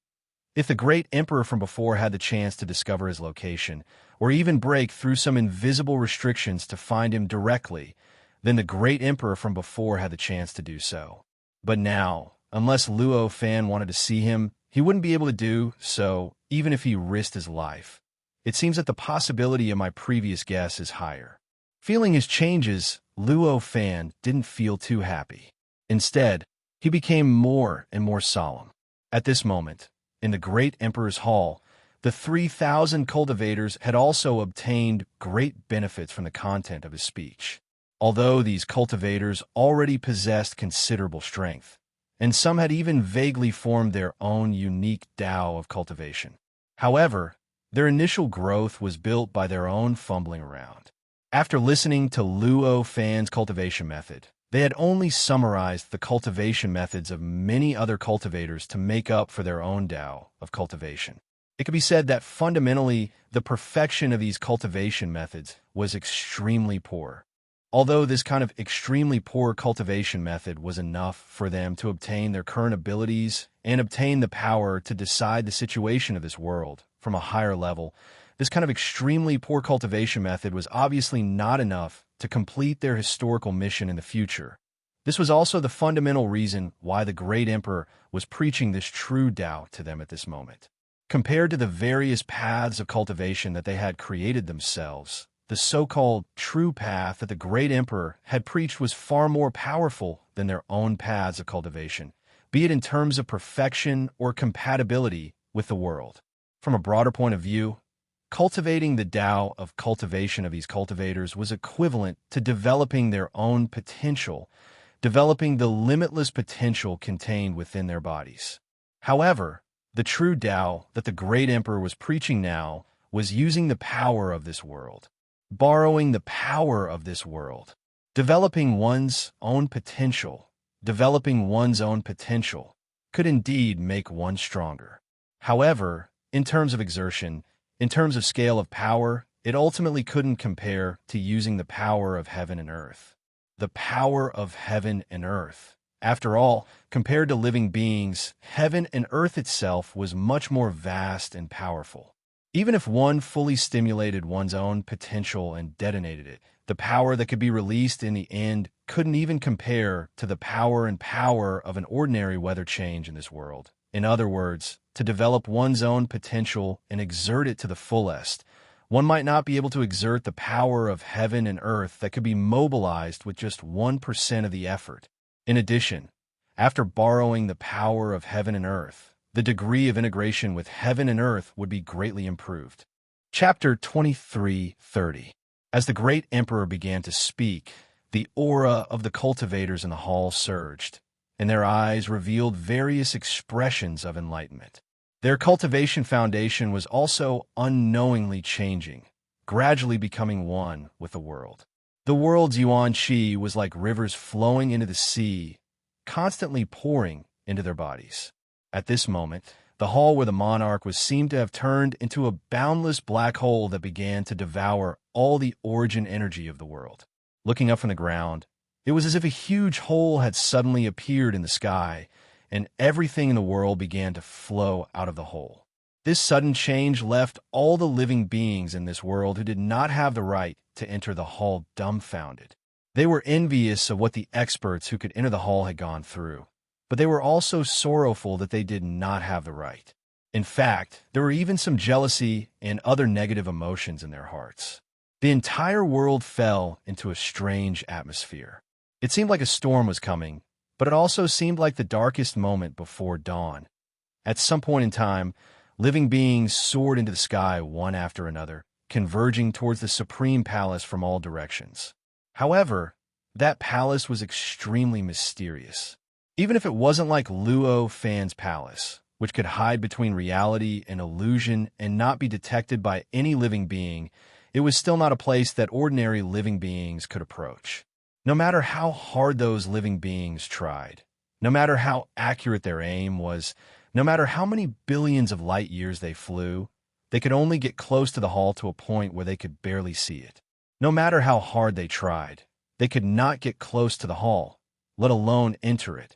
If the great emperor from before had the chance to discover his location, or even break through some invisible restrictions to find him directly, then the great emperor from before had the chance to do so. But now, unless Luo Fan wanted to see him, he wouldn't be able to do so, even if he risked his life. It seems that the possibility of my previous guess is higher. Feeling his changes, Luo Fan didn't feel too happy. Instead, he became more and more solemn. At this moment, in the great emperor's hall, the 3,000 cultivators had also obtained great benefits from the content of his speech. Although these cultivators already possessed considerable strength, and some had even vaguely formed their own unique Tao of cultivation. However, their initial growth was built by their own fumbling around. After listening to Luo Fan's cultivation method, they had only summarized the cultivation methods of many other cultivators to make up for their own Tao of cultivation. It could be said that fundamentally, the perfection of these cultivation methods was extremely poor. Although this kind of extremely poor cultivation method was enough for them to obtain their current abilities and obtain the power to decide the situation of this world from a higher level, this kind of extremely poor cultivation method was obviously not enough to complete their historical mission in the future. This was also the fundamental reason why the great emperor was preaching this true Tao to them at this moment. Compared to the various paths of cultivation that they had created themselves, the so-called true path that the great emperor had preached was far more powerful than their own paths of cultivation, be it in terms of perfection or compatibility with the world. From a broader point of view, cultivating the Tao of cultivation of these cultivators was equivalent to developing their own potential, developing the limitless potential contained within their bodies. However, the true Tao that the great emperor was preaching now was using the power of this world, borrowing the power of this world, developing one's own potential. Developing one's own potential could indeed make one stronger. However, in terms of exertion, in terms of scale of power, it ultimately couldn't compare to using the power of heaven and earth. The power of heaven and earth. After all, compared to living beings, heaven and earth itself was much more vast and powerful. Even if one fully stimulated one's own potential and detonated it, the power that could be released in the end couldn't even compare to the power of an ordinary weather change in this world. In other words, to develop one's own potential and exert it to the fullest, one might not be able to exert the power of heaven and earth that could be mobilized with just 1% of the effort. In addition, after borrowing the power of heaven and earth, the degree of integration with heaven and earth would be greatly improved. Chapter 23:30. As the great emperor began to speak, the aura of the cultivators in the hall surged, and their eyes revealed various expressions of enlightenment. Their cultivation foundation was also unknowingly changing, gradually becoming one with the world. The world's yuan qi was like rivers flowing into the sea, constantly pouring into their bodies. At this moment, the hall where the monarch was seemed to have turned into a boundless black hole that began to devour all the origin energy of the world. Looking up from the ground, it was as if a huge hole had suddenly appeared in the sky, and everything in the world began to flow out of the hole. This sudden change left all the living beings in this world who did not have the right to enter the hall dumbfounded. They were envious of what the experts who could enter the hall had gone through, but they were also sorrowful that they did not have the right. In fact, there were even some jealousy and other negative emotions in their hearts. The entire world fell into a strange atmosphere. It seemed like a storm was coming, but it also seemed like the darkest moment before dawn. At some point in time, living beings soared into the sky one after another, converging towards the supreme palace from all directions. However, that palace was extremely mysterious. Even if it wasn't like Luo Fan's palace, which could hide between reality and illusion and not be detected by any living being, it was still not a place that ordinary living beings could approach. No matter how hard those living beings tried, no matter how accurate their aim was, no matter how many billions of light years they flew, they could only get close to the hall to a point where they could barely see it. No matter how hard they tried, they could not get close to the hall, let alone enter it.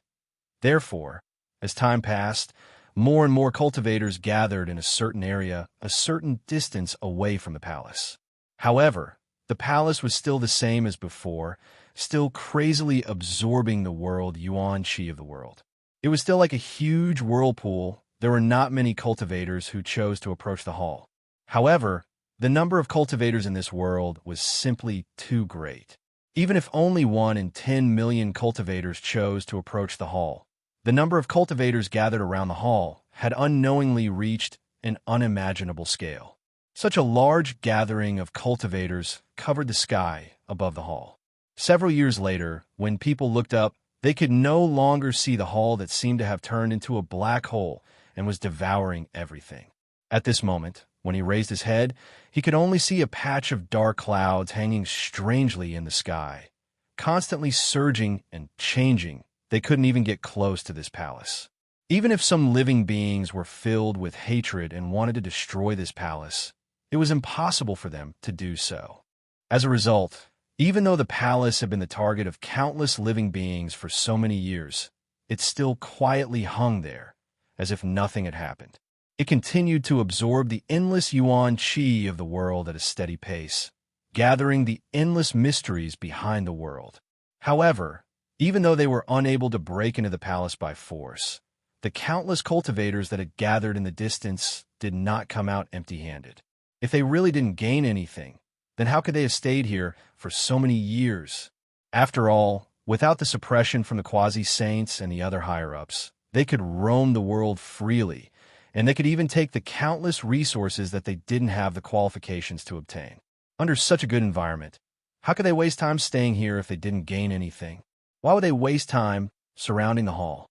Therefore, as time passed, more and more cultivators gathered in a certain area, a certain distance away from the palace. However, the palace was still the same as before, still crazily absorbing the world yuan qi of the world. It was still like a huge whirlpool. There were not many cultivators who chose to approach the hall. However, the number of cultivators in this world was simply too great. Even if only 1 in 10 million cultivators chose to approach the hall, the number of cultivators gathered around the hall had unknowingly reached an unimaginable scale. Such a large gathering of cultivators covered the sky above the hall. Several years later, when people looked up, they could no longer see the hall that seemed to have turned into a black hole and was devouring everything. At this moment, when he raised his head, he could only see a patch of dark clouds hanging strangely in the sky, constantly surging and changing. They couldn't even get close to this palace. Even if some living beings were filled with hatred and wanted to destroy this palace, it was impossible for them to do so. As a result, even though the palace had been the target of countless living beings for so many years, it still quietly hung there, as if nothing had happened. It continued to absorb the endless yuan qi of the world at a steady pace, gathering the endless mysteries behind the world. However, even though they were unable to break into the palace by force, the countless cultivators that had gathered in the distance did not come out empty-handed. If they really didn't gain anything, then how could they have stayed here for so many years? After all, without the suppression from the quasi-saints and the other higher-ups, they could roam the world freely, and they could even take the countless resources that they didn't have the qualifications to obtain. Under such a good environment, how could they waste time staying here if they didn't gain anything? Why would they waste time surrounding the hall?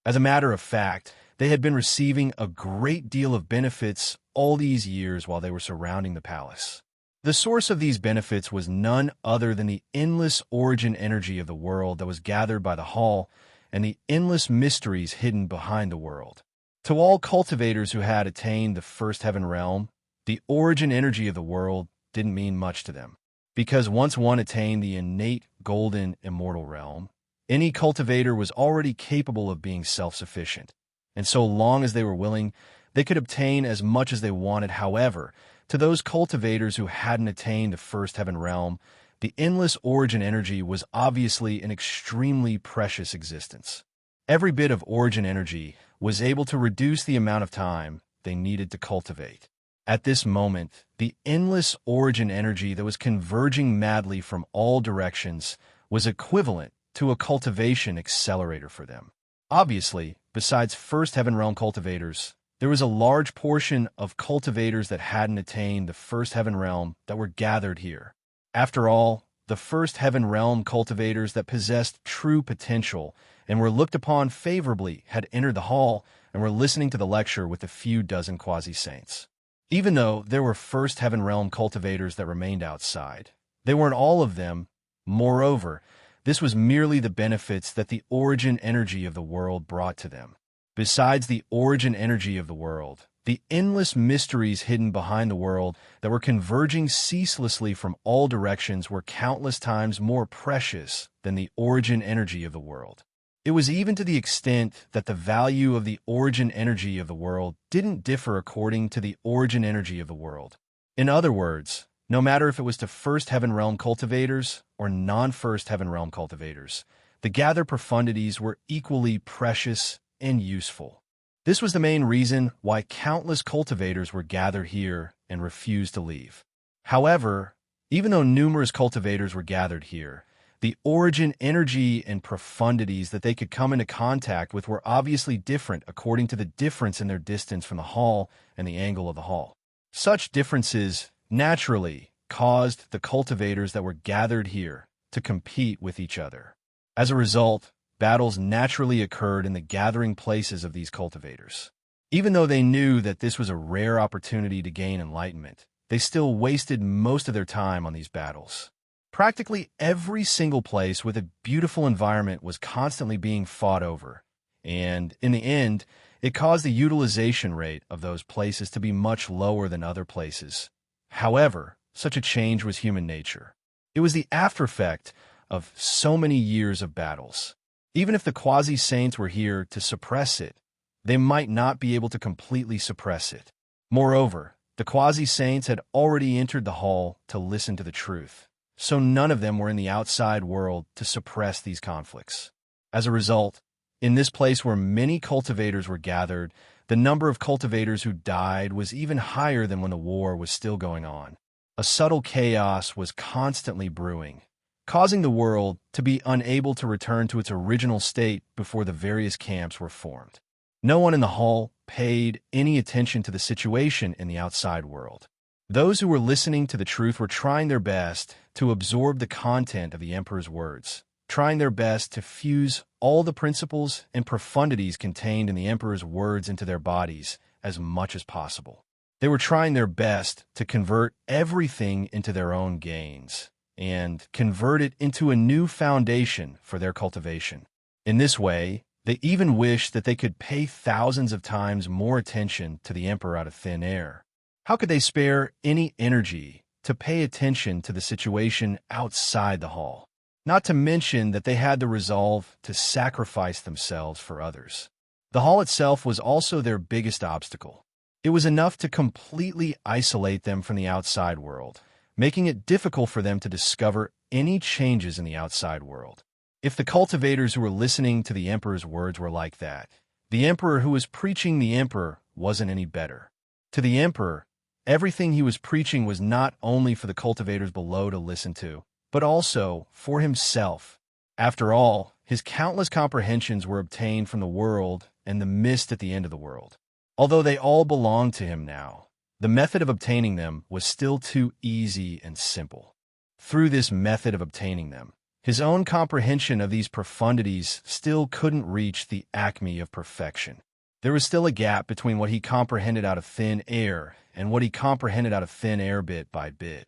As a matter of fact, they had been receiving a great deal of benefits all these years while they were surrounding the palace. The source of these benefits was none other than the endless origin energy of the world that was gathered by the hall and the endless mysteries hidden behind the world. To all cultivators who had attained the first heaven realm, the origin energy of the world didn't mean much to them, because once one attained the innate golden immortal realm, any cultivator was already capable of being self-sufficient, and so long as they were willing, they could obtain as much as they wanted. However, to those cultivators who hadn't attained the first heaven realm, the endless origin energy was obviously an extremely precious existence. Every bit of origin energy was able to reduce the amount of time they needed to cultivate. At this moment, the endless origin energy that was converging madly from all directions was equivalent to a cultivation accelerator for them. Obviously, besides first heaven realm cultivators, there was a large portion of cultivators that hadn't attained the first heaven realm that were gathered here. After all, the first heaven realm cultivators that possessed true potential and were looked upon favorably had entered the hall and were listening to the lecture with a few dozen quasi-saints. Even though there were first heaven realm cultivators that remained outside, they weren't all of them. Moreover, this was merely the benefits that the origin energy of the world brought to them. Besides the origin energy of the world, the endless mysteries hidden behind the world that were converging ceaselessly from all directions were countless times more precious than the origin energy of the world. It was even to the extent that the value of the origin energy of the world didn't differ according to the origin energy of the world. In other words, no matter if it was to first heaven realm cultivators or non-first heaven realm cultivators, the gathered profundities were equally precious and useful. This was the main reason why countless cultivators were gathered here and refused to leave. However, even though numerous cultivators were gathered here, The origin, energy, and profundities that they could come into contact with were obviously different according to the difference in their distance from the hall and the angle of the hall. Such differences naturally caused the cultivators that were gathered here to compete with each other. As a result, battles naturally occurred in the gathering places of these cultivators. Even though they knew that this was a rare opportunity to gain enlightenment, they still wasted most of their time on these battles. Practically every single place with a beautiful environment was constantly being fought over, and in the end, it caused the utilization rate of those places to be much lower than other places. However, such a change was human nature. It was the aftereffect of so many years of battles. Even if the quasi-saints were here to suppress it, they might not be able to completely suppress it. Moreover, the quasi-saints had already entered the hall to listen to the truth, so none of them were in the outside world to suppress these conflicts. As a result, in this place where many cultivators were gathered, the number of cultivators who died was even higher than when the war was still going on. A subtle chaos was constantly brewing, causing the world to be unable to return to its original state before the various camps were formed. No one in the hall paid any attention to the situation in the outside world. Those who were listening to the truth were trying their best to absorb the content of the emperor's words, trying their best to fuse all the principles and profundities contained in the emperor's words into their bodies as much as possible. They were trying their best to convert everything into their own gains and convert it into a new foundation for their cultivation. In this way, they even wished that they could pay thousands of times more attention to the emperor out of thin air. How could they spare any energy to pay attention to the situation outside the hall? Not to mention that they had the resolve to sacrifice themselves for others. The hall itself was also their biggest obstacle. It was enough to completely isolate them from the outside world, making it difficult for them to discover any changes in the outside world. If the cultivators who were listening to the emperor's words were like that, the emperor who was preaching the emperor wasn't any better. To the emperor, everything he was preaching was not only for the cultivators below to listen to, but also for himself. After all, his countless comprehensions were obtained from the world and the mist at the end of the world. Although they all belonged to him now, the method of obtaining them was still too easy and simple. Through this method of obtaining them, his own comprehension of these profundities still couldn't reach the acme of perfection. There was still a gap between what he comprehended out of thin air and what he comprehended out of thin air bit by bit.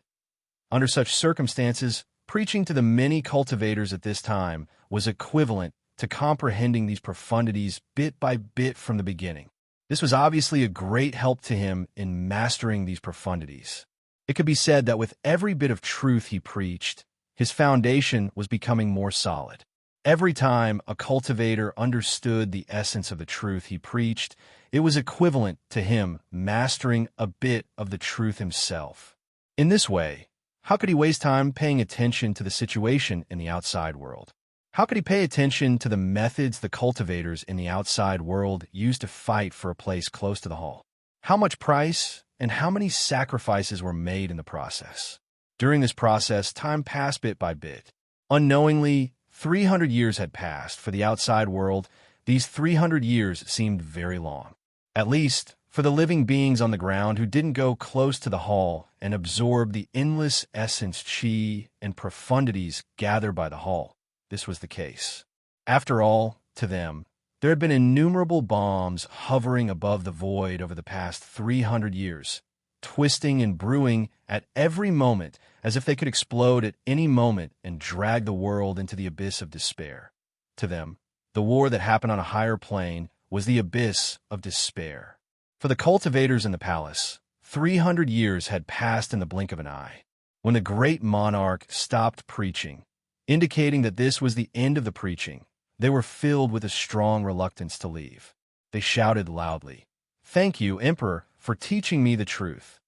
Under such circumstances, preaching to the many cultivators at this time was equivalent to comprehending these profundities bit by bit from the beginning. This was obviously a great help to him in mastering these profundities. It could be said that with every bit of truth he preached, his foundation was becoming more solid. Every time a cultivator understood the essence of the truth he preached, it was equivalent to him mastering a bit of the truth himself. In this way, how could he waste time paying attention to the situation in the outside world? How could he pay attention to the methods the cultivators in the outside world used to fight for a place close to the hall? How much price and how many sacrifices were made in the process? During this process, time passed bit by bit. Unknowingly, 300 years had passed. For the outside world, these 300 years seemed very long. At least, for the living beings on the ground who didn't go close to the hall and absorb the endless essence, chi, and profundities gathered by the hall, this was the case. After all, to them, there had been innumerable bombs hovering above the void over the past 300 years, twisting and brewing at every moment as if they could explode at any moment and drag the world into the abyss of despair. To them, the war that happened on a higher plane was the abyss of despair. For the cultivators in the palace, 300 years had passed in the blink of an eye. When the great monarch stopped preaching, indicating that this was the end of the preaching, they were filled with a strong reluctance to leave. They shouted loudly, "Thank you, Emperor, for teaching me the truth."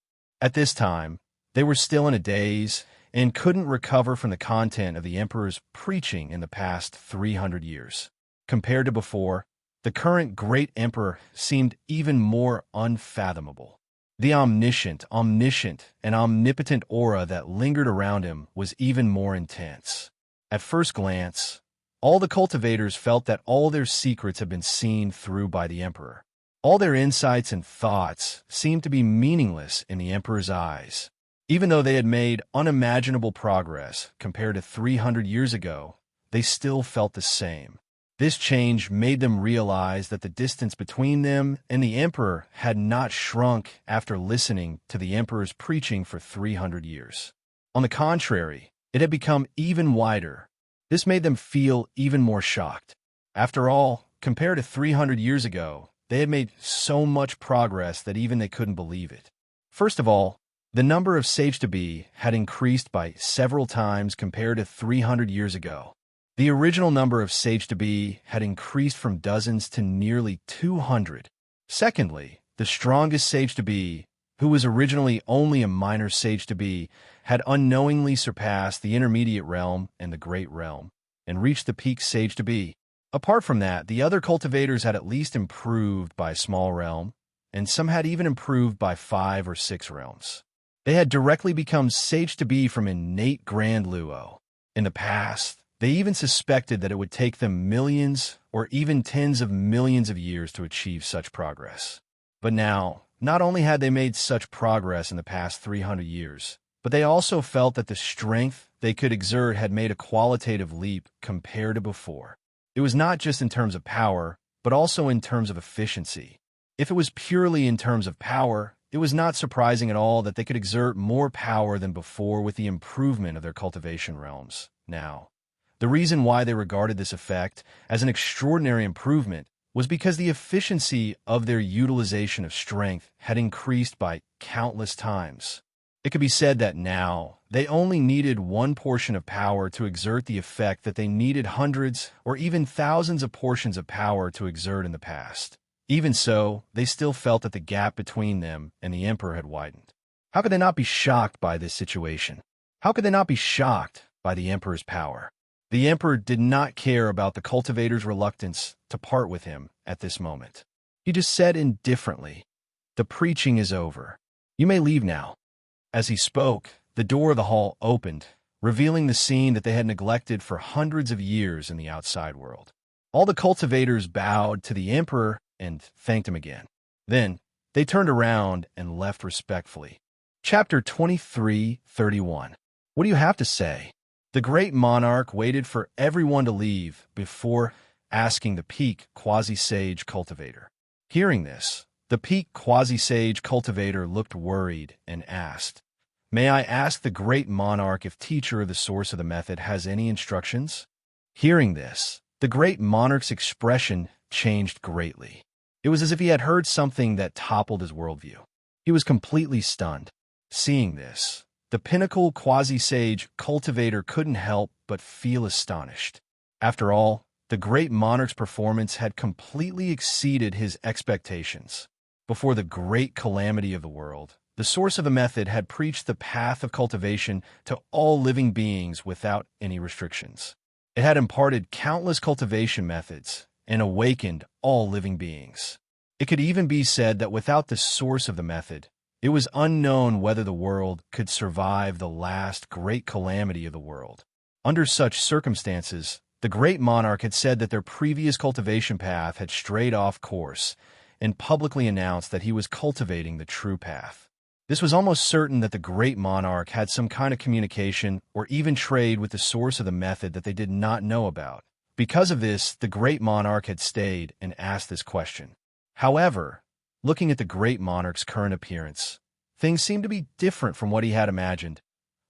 At this time, they were still in a daze and couldn't recover from the content of the Emperor's preaching in the past 300 years. Compared to before, the current great Emperor seemed even more unfathomable. The omniscient, and omnipotent aura that lingered around him was even more intense. At first glance, all the cultivators felt that all their secrets had been seen through by the emperor. All their insights and thoughts seemed to be meaningless in the emperor's eyes. Even though they had made unimaginable progress compared to 300 years ago, they still felt the same. This change made them realize that the distance between them and the emperor had not shrunk after listening to the emperor's preaching for 300 years. On the contrary, it had become even wider. This made them feel even more shocked. After all, compared to 300 years ago, they had made so much progress that even they couldn't believe it. First of all, the number of sage-to-be had increased by several times compared to 300 years ago. The original number of sage-to-be had increased from dozens to nearly 200. Secondly, the strongest sage-to-be, who was originally only a minor sage-to-be, had unknowingly surpassed the intermediate realm and the great realm, and reached the peak sage-to-be. Apart from that, the other cultivators had at least improved by a small realm, and some had even improved by 5 or 6 realms. They had directly become sage-to-be from innate grand luo. In the past, they even suspected that it would take them millions or even tens of millions of years to achieve such progress. But now, not only had they made such progress in the past 300 years, but they also felt that the strength they could exert had made a qualitative leap compared to before. It was not just in terms of power, but also in terms of efficiency. If it was purely in terms of power, it was not surprising at all that they could exert more power than before with the improvement of their cultivation realms. Now, the reason why they regarded this effect as an extraordinary improvement was because the efficiency of their utilization of strength had increased by countless times. It could be said that now they only needed one portion of power to exert the effect that they needed hundreds or even thousands of portions of power to exert in the past. Even so, they still felt that the gap between them and the emperor had widened. How could they not be shocked by this situation? How could they not be shocked by the emperor's power? The emperor did not care about the cultivator's reluctance to part with him at this moment. He just said indifferently, "The preaching is over. You may leave now." As he spoke, the door of the hall opened, revealing the scene that they had neglected for hundreds of years in the outside world. All the cultivators bowed to the emperor and thanked him again. Then, they turned around and left respectfully. Chapter 23:31. What do you have to say? The great monarch waited for everyone to leave before asking the peak quasi-sage cultivator. Hearing this, the peak quasi-sage cultivator looked worried and asked, "May I ask the great monarch if teacher of the source of the method has any instructions?" Hearing this, the great monarch's expression changed greatly. It was as if he had heard something that toppled his worldview. He was completely stunned. Seeing this, the pinnacle quasi-sage cultivator couldn't help but feel astonished. After all, the great monarch's performance had completely exceeded his expectations. Before the great calamity of the world, the source of the method had preached the path of cultivation to all living beings without any restrictions. It had imparted countless cultivation methods and awakened all living beings. It could even be said that without the source of the method, it was unknown whether the world could survive the last great calamity of the world. Under such circumstances, the great monarch had said that their previous cultivation path had strayed off course and publicly announced that he was cultivating the true path. This was almost certain that the great monarch had some kind of communication or even trade with the source of the method that they did not know about. Because of this, the great monarch had stayed and asked this question. However, looking at the great monarch's current appearance, things seemed to be different from what he had imagined.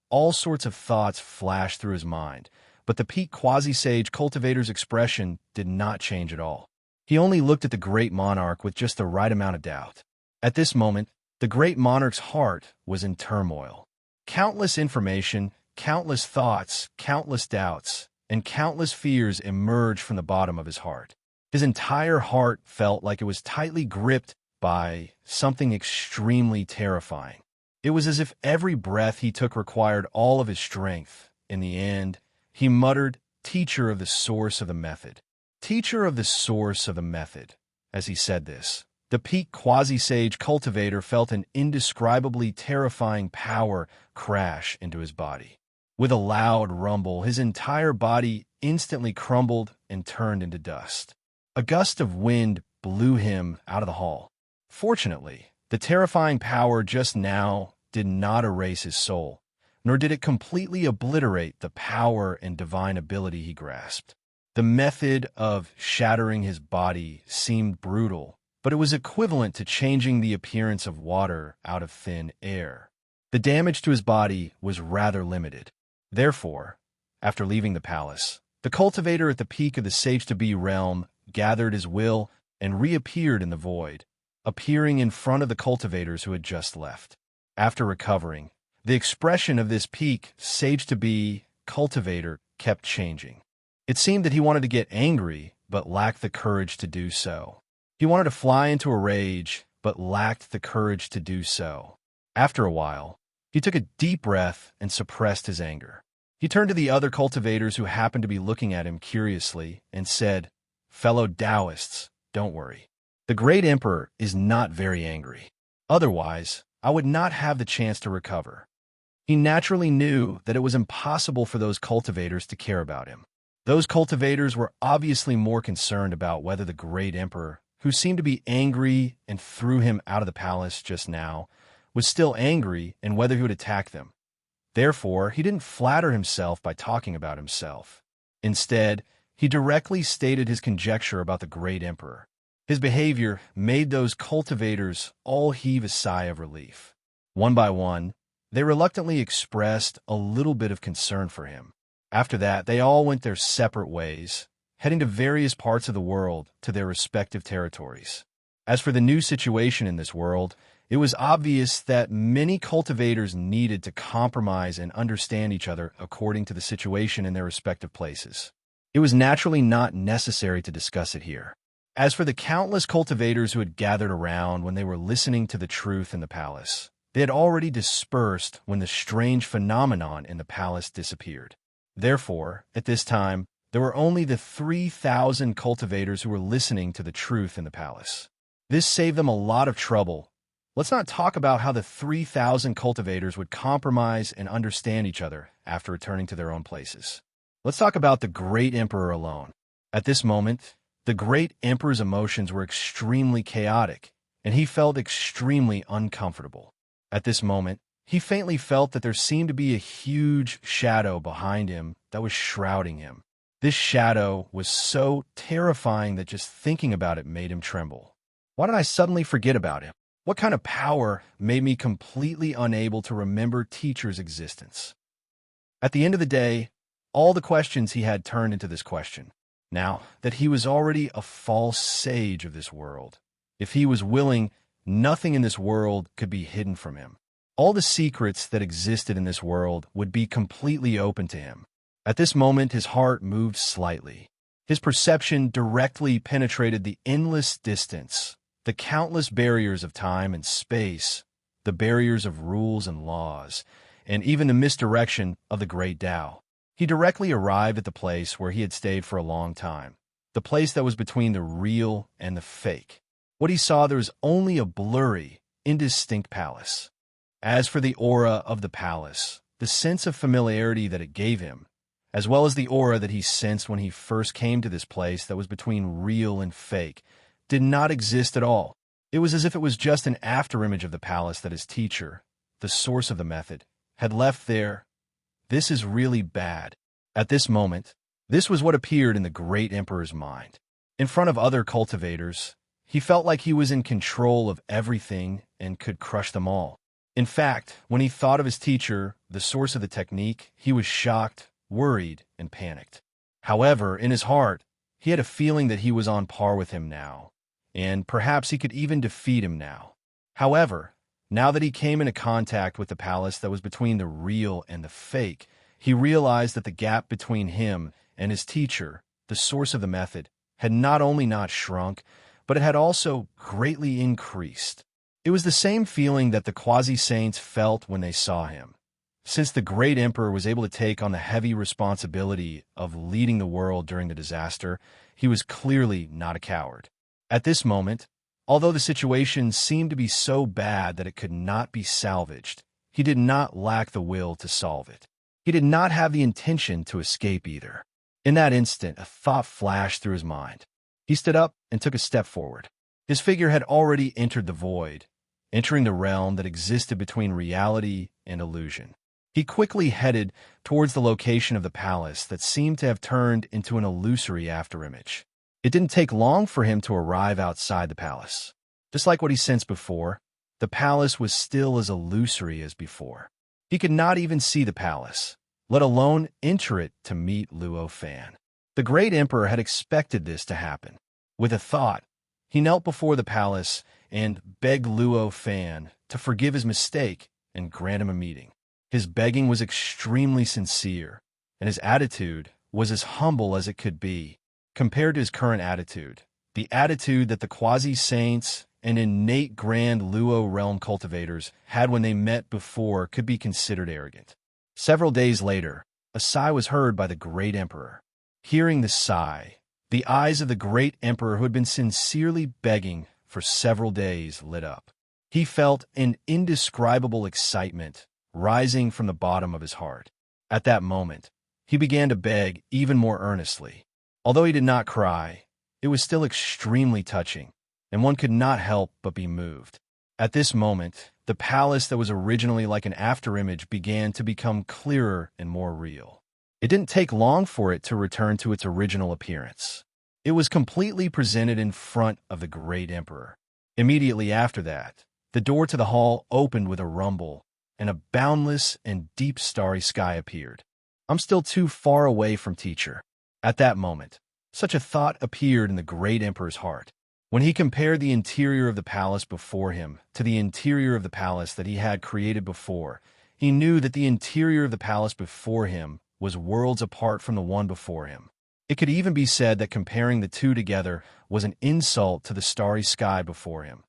All sorts of thoughts flashed through his mind, but the peak quasi-sage cultivator's expression did not change at all. He only looked at the great monarch with just the right amount of doubt. At this moment, the great monarch's heart was in turmoil. Countless information, countless thoughts, countless doubts, and countless fears emerged from the bottom of his heart. His entire heart felt like it was tightly gripped by something extremely terrifying. It was as if every breath he took required all of his strength. In the end, he muttered, "Teacher of the source of the method. Teacher of the source of the method." As he said this, the peak quasi-sage cultivator felt an indescribably terrifying power crash into his body. With a loud rumble, his entire body instantly crumbled and turned into dust. A gust of wind blew him out of the hall. Fortunately, the terrifying power just now did not erase his soul, nor did it completely obliterate the power and divine ability he grasped. The method of shattering his body seemed brutal, but it was equivalent to changing the appearance of water out of thin air. The damage to his body was rather limited. Therefore, after leaving the palace, the cultivator at the peak of the safe-to-be realm gathered his will and reappeared in the void, appearing in front of the cultivators who had just left. After recovering, the expression of this peak safe-to-be cultivator kept changing. It seemed that he wanted to get angry, but lacked the courage to do so. He wanted to fly into a rage, but lacked the courage to do so. After a while, he took a deep breath and suppressed his anger. He turned to the other cultivators who happened to be looking at him curiously and said, "Fellow Taoists, don't worry. The great emperor is not very angry. Otherwise, I would not have the chance to recover." He naturally knew that it was impossible for those cultivators to care about him. Those cultivators were obviously more concerned about whether the great emperor, who seemed to be angry and threw him out of the palace just now, was still angry and whether he would attack them. Therefore, he didn't flatter himself by talking about himself. Instead, he directly stated his conjecture about the great emperor. His behavior made those cultivators all heave a sigh of relief. One by one, they reluctantly expressed a little bit of concern for him. After that, they all went their separate ways, heading to various parts of the world to their respective territories. As for the new situation in this world, it was obvious that many cultivators needed to compromise and understand each other according to the situation in their respective places. It was naturally not necessary to discuss it here. As for the countless cultivators who had gathered around when they were listening to the truth in the palace, they had already dispersed when the strange phenomenon in the palace disappeared. Therefore, at this time, there were only the 3,000 cultivators who were listening to the truth in the palace. This saved them a lot of trouble. Let's not talk about how the 3,000 cultivators would compromise and understand each other after returning to their own places. Let's talk about the great emperor alone. At this moment, the great emperor's emotions were extremely chaotic, and he felt extremely uncomfortable. At this moment, he faintly felt that there seemed to be a huge shadow behind him that was shrouding him. This shadow was so terrifying that just thinking about it made him tremble. Why did I suddenly forget about him? What kind of power made me completely unable to remember Teacher's existence? At the end of the day, all the questions he had turned into this question. Now that he was already a false sage of this world, if he was willing, nothing in this world could be hidden from him. All the secrets that existed in this world would be completely open to him. At this moment, his heart moved slightly. His perception directly penetrated the endless distance, the countless barriers of time and space, the barriers of rules and laws, and even the misdirection of the great Tao. He directly arrived at the place where he had stayed for a long time, the place that was between the real and the fake. What he saw, there was only a blurry, indistinct palace. As for the aura of the palace, the sense of familiarity that it gave him, as well as the aura that he sensed when he first came to this place that was between real and fake, did not exist at all. It was as if it was just an afterimage of the palace that his teacher, the source of the method, had left there. This is really bad. At this moment, this was what appeared in the great emperor's mind. In front of other cultivators, he felt like he was in control of everything and could crush them all. In fact, when he thought of his teacher, the source of the technique, he was shocked, worried, and panicked. However, in his heart, he had a feeling that he was on par with him now, and perhaps he could even defeat him now. However, now that he came into contact with the palace that was between the real and the fake, he realized that the gap between him and his teacher, the source of the method, had not only not shrunk, but it had also greatly increased. It was the same feeling that the quasi-saints felt when they saw him. Since the great emperor was able to take on the heavy responsibility of leading the world during the disaster, he was clearly not a coward. At this moment, although the situation seemed to be so bad that it could not be salvaged, he did not lack the will to solve it. He did not have the intention to escape either. In that instant, a thought flashed through his mind. He stood up and took a step forward. His figure had already entered the void, entering the realm that existed between reality and illusion. He quickly headed towards the location of the palace that seemed to have turned into an illusory afterimage. It didn't take long for him to arrive outside the palace. Just like what he sensed before, the palace was still as illusory as before. He could not even see the palace, let alone enter it to meet Luo Fan. The great emperor had expected this to happen. With a thought, he knelt before the palace and begged Luo Fan to forgive his mistake and grant him a meeting. His begging was extremely sincere, and his attitude was as humble as it could be, compared to his current attitude, the attitude that the quasi-saints and innate grand Luo realm cultivators had when they met before could be considered arrogant. Several days later, a sigh was heard by the great emperor. Hearing the sigh, the eyes of the great emperor who had been sincerely begging for several days lit up. He felt an indescribable excitement rising from the bottom of his heart. At that moment, he began to beg even more earnestly. Although he did not cry, it was still extremely touching, and one could not help but be moved. At this moment, the palace that was originally like an afterimage began to become clearer and more real. It didn't take long for it to return to its original appearance. It was completely presented in front of the great emperor. Immediately after that, the door to the hall opened with a rumble, and a boundless and deep starry sky appeared. I'm still too far away from teacher. At that moment, such a thought appeared in the great emperor's heart. When he compared the interior of the palace before him to the interior of the palace that he had created before, he knew that the interior of the palace before him was worlds apart from the one before him. It could even be said that comparing the two together was an insult to the starry sky before him.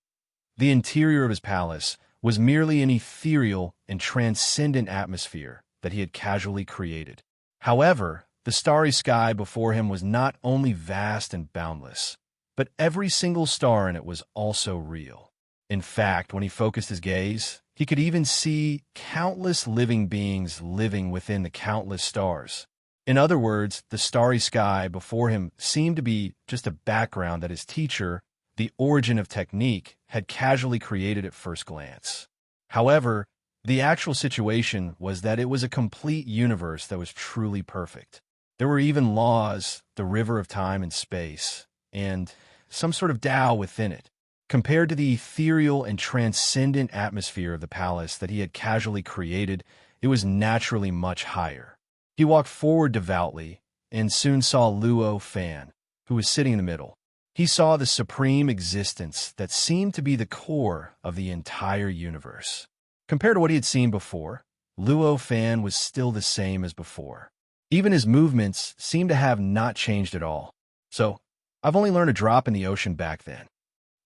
The interior of his palace was merely an ethereal and transcendent atmosphere that he had casually created. However, the starry sky before him was not only vast and boundless, but every single star in it was also real. In fact, when he focused his gaze, he could even see countless living beings living within the countless stars. In other words, the starry sky before him seemed to be just a background that his teacher, the origin of technique, had casually created at first glance. However, the actual situation was that it was a complete universe that was truly perfect. There were even laws, the river of time and space, and some sort of Tao within it. Compared to the ethereal and transcendent atmosphere of the palace that he had casually created, it was naturally much higher. He walked forward devoutly and soon saw Luo Fan, who was sitting in the middle. He saw the supreme existence that seemed to be the core of the entire universe. Compared to what he had seen before, Luo Fan was still the same as before. Even his movements seemed to have not changed at all. So, I've only learned a drop in the ocean back then.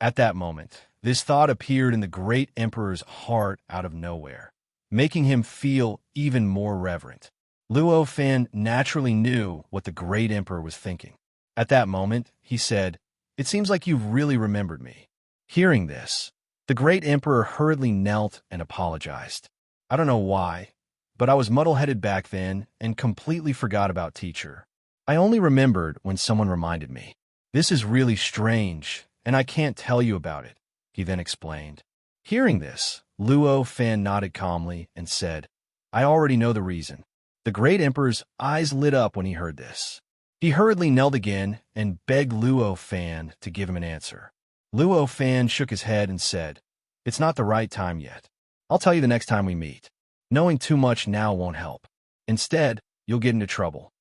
At that moment, this thought appeared in the great emperor's heart out of nowhere, making him feel even more reverent. Luo Fan naturally knew what the great emperor was thinking. At that moment, he said, "It seems like you've really remembered me." Hearing this, the great emperor hurriedly knelt and apologized. "I don't know why, but I was muddle-headed back then and completely forgot about teacher. I only remembered when someone reminded me. This is really strange, and I can't tell you about it," he then explained. Hearing this, Luo Fan nodded calmly and said, "I already know the reason." The great emperor's eyes lit up when he heard this. He hurriedly knelt again and begged Luo Fan to give him an answer. Luo Fan shook his head and said, "It's not the right time yet. I'll tell you the next time we meet. Knowing too much now won't help. Instead, you'll get into trouble."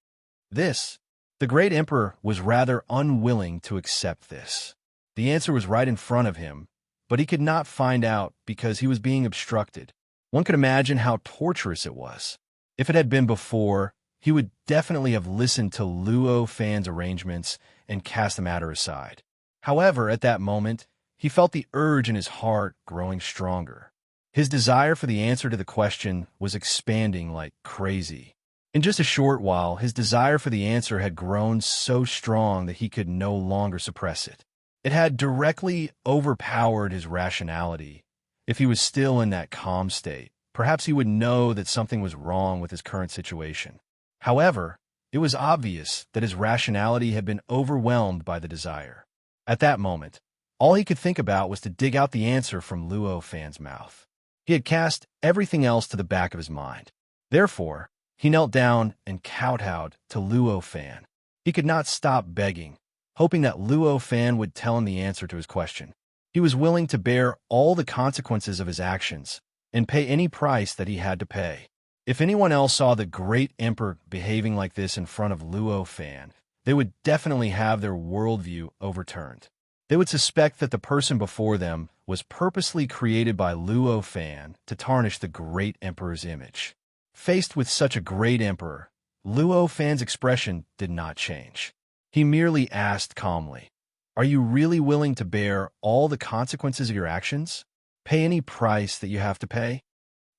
The great emperor was rather unwilling to accept this. The answer was right in front of him, but he could not find out because he was being obstructed. One could imagine how torturous it was. If it had been before, he would definitely have listened to Luo Fan's arrangements and cast the matter aside. However, at that moment, he felt the urge in his heart growing stronger. His desire for the answer to the question was expanding like crazy. In just a short while, his desire for the answer had grown so strong that he could no longer suppress it. It had directly overpowered his rationality. If he was still in that calm state, perhaps he would know that something was wrong with his current situation. However, it was obvious that his rationality had been overwhelmed by the desire. At that moment, all he could think about was to dig out the answer from Luo Fan's mouth. He had cast everything else to the back of his mind. Therefore, he knelt down and kowtowed to Luo Fan. He could not stop begging, hoping that Luo Fan would tell him the answer to his question. He was willing to bear all the consequences of his actions and pay any price that he had to pay. If anyone else saw the great emperor behaving like this in front of Luo Fan, they would definitely have their worldview overturned. They would suspect that the person before them was purposely created by Luo Fan to tarnish the great emperor's image. Faced with such a great emperor, Luo Fan's expression did not change. He merely asked calmly, "Are you really willing to bear all the consequences of your actions? Pay any price that you have to pay?"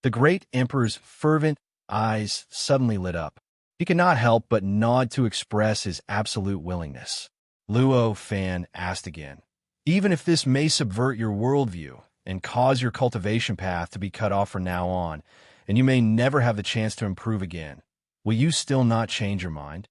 The great emperor's fervent eyes suddenly lit up. He could not help but nod to express his absolute willingness. Luo Fan asked again, "Even if this may subvert your worldview and cause your cultivation path to be cut off from now on, and you may never have the chance to improve again, will you still not change your mind?"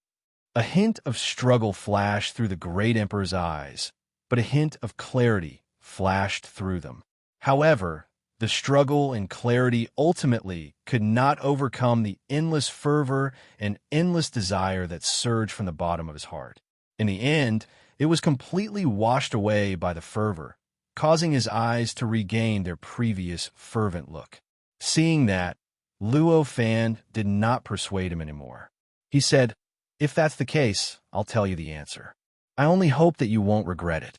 A hint of struggle flashed through the great emperor's eyes, but a hint of clarity flashed through them. However, the struggle and clarity ultimately could not overcome the endless fervor and endless desire that surged from the bottom of his heart. In the end, it was completely washed away by the fervor, causing his eyes to regain their previous fervent look. Seeing that, Luo Fan did not persuade him anymore. He said, "If that's the case, I'll tell you the answer. I only hope that you won't regret it.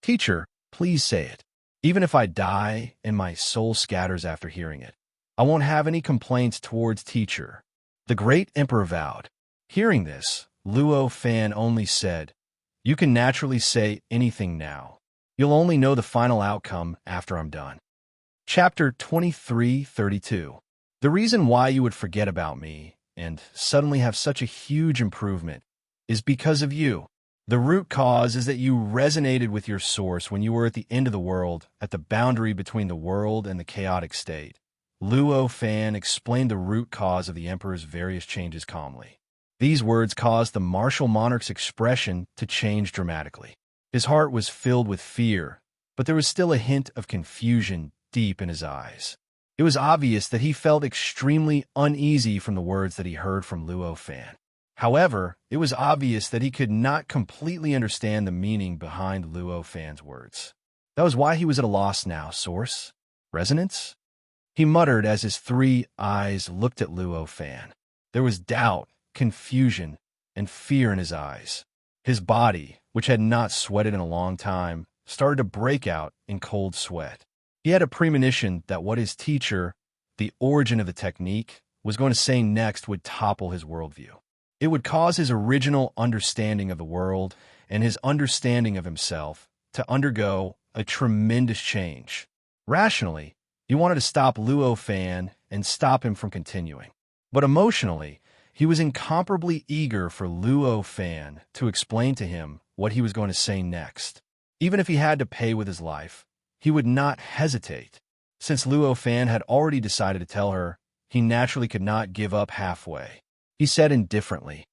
Teacher, please say it. Even if I die and my soul scatters after hearing it, I won't have any complaints towards teacher." The great emperor vowed. Hearing this, Luo Fan only said, "You can naturally say anything now. You'll only know the final outcome after I'm done." Chapter 23:32. The reason why you would forget about me and suddenly have such a huge improvement is because of you. The root cause is that you resonated with your source when you were at the end of the world, at the boundary between the world and the chaotic state. Luo Fan explained the root cause of the emperor's various changes calmly. These words caused the martial monarch's expression to change dramatically. His heart was filled with fear, but there was still a hint of confusion deep in his eyes. It was obvious that he felt extremely uneasy from the words that he heard from Luo Fan. However, it was obvious that he could not completely understand the meaning behind Luo Fan's words. That was why he was at a loss now. Source? Resonance? He muttered as his three eyes looked at Luo Fan. There was doubt, confusion, and fear in his eyes. His body, which had not sweated in a long time, started to break out in cold sweat. He had a premonition that what his teacher, the origin of the technique, was going to say next would topple his worldview. It would cause his original understanding of the world and his understanding of himself to undergo a tremendous change. Rationally, he wanted to stop Luo Fan and stop him from continuing. But emotionally, he was incomparably eager for Luo Fan to explain to him what he was going to say next. Even if he had to pay with his life, he would not hesitate. Since Luo Fan had already decided to tell her, he naturally could not give up halfway. He said indifferently,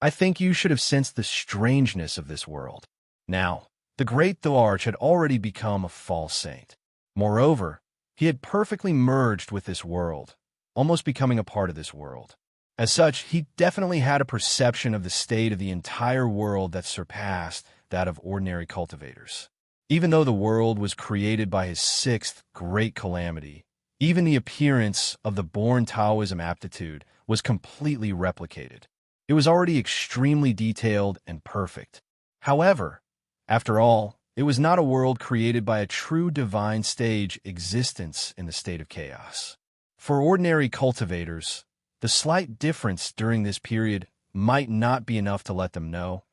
"I think you should have sensed the strangeness of this world." Now, the great Thoarch had already become a false saint. Moreover, he had perfectly merged with this world, almost becoming a part of this world. As such, he definitely had a perception of the state of the entire world that surpassed that of ordinary cultivators. Even though the world was created by his sixth great calamity, even the appearance of the born Taoism aptitude was completely replicated. It was already extremely detailed and perfect. However, after all, it was not a world created by a true divine stage existence in the state of chaos. For ordinary cultivators, the slight difference during this period might not be enough to let them know,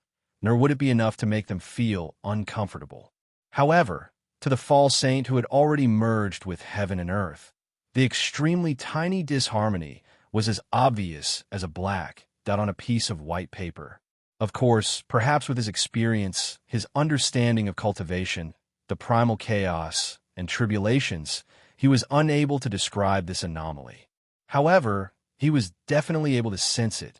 nor would it be enough to make them feel uncomfortable. However, to the false saint who had already merged with heaven and earth, the extremely tiny disharmony was as obvious as a black dot on a piece of white paper. Of course, perhaps with his experience, his understanding of cultivation, the primal chaos, and tribulations, he was unable to describe this anomaly. However, he was definitely able to sense it.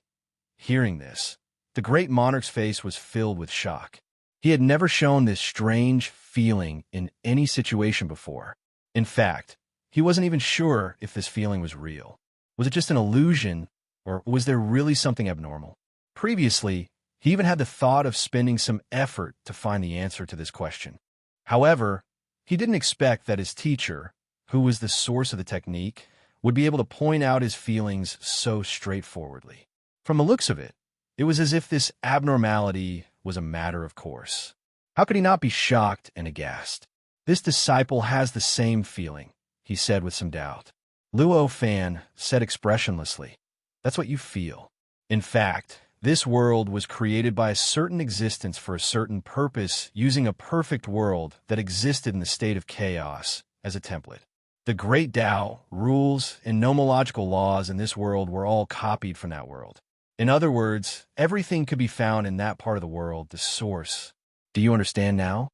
Hearing this, the great monarch's face was filled with shock. He had never shown this strange feeling in any situation before. In fact, he wasn't even sure if this feeling was real. Was it just an illusion, or was there really something abnormal? Previously, he even had the thought of spending some effort to find the answer to this question. However, he didn't expect that his teacher, who was the source of the technique, would be able to point out his feelings so straightforwardly. From the looks of it, it was as if this abnormality was a matter of course. How could he not be shocked and aghast? This disciple has the same feeling, he said with some doubt. Luo Fan said expressionlessly, "That's what you feel. In fact, this world was created by a certain existence for a certain purpose, using a perfect world that existed in the state of chaos as a template. The great Tao, rules, and nomological laws in this world were all copied from that world. In other words, everything could be found in that part of the world, the source. Do you understand now?"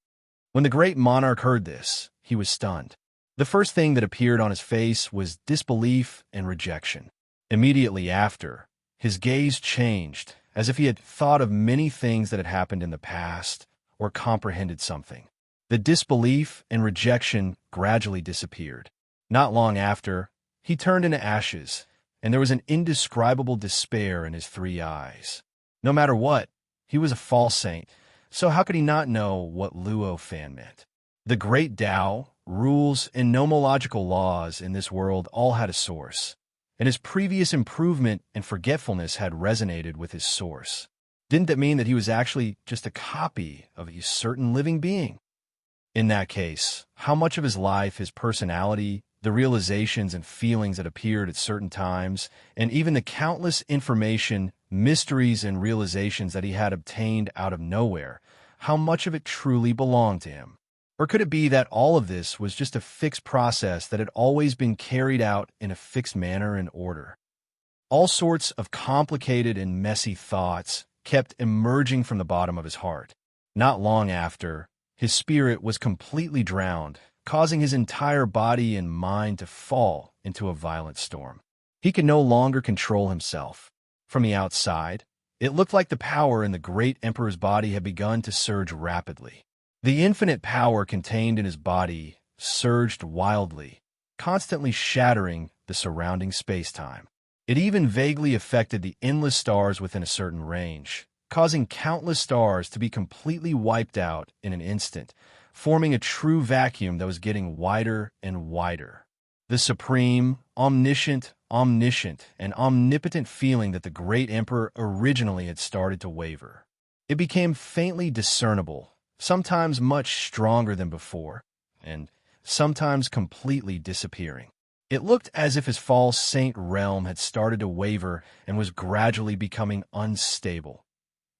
When the great monarch heard this, he was stunned. The first thing that appeared on his face was disbelief and rejection. Immediately after, his gaze changed, as if he had thought of many things that had happened in the past or comprehended something. The disbelief and rejection gradually disappeared. Not long after, he turned into ashes, and there was an indescribable despair in his 3 eyes. No matter what, he was a false saint, so how could he not know what Luo Fan meant? The great Tao, rules, and nomological laws in this world all had a source, and his previous improvement and forgetfulness had resonated with his source. Didn't that mean that he was actually just a copy of a certain living being? In that case, how much of his life, his personality, the realizations and feelings that appeared at certain times, and even the countless information, mysteries, and realizations that he had obtained out of nowhere, how much of it truly belonged to him? Or could it be that all of this was just a fixed process that had always been carried out in a fixed manner and order? All sorts of complicated and messy thoughts kept emerging from the bottom of his heart. Not long after, his spirit was completely drowned, causing his entire body and mind to fall into a violent storm. He could no longer control himself. From the outside, it looked like the power in the great emperor's body had begun to surge rapidly. The infinite power contained in his body surged wildly, constantly shattering the surrounding space-time. It even vaguely affected the endless stars within a certain range, causing countless stars to be completely wiped out in an instant, forming a true vacuum that was getting wider and wider. The supreme, omniscient, and omnipotent feeling that the great emperor originally had started to waver. It became faintly discernible, sometimes much stronger than before, and sometimes completely disappearing. It looked as if his false saint realm had started to waver and was gradually becoming unstable.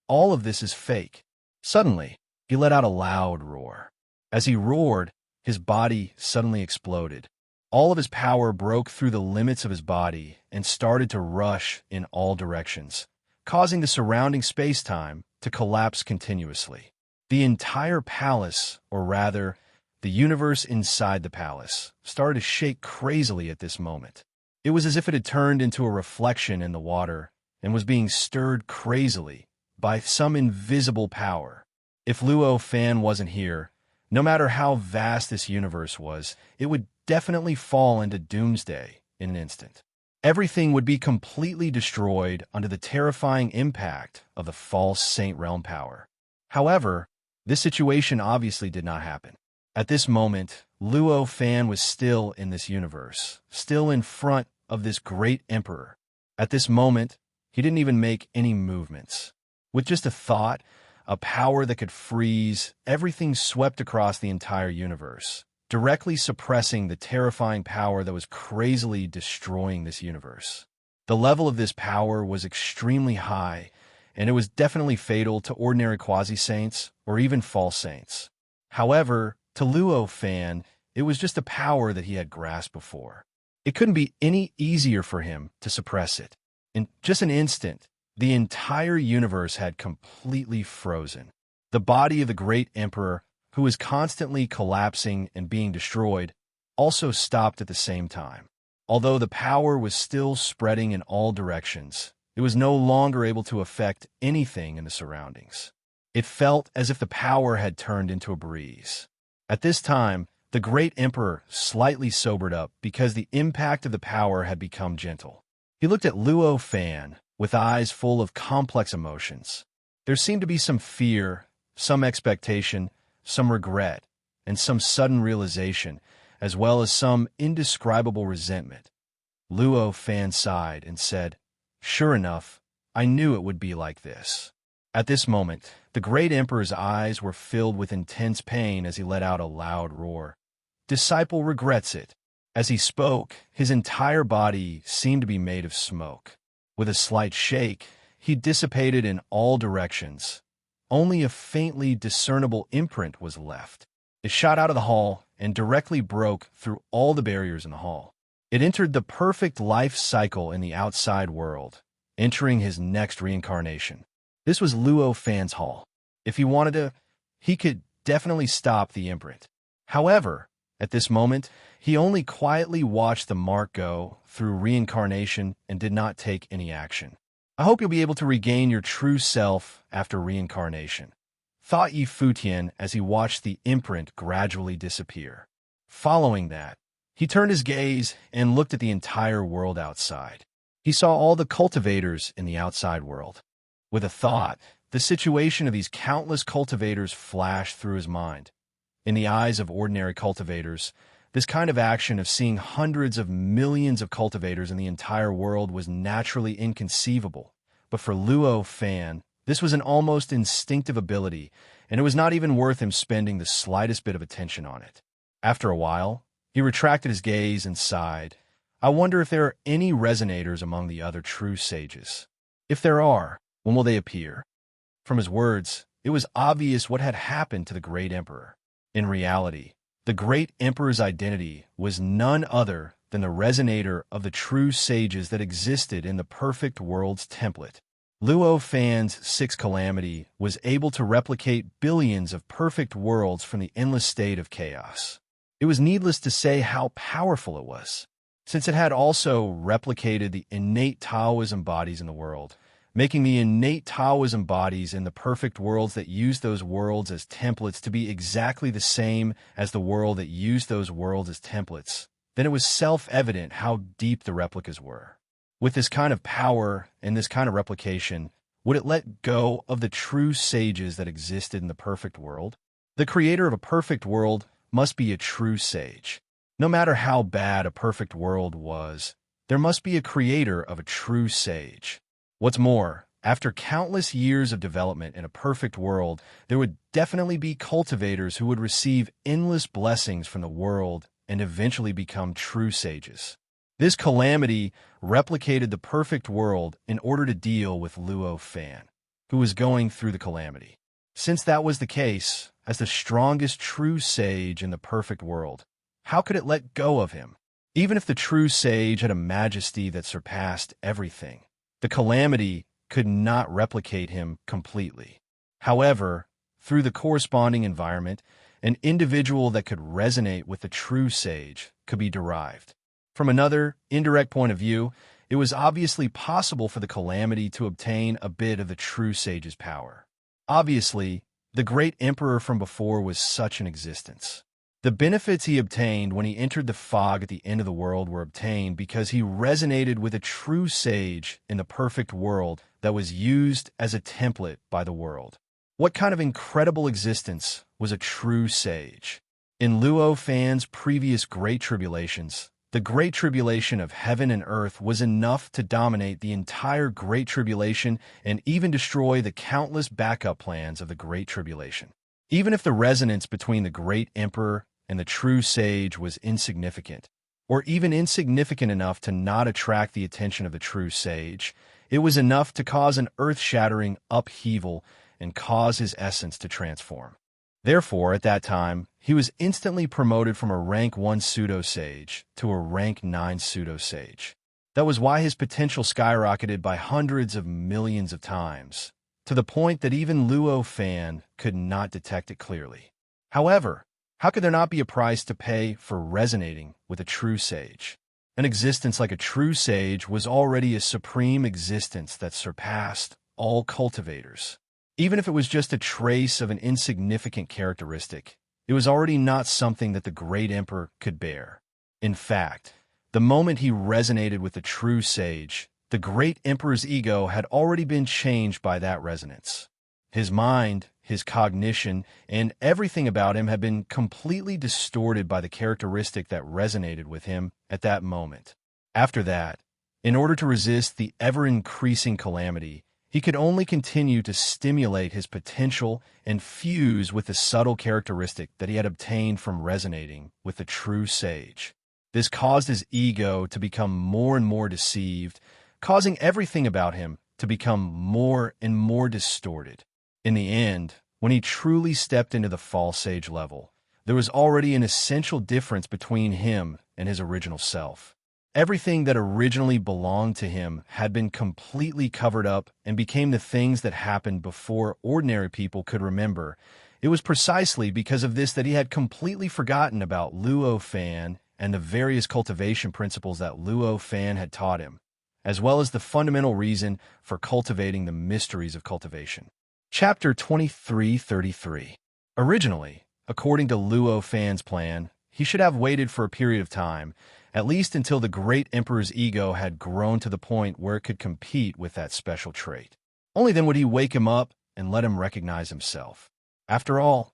All of this is fake. Suddenly, he let out a loud roar. As he roared, his body suddenly exploded. All of his power broke through the limits of his body and started to rush in all directions, causing the surrounding space-time to collapse continuously. The entire palace, or rather, the universe inside the palace, started to shake crazily at this moment. It was as if it had turned into a reflection in the water and was being stirred crazily by some invisible power. If Luo Fan wasn't here, no matter how vast this universe was, it would definitely fall into doomsday in an instant. Everything would be completely destroyed under the terrifying impact of the false saint realm power. However, this situation obviously did not happen. At this moment, Luo Fan was still in this universe, still in front of this great emperor. At this moment, he didn't even make any movements. With just a thought, a power that could freeze, everything swept across the entire universe, directly suppressing the terrifying power that was crazily destroying this universe. The level of this power was extremely high, and it was definitely fatal to ordinary quasi-saints or even false saints. However, to Luo Fan, it was just a power that he had grasped before. It couldn't be any easier for him to suppress it. In just an instant, the entire universe had completely frozen. The body of the great emperor, who was constantly collapsing and being destroyed, also stopped at the same time. Although the power was still spreading in all directions, it was no longer able to affect anything in the surroundings. It felt as if the power had turned into a breeze. At this time, the great emperor slightly sobered up because the impact of the power had become gentle. He looked at Luo Fan with eyes full of complex emotions. There seemed to be some fear, some expectation, some regret, and some sudden realization, as well as some indescribable resentment. Luo Fan sighed and said, "Sure enough, I knew it would be like this." At this moment, the great emperor's eyes were filled with intense pain as he let out a loud roar. "Disciple regrets it." As he spoke, his entire body seemed to be made of smoke. With a slight shake, he dissipated in all directions. Only a faintly discernible imprint was left. It shot out of the hall and directly broke through all the barriers in the hall. It entered the perfect life cycle in the outside world, entering his next reincarnation. This was Luo Fan's hall. If he wanted to, he could definitely stop the imprint. However, at this moment, he only quietly watched the mark go through reincarnation and did not take any action. "I hope you'll be able to regain your true self after reincarnation," thought Yi Futian as he watched the imprint gradually disappear. Following that, he turned his gaze and looked at the entire world outside. He saw all the cultivators in the outside world. With a thought, the situation of these countless cultivators flashed through his mind. In the eyes of ordinary cultivators, this kind of action of seeing hundreds of millions of cultivators in the entire world was naturally inconceivable. But for Luo Fan, this was an almost instinctive ability, and it was not even worth him spending the slightest bit of attention on it. After a while, he retracted his gaze and sighed. "I wonder if there are any resonators among the other true sages. If there are, when will they appear?" From his words, it was obvious what had happened to the great emperor. In reality, the great emperor's identity was none other than the resonator of the true sages that existed in the perfect world's template. Luo Fan's sixth calamity was able to replicate billions of perfect worlds from the endless state of chaos. It was needless to say how powerful it was, since it had also replicated the innate Taoism bodies in the world, making the innate Taoism bodies in the perfect worlds that used those worlds as templates to be exactly the same as the world that used those worlds as templates. Then it was self-evident how deep the replicas were. With this kind of power and this kind of replication, would it let go of the true sages that existed in the perfect world? The creator of a perfect world must be a true sage. No matter how bad a perfect world was, there must be a creator of a true sage. What's more, after countless years of development in a perfect world, there would definitely be cultivators who would receive endless blessings from the world and eventually become true sages. This calamity replicated the perfect world in order to deal with Luo Fan, who was going through the calamity. Since that was the case, as the strongest true sage in the perfect world, how could it let go of him? Even if the true sage had a majesty that surpassed everything, the calamity could not replicate him completely. However, through the corresponding environment, an individual that could resonate with the true sage could be derived. From another, indirect point of view, it was obviously possible for the calamity to obtain a bit of the true sage's power. Obviously, the great emperor from before was such an existence. The benefits he obtained when he entered the fog at the end of the world were obtained because he resonated with a true sage in the perfect world that was used as a template by the world. What kind of incredible existence was a true sage? In Luo Fan's previous Great Tribulations, the Great Tribulation of heaven and earth was enough to dominate the entire Great Tribulation and even destroy the countless backup plans of the Great Tribulation. Even if the resonance between the great emperor and the true sage was insignificant, or even insignificant enough to not attract the attention of the true sage, it was enough to cause an earth-shattering upheaval and cause his essence to transform. Therefore, at that time, he was instantly promoted from a rank 1 pseudo-sage to a rank 9 pseudo-sage. That was why his potential skyrocketed by hundreds of millions of times, to the point that even Luo Fan could not detect it clearly. However, How could there not be a price to pay for resonating with a true sage? An existence like a true sage was already a supreme existence that surpassed all cultivators. Even if it was just a trace of an insignificant characteristic, it was already not something that the great emperor could bear. In fact, the moment he resonated with the true sage, the great emperor's ego had already been changed by that resonance. His mind, his cognition, and everything about him had been completely distorted by the characteristic that resonated with him at that moment. After that, in order to resist the ever-increasing calamity, he could only continue to stimulate his potential and fuse with the subtle characteristic that he had obtained from resonating with the true sage. This caused his ego to become more and more deceived, causing everything about him to become more and more distorted. In the end, when he truly stepped into the false sage level, there was already an essential difference between him and his original self. Everything that originally belonged to him had been completely covered up and became the things that happened before ordinary people could remember. It was precisely because of this that he had completely forgotten about Luo Fan and the various cultivation principles that Luo Fan had taught him, as well as the fundamental reason for cultivating the mysteries of cultivation. Chapter 2333. Originally, according to Luo Fan's plan, he should have waited for a period of time, at least until the great emperor's ego had grown to the point where it could compete with that special trait. Only then would he wake him up and let him recognize himself. After all,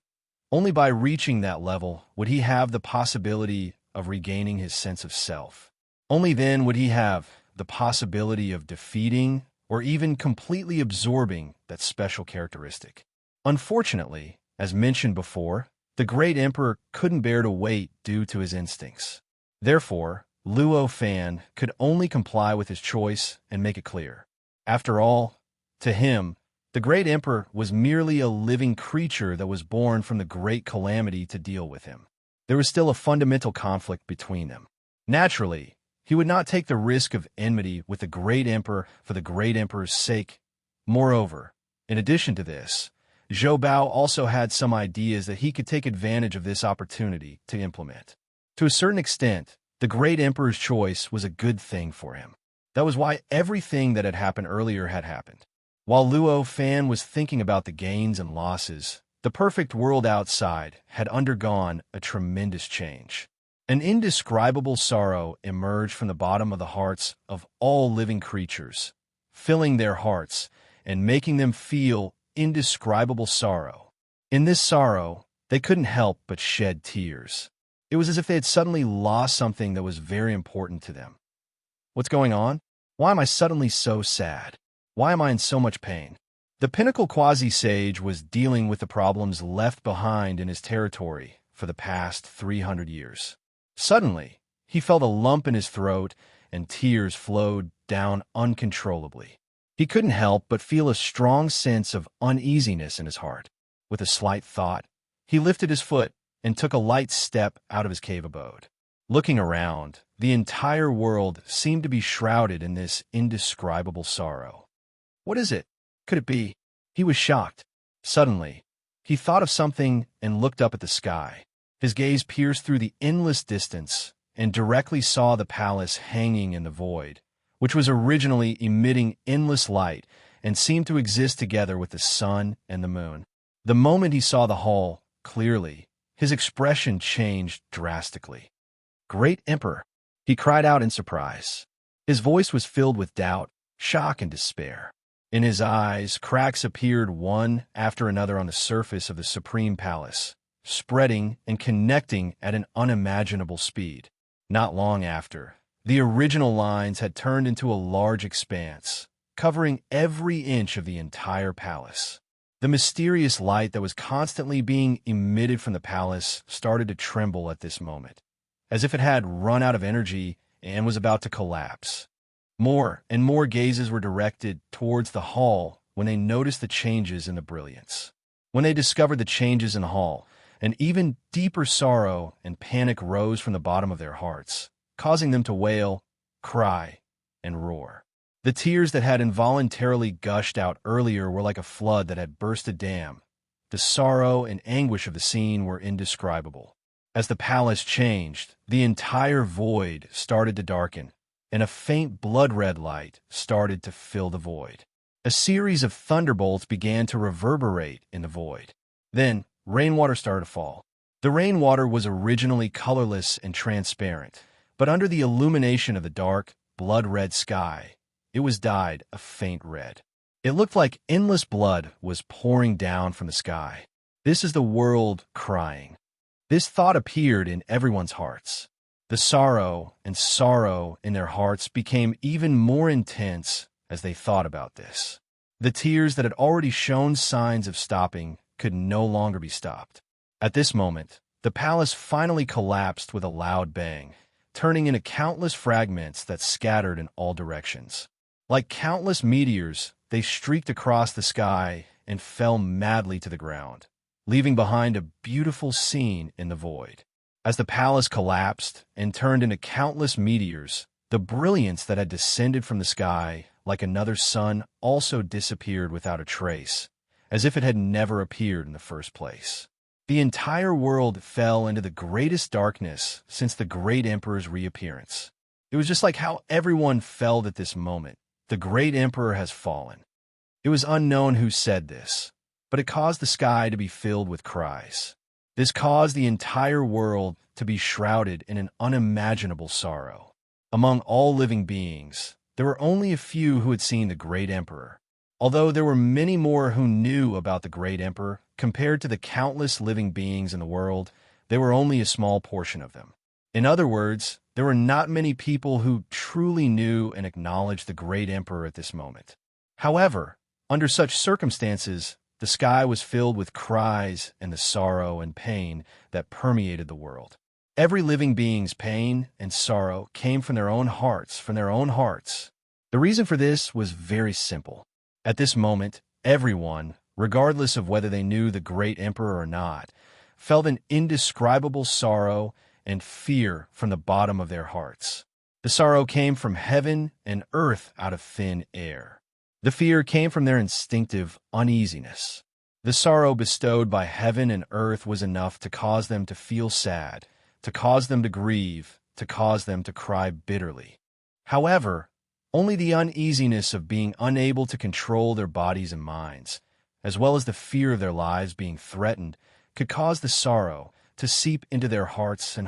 only by reaching that level would he have the possibility of regaining his sense of self. Only then would he have the possibility of defeating or even completely absorbing that special characteristic. Unfortunately, as mentioned before, the great emperor couldn't bear to wait due to his instincts. Therefore, Luo Fan could only comply with his choice and make it clear. After all, to him, the great emperor was merely a living creature that was born from the great calamity to deal with him. There was still a fundamental conflict between them. Naturally, he would not take the risk of enmity with the great emperor for the great emperor's sake. Moreover, in addition to this, Zhou Bao also had some ideas that he could take advantage of this opportunity to implement. To a certain extent, the great emperor's choice was a good thing for him. That was why everything that had happened earlier had happened. While Luo Fan was thinking about the gains and losses, the perfect world outside had undergone a tremendous change. An indescribable sorrow emerged from the bottom of the hearts of all living creatures, filling their hearts and making them feel indescribable sorrow. In this sorrow, they couldn't help but shed tears. It was as if they had suddenly lost something that was very important to them. What's going on? Why am I suddenly so sad? Why am I in so much pain? The pinnacle quasi-sage was dealing with the problems left behind in his territory for the past 300 years. Suddenly, he felt a lump in his throat and tears flowed down uncontrollably. He couldn't help but feel a strong sense of uneasiness in his heart. With a slight thought, he lifted his foot and took a light step out of his cave abode. Looking around, the entire world seemed to be shrouded in this indescribable sorrow. What is it? Could it be? He was shocked. Suddenly, he thought of something and looked up at the sky. His gaze pierced through the endless distance and directly saw the palace hanging in the void, which was originally emitting endless light and seemed to exist together with the sun and the moon. The moment he saw the hall clearly, his expression changed drastically. "Great Emperor!" he cried out in surprise. His voice was filled with doubt, shock, and despair. In his eyes, cracks appeared one after another on the surface of the supreme palace, spreading and connecting at an unimaginable speed. Not long after, the original lines had turned into a large expanse, covering every inch of the entire palace. The mysterious light that was constantly being emitted from the palace started to tremble at this moment, as if it had run out of energy and was about to collapse. More and more gazes were directed towards the hall when they noticed the changes in the brilliance. When they discovered the changes in the hall, an even deeper sorrow and panic rose from the bottom of their hearts, causing them to wail, cry, and roar. The tears that had involuntarily gushed out earlier were like a flood that had burst a dam. The sorrow and anguish of the scene were indescribable. As the palace changed, the entire void started to darken, and a faint blood-red light started to fill the void. A series of thunderbolts began to reverberate in the void. Then, rainwater started to fall. The rainwater was originally colorless and transparent, but under the illumination of the dark, blood-red sky, it was dyed a faint red. It looked like endless blood was pouring down from the sky. This is the world crying. This thought appeared in everyone's hearts. The sorrow in their hearts became even more intense as they thought about this. The tears that had already shown signs of stopping could no longer be stopped. At this moment, the palace finally collapsed with a loud bang, turning into countless fragments that scattered in all directions. Like countless meteors, they streaked across the sky and fell madly to the ground, leaving behind a beautiful scene in the void. As the palace collapsed and turned into countless meteors, the brilliance that had descended from the sky, like another sun, also disappeared without a trace, as if it had never appeared in the first place. The entire world fell into the greatest darkness since the great emperor's reappearance. It was just like how everyone felt at this moment. The great emperor has fallen. It was unknown who said this, but it caused the sky to be filled with cries. This caused the entire world to be shrouded in an unimaginable sorrow. Among all living beings, there were only a few who had seen the great emperor. Although there were many more who knew about the great emperor, compared to the countless living beings in the world, they were only a small portion of them. In other words, there were not many people who truly knew and acknowledged the great emperor at this moment. However, under such circumstances, the sky was filled with cries and the sorrow and pain that permeated the world. Every living being's pain and sorrow came from their own hearts, The reason for this was very simple. At this moment, everyone, regardless of whether they knew the great emperor or not, felt an indescribable sorrow and fear from the bottom of their hearts. The sorrow came from heaven and earth out of thin air. The fear came from their instinctive uneasiness. The sorrow bestowed by heaven and earth was enough to cause them to feel sad, to cause them to grieve, to cause them to cry bitterly. However, only the uneasiness of being unable to control their bodies and minds, as well as the fear of their lives being threatened, could cause the sorrow to seep into their hearts.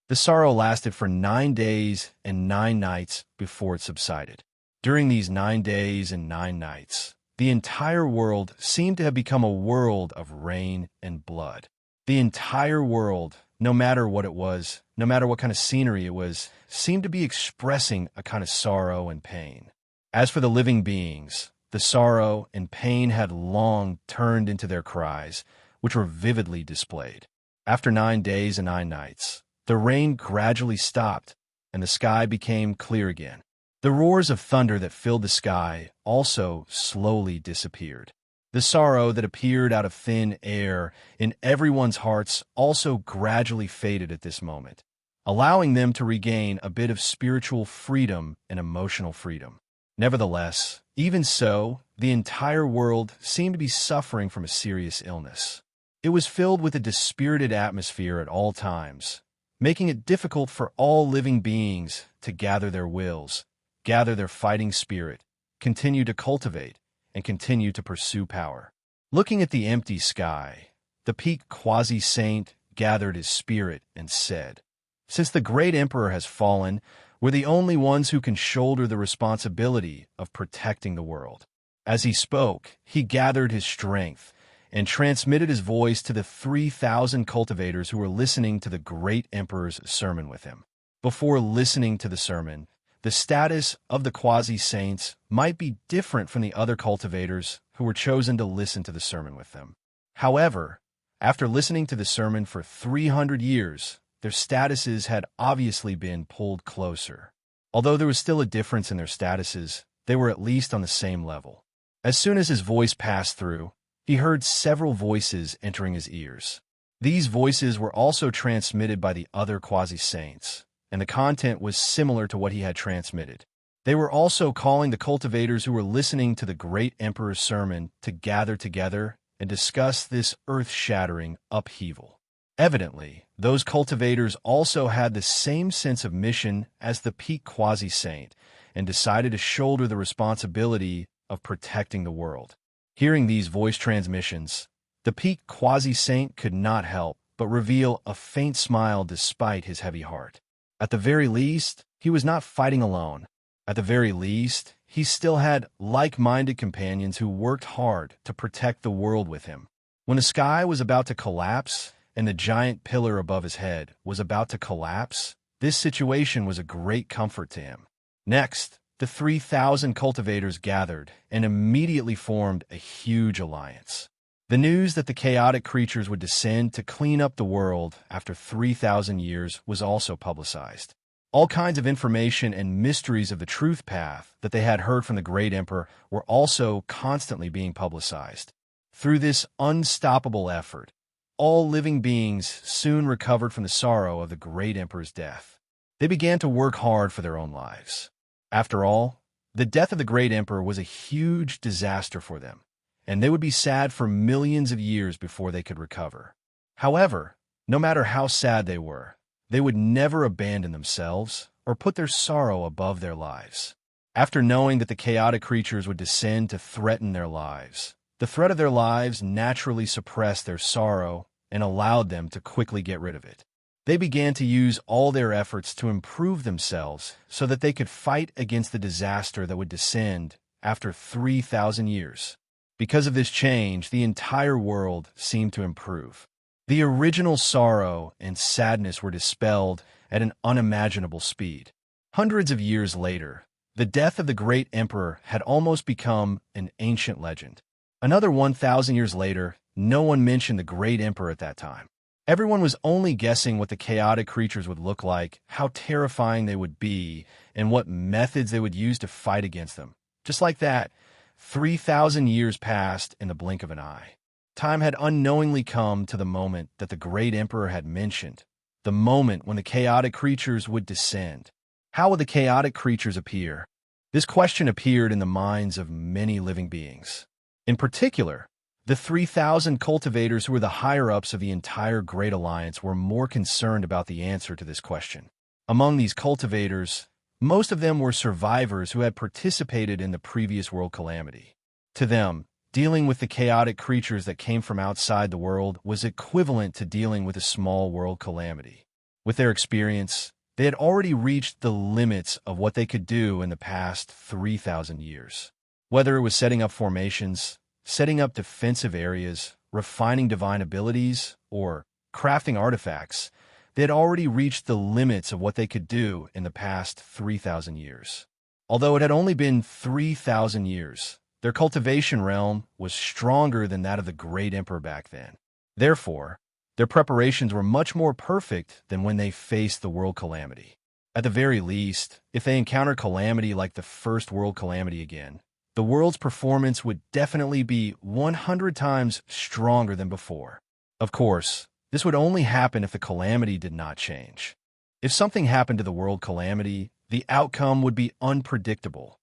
The sorrow lasted for 9 days and 9 nights before it subsided. During these 9 days and 9 nights, the entire world seemed to have become a world of rain and blood. The entire world, no matter what it was, no matter what kind of scenery it was, seemed to be expressing a kind of sorrow and pain. As for the living beings, the sorrow and pain had long turned into their cries, which were vividly displayed. After 9 days and 9 nights, the rain gradually stopped, and the sky became clear again. The roars of thunder that filled the sky also slowly disappeared. The sorrow that appeared out of thin air in everyone's hearts also gradually faded at this moment, allowing them to regain a bit of spiritual freedom and emotional freedom. Nevertheless, even so, the entire world seemed to be suffering from a serious illness. It was filled with a dispirited atmosphere at all times, making it difficult for all living beings to gather their wills, gather their fighting spirit, continue to cultivate, and continue to pursue power. Looking at the empty sky, the peak quasi-saint gathered his spirit and said, "Since the great emperor has fallen, we're the only ones who can shoulder the responsibility of protecting the world." As he spoke, he gathered his strength and transmitted his voice to the 3,000 cultivators who were listening to the great emperor's sermon with him. Before listening to the sermon, the status of the quasi-saints might be different from the other cultivators who were chosen to listen to the sermon with them. However, after listening to the sermon for 300 years, their statuses had obviously been pulled closer. Although there was still a difference in their statuses, they were at least on the same level. As soon as his voice passed through, he heard several voices entering his ears. These voices were also transmitted by the other quasi-saints, and the content was similar to what he had transmitted. They were also calling the cultivators who were listening to the great emperor's sermon to gather together and discuss this earth-shattering upheaval. Evidently, those cultivators also had the same sense of mission as the peak quasi-saint and decided to shoulder the responsibility of protecting the world. Hearing these voice transmissions, the peak quasi-saint could not help but reveal a faint smile despite his heavy heart. At the very least, he was not fighting alone. At the very least, he still had like-minded companions who worked hard to protect the world with him. When the sky was about to collapse and the giant pillar above his head was about to collapse, this situation was a great comfort to him. Next, the 3,000 cultivators gathered and immediately formed a huge alliance. The news that the chaotic creatures would descend to clean up the world after 3,000 years was also publicized. All kinds of information and mysteries of the truth path that they had heard from the Great Emperor were also constantly being publicized. Through this unstoppable effort, all living beings soon recovered from the sorrow of the Great Emperor's death. They began to work hard for their own lives. After all, the death of the Great Emperor was a huge disaster for them, and they would be sad for millions of years before they could recover. However, no matter how sad they would never abandon themselves or put their sorrow above their lives. After knowing that the chaotic creatures would descend to threaten their lives, the threat of their lives naturally suppressed their sorrow and allowed them to quickly get rid of it. They began to use all their efforts to improve themselves so that they could fight against the disaster that would descend after 3,000 years. Because of this change, the entire world seemed to improve. The original sorrow and sadness were dispelled at an unimaginable speed. Hundreds of years later, the death of the Great Emperor had almost become an ancient legend. Another 1,000 years later, no one mentioned the Great Emperor at that time. Everyone was only guessing what the chaotic creatures would look like, how terrifying they would be, and what methods they would use to fight against them. Just like that, 3,000 years passed in the blink of an eye. Time had unknowingly come to the moment that the Great Emperor had mentioned, the moment when the chaotic creatures would descend. How would the chaotic creatures appear? This question appeared in the minds of many living beings. In particular, the 3,000 cultivators who were the higher-ups of the entire Great Alliance were more concerned about the answer to this question. Among these cultivators, most of them were survivors who had participated in the previous world calamity. To them, dealing with the chaotic creatures that came from outside the world was equivalent to dealing with a small world calamity. With their experience, they had already reached the limits of what they could do in the past 3,000 years. Whether it was setting up formations, setting up defensive areas, refining divine abilities, or crafting artifacts, they had already reached the limits of what they could do in the past 3,000 years. Although it had only been 3,000 years, their cultivation realm was stronger than that of the Great Emperor back then. Therefore, their preparations were much more perfect than when they faced the world calamity. At the very least, if they encounter calamity like the first world calamity again, the world's performance would definitely be 100 times stronger than before. Of course, this would only happen if the calamity did not change. If something happened to the world calamity, the outcome would be unpredictable.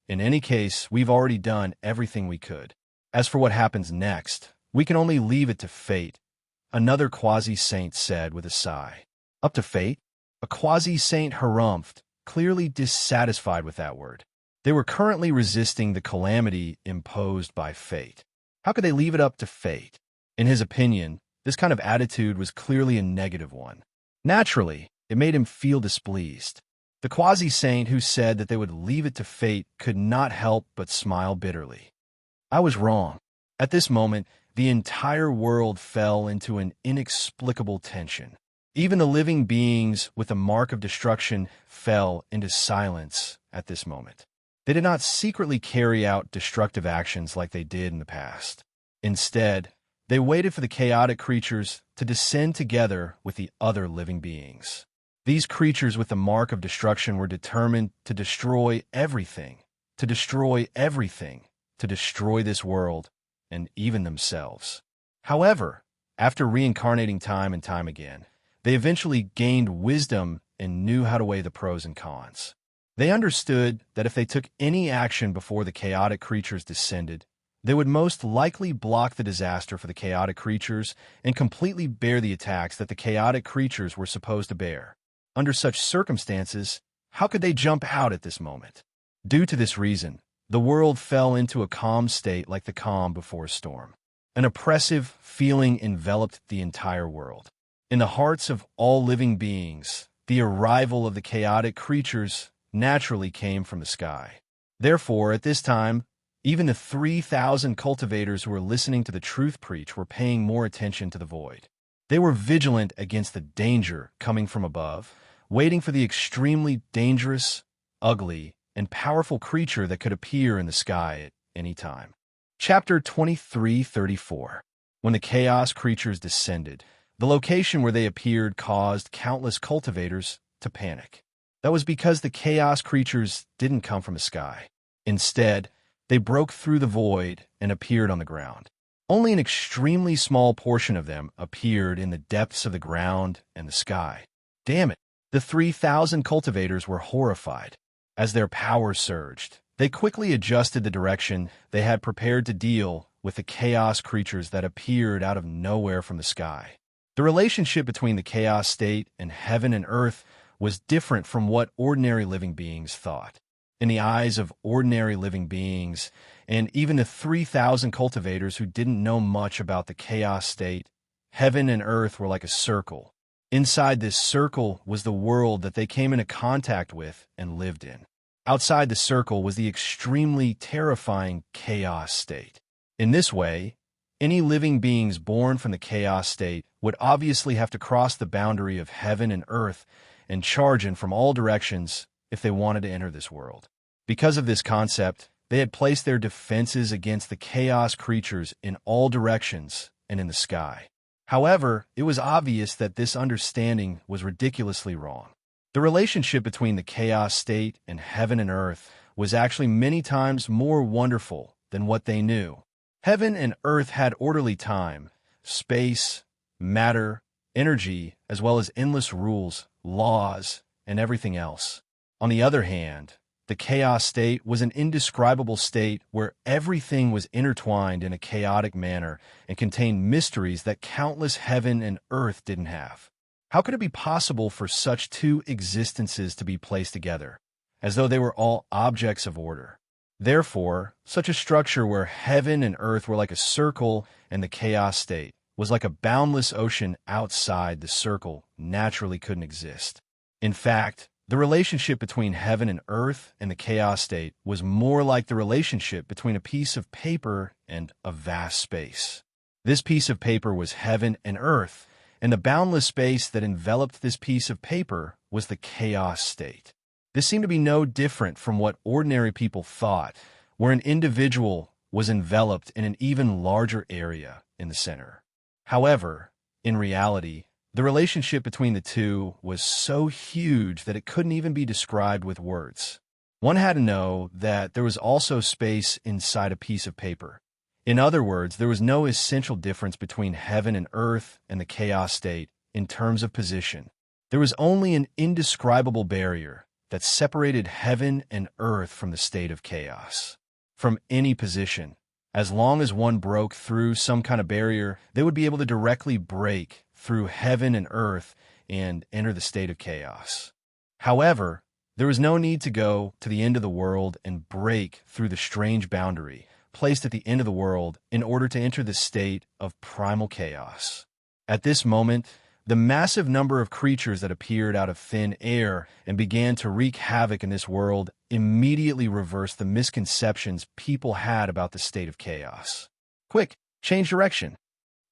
In any case, we've already done everything we could. As for what happens next, we can only leave it to fate, another quasi-saint said with a sigh. Up to fate? A quasi-saint harumphed, clearly dissatisfied with that word. They were currently resisting the calamity imposed by fate. How could they leave it up to fate? In his opinion, this kind of attitude was clearly a negative one. Naturally, it made him feel displeased. The quasi-saint who said that they would leave it to fate could not help but smile bitterly. I was wrong. At this moment, the entire world fell into an inexplicable tension. Even the living beings with the mark of destruction fell into silence at this moment. They did not secretly carry out destructive actions like they did in the past. Instead, they waited for the chaotic creatures to descend together with the other living beings. These creatures with the mark of destruction were determined to destroy everything, to destroy everything, to destroy this world, and even themselves. However, after reincarnating time and time again, they eventually gained wisdom and knew how to weigh the pros and cons. They understood that if they took any action before the chaotic creatures descended, They would most likely block the disaster for the chaotic creatures and completely bear the attacks that the chaotic creatures were supposed to bear. Under such circumstances, how could they jump out at this moment? Due to this reason, the world fell into a calm state like the calm before a storm. An oppressive feeling enveloped the entire world. In the hearts of all living beings, the arrival of the chaotic creatures naturally came from the sky. Therefore, at this time, even the 3,000 cultivators who were listening to the truth preach were paying more attention to the void. They were vigilant against the danger coming from above, waiting for the extremely dangerous, ugly, and powerful creature that could appear in the sky at any time. Chapter 23:34. When the chaos creatures descended, the location where they appeared caused countless cultivators to panic. That was because the chaos creatures didn't come from the sky. Instead, they broke through the void and appeared on the ground. Only an extremely small portion of them appeared in the depths of the ground and the sky. Damn it! The 3,000 cultivators were horrified. As their power surged, they quickly adjusted the direction they had prepared to deal with the chaos creatures that appeared out of nowhere from the sky. The relationship between the chaos state and heaven and earth was different from what ordinary living beings thought. In the eyes of ordinary living beings, and even the 3,000 cultivators who didn't know much about the chaos state, heaven and earth were like a circle. Inside this circle was the world that they came into contact with and lived in. Outside the circle was the extremely terrifying chaos state. In this way, any living beings born from the chaos state would obviously have to cross the boundary of heaven and earth and charge in from all directions if they wanted to enter this world. Because of this concept, they had placed their defenses against the chaos creatures in all directions and in the sky. However, it was obvious that this understanding was ridiculously wrong. The relationship between the chaos state and heaven and earth was actually many times more wonderful than what they knew. Heaven and earth had orderly time, space, matter, energy, as well as endless rules, laws, and everything else. On the other hand, the chaos state was an indescribable state where everything was intertwined in a chaotic manner and contained mysteries that countless heaven and earth didn't have. How could it be possible for such two existences to be placed together, as though they were all objects of order? Therefore, such a structure where heaven and earth were like a circle and the chaos state was like a boundless ocean outside the circle naturally couldn't exist. In fact, the relationship between heaven and earth and the chaos state was more like the relationship between a piece of paper and a vast space. This piece of paper was heaven and earth, and the boundless space that enveloped this piece of paper was the chaos state. This seemed to be no different from what ordinary people thought, where an individual was enveloped in an even larger area in the center. However, in reality, the relationship between the two was so huge that it couldn't even be described with words. One had to know that there was also space inside a piece of paper. In other words, there was no essential difference between heaven and earth and the chaos state in terms of position. There was only an indescribable barrier that separated heaven and earth from the state of chaos. From any position, as long as one broke through some kind of barrier, they would be able to directly break through heaven and earth and enter the state of chaos. However, there was no need to go to the end of the world and break through the strange boundary placed at the end of the world in order to enter the state of primal chaos. At this moment, the massive number of creatures that appeared out of thin air and began to wreak havoc in this world immediately reversed the misconceptions people had about the state of chaos. Quick, change direction.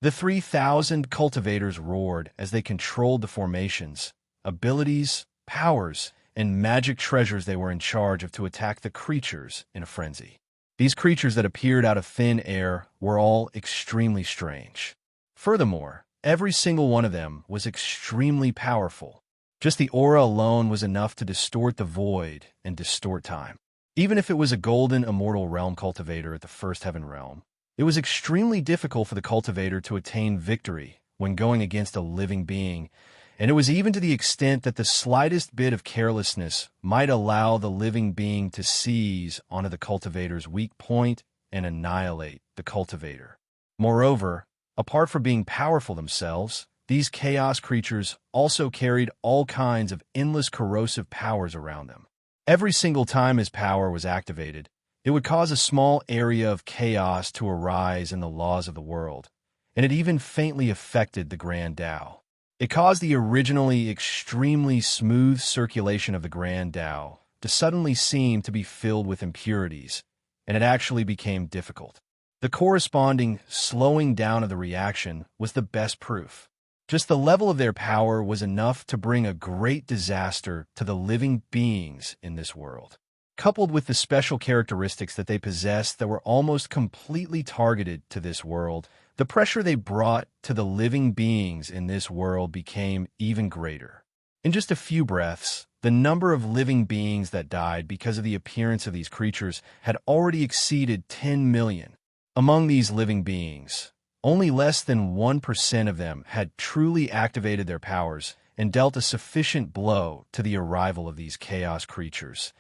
The 3,000 cultivators roared as they controlled the formations, abilities, powers, and magic treasures they were in charge of to attack the creatures in a frenzy. These creatures that appeared out of thin air were all extremely strange. Furthermore, every single one of them was extremely powerful. Just the aura alone was enough to distort the void and distort time. Even if it was a golden immortal realm cultivator at the first heaven realm, it was extremely difficult for the cultivator to attain victory when going against a living being, and it was even to the extent that the slightest bit of carelessness might allow the living being to seize onto the cultivator's weak point and annihilate the cultivator. Moreover, apart from being powerful themselves, these chaos creatures also carried all kinds of endless corrosive powers around them. Every single time his power was activated, it would cause a small area of chaos to arise in the laws of the world, and it even faintly affected the Grand Tao. It caused the originally extremely smooth circulation of the Grand Tao to suddenly seem to be filled with impurities, and it actually became difficult. The corresponding slowing down of the reaction was the best proof. Just the level of their power was enough to bring a great disaster to the living beings in this world. Coupled with the special characteristics that they possessed that were almost completely targeted to this world, the pressure they brought to the living beings in this world became even greater. In just a few breaths, the number of living beings that died because of the appearance of these creatures had already exceeded 10 million. Among these living beings, only less than 1% of them had truly activated their powers and dealt a sufficient blow to the arrival of these chaos creatures.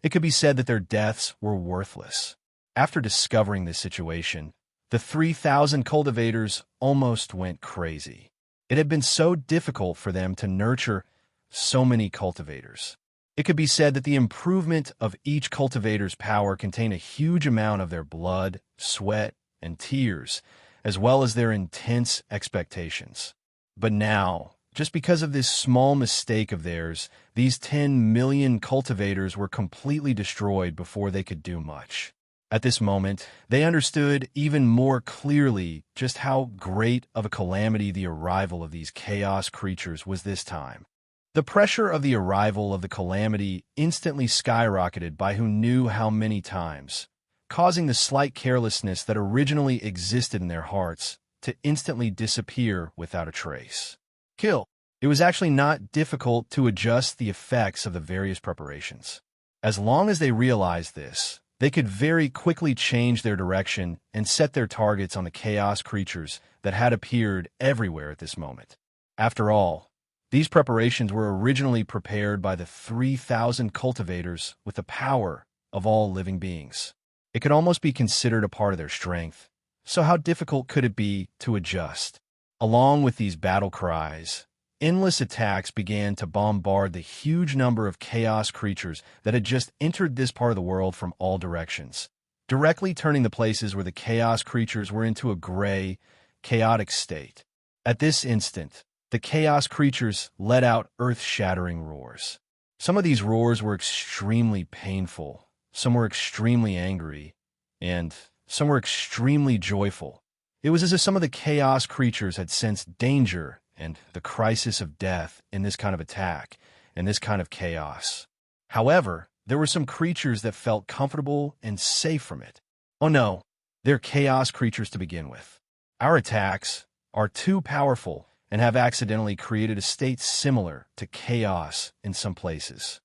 It could be said that their deaths were worthless. After discovering this situation, the 3,000 cultivators almost went crazy. It had been so difficult for them to nurture so many cultivators. It could be said that the improvement of each cultivator's power contained a huge amount of their blood, sweat, and tears, as well as their intense expectations. But now, just because of this small mistake of theirs, these 10 million cultivators were completely destroyed before they could do much. At this moment, they understood even more clearly just how great of a calamity the arrival of these chaos creatures was this time. The pressure of the arrival of the calamity instantly skyrocketed by who knew how many times, causing the slight carelessness that originally existed in their hearts to instantly disappear without a trace. Kill. It was actually not difficult to adjust the effects of the various preparations. As long as they realized this, they could very quickly change their direction and set their targets on the chaos creatures that had appeared everywhere at this moment. After all, these preparations were originally prepared by the 3,000 cultivators with the power of all living beings. It could almost be considered a part of their strength, so how difficult could it be to adjust? Along with these battle cries, endless attacks began to bombard the huge number of chaos creatures that had just entered this part of the world from all directions, directly turning the places where the chaos creatures were into a gray, chaotic state. At this instant, the chaos creatures let out earth-shattering roars. Some of these roars were extremely painful, some were extremely angry, and some were extremely joyful. It was as if some of the chaos creatures had sensed danger and the crisis of death in this kind of attack and this kind of chaos. However, there were some creatures that felt comfortable and safe from it. Oh no, they're chaos creatures to begin with. Our attacks are too powerful and have accidentally created a state similar to chaos in some places.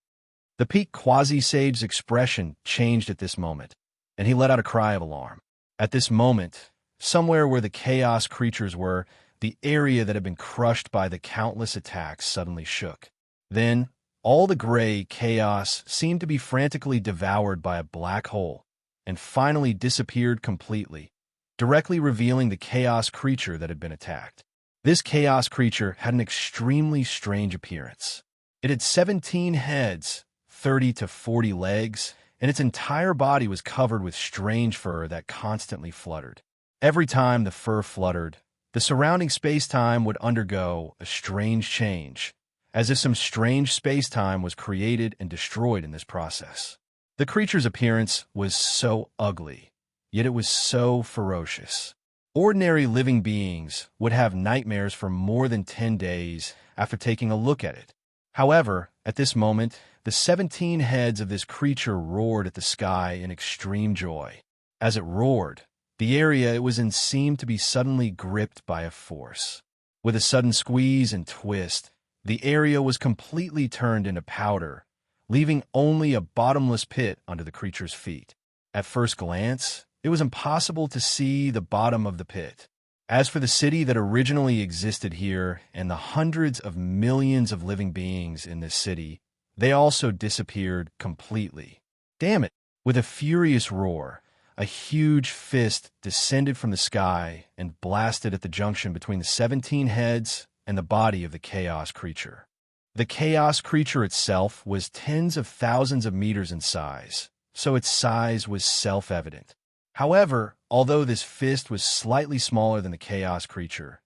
The peak quasi-sage's expression changed at this moment, and he let out a cry of alarm. At this moment, somewhere where the chaos creatures were, the area that had been crushed by the countless attacks suddenly shook. Then, all the gray chaos seemed to be frantically devoured by a black hole, and finally disappeared completely, directly revealing the chaos creature that had been attacked. This chaos creature had an extremely strange appearance. It had 17 heads, 30 to 40 legs, and its entire body was covered with strange fur that constantly fluttered. Every time the fur fluttered, the surrounding space-time would undergo a strange change, as if some strange space-time was created and destroyed in this process. The creature's appearance was so ugly, yet it was so ferocious. Ordinary living beings would have nightmares for more than 10 days after taking a look at it. However, at this moment, the 17 heads of this creature roared at the sky in extreme joy. As it roared, the area it was in seemed to be suddenly gripped by a force. With a sudden squeeze and twist, the area was completely turned into powder, leaving only a bottomless pit under the creature's feet. At first glance, it was impossible to see the bottom of the pit. As for the city that originally existed here and the hundreds of millions of living beings in this city, they also disappeared completely. Damn it! With a furious roar, a huge fist descended from the sky and blasted at the junction between the 17 heads and the body of the chaos creature. The chaos creature itself was tens of thousands of meters in size, so its size was self-evident. However, although this fist was slightly smaller than the chaos creature,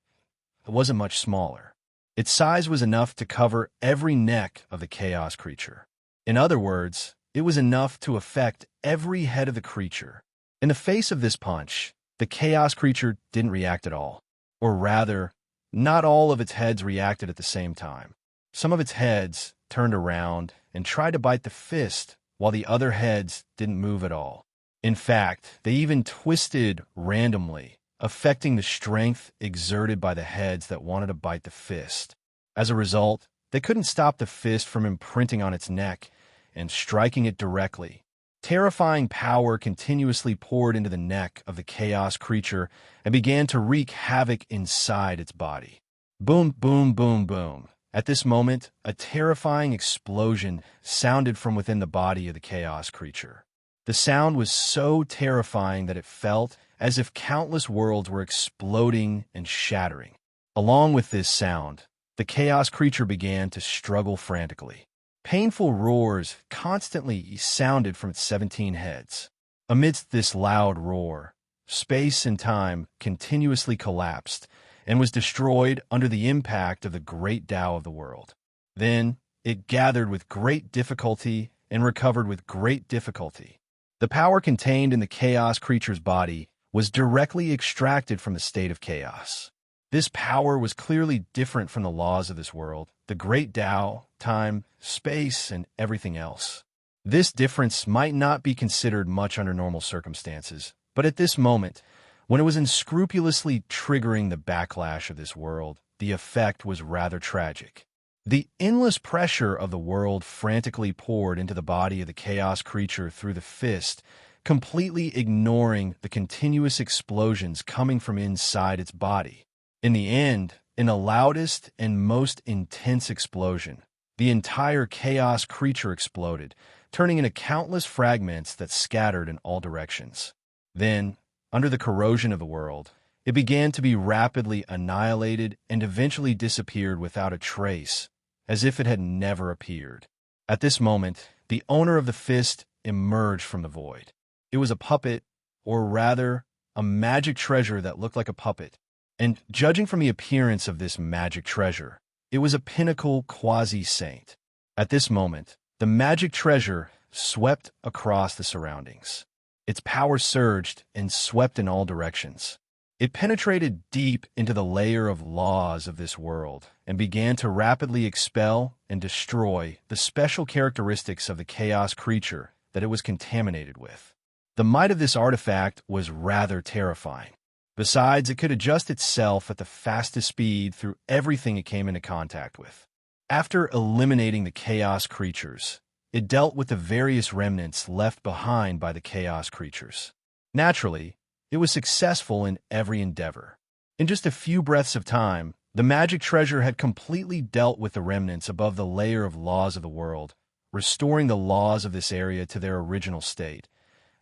it wasn't much smaller. Its size was enough to cover every neck of the chaos creature. In other words, it was enough to affect every head of the creature. In the face of this punch, the chaos creature didn't react at all. Or rather, not all of its heads reacted at the same time. Some of its heads turned around and tried to bite the fist, while the other heads didn't move at all. In fact, they even twisted randomly, affecting the strength exerted by the heads that wanted to bite the fist. As a result, they couldn't stop the fist from imprinting on its neck and striking it directly. Terrifying power continuously poured into the neck of the chaos creature and began to wreak havoc inside its body. Boom, boom, boom, boom. At this moment, a terrifying explosion sounded from within the body of the chaos creature. The sound was so terrifying that it felt as if countless worlds were exploding and shattering. Along with this sound, the chaos creature began to struggle frantically. Painful roars constantly sounded from its 17 heads. Amidst this loud roar, space and time continuously collapsed and was destroyed under the impact of the great Tao of the world. Then, it gathered with great difficulty and recovered with great difficulty. The power contained in the chaos creature's body was directly extracted from the state of chaos. This power was clearly different from the laws of this world, the great Tao, time, space, and everything else. This difference might not be considered much under normal circumstances, but at this moment, when it was unscrupulously triggering the backlash of this world, the effect was rather tragic. The endless pressure of the world frantically poured into the body of the chaos creature through the fist, completely ignoring the continuous explosions coming from inside its body. In the end, in the loudest and most intense explosion, the entire chaos creature exploded, turning into countless fragments that scattered in all directions. Then, under the corrosion of the world, it began to be rapidly annihilated and eventually disappeared without a trace, as if it had never appeared. At this moment, the owner of the fist emerged from the void. It was a puppet, or rather, a magic treasure that looked like a puppet. And judging from the appearance of this magic treasure, it was a pinnacle quasi-saint. At this moment, the magic treasure swept across the surroundings. Its power surged and swept in all directions. It penetrated deep into the layer of laws of this world and began to rapidly expel and destroy the special characteristics of the chaos creature that it was contaminated with. The might of this artifact was rather terrifying. Besides, it could adjust itself at the fastest speed through everything it came into contact with. After eliminating the chaos creatures, it dealt with the various remnants left behind by the chaos creatures. Naturally, it was successful in every endeavor. In just a few breaths of time, the magic treasure had completely dealt with the remnants above the layer of laws of the world, restoring the laws of this area to their original state.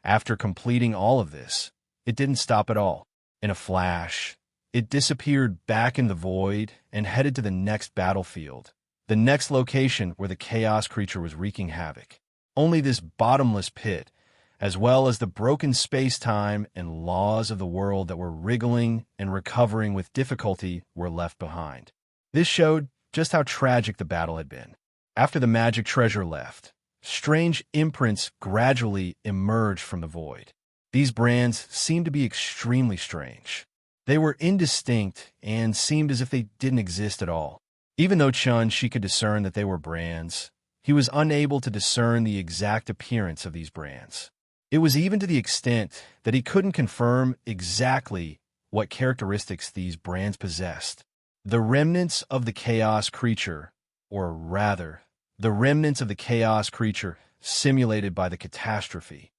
After completing all of this, it didn't stop at all. In a flash, it disappeared back in the void and headed to the next battlefield, the next location where the chaos creature was wreaking havoc. Only this bottomless pit, as well as the broken space-time and laws of the world that were wriggling and recovering with difficulty, were left behind. This showed just how tragic the battle had been. After the magic treasure left, strange imprints gradually emerged from the void. These brands seemed to be extremely strange. They were indistinct and seemed as if they didn't exist at all. Even though she could discern that they were brands, he was unable to discern the exact appearance of these brands. It was even to the extent that he couldn't confirm exactly what characteristics these brands possessed. The remnants of the chaos creature, or rather, the remnants of the chaos creature simulated by the catastrophe.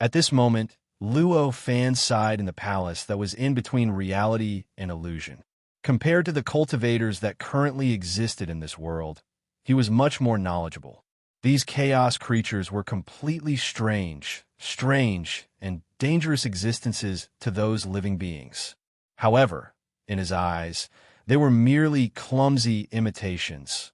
At this moment, Luo Fan sighed in the palace that was in between reality and illusion. Compared to the cultivators that currently existed in this world, he was much more knowledgeable. These chaos creatures were completely strange, and dangerous existences to those living beings. However, in his eyes, they were merely clumsy imitations.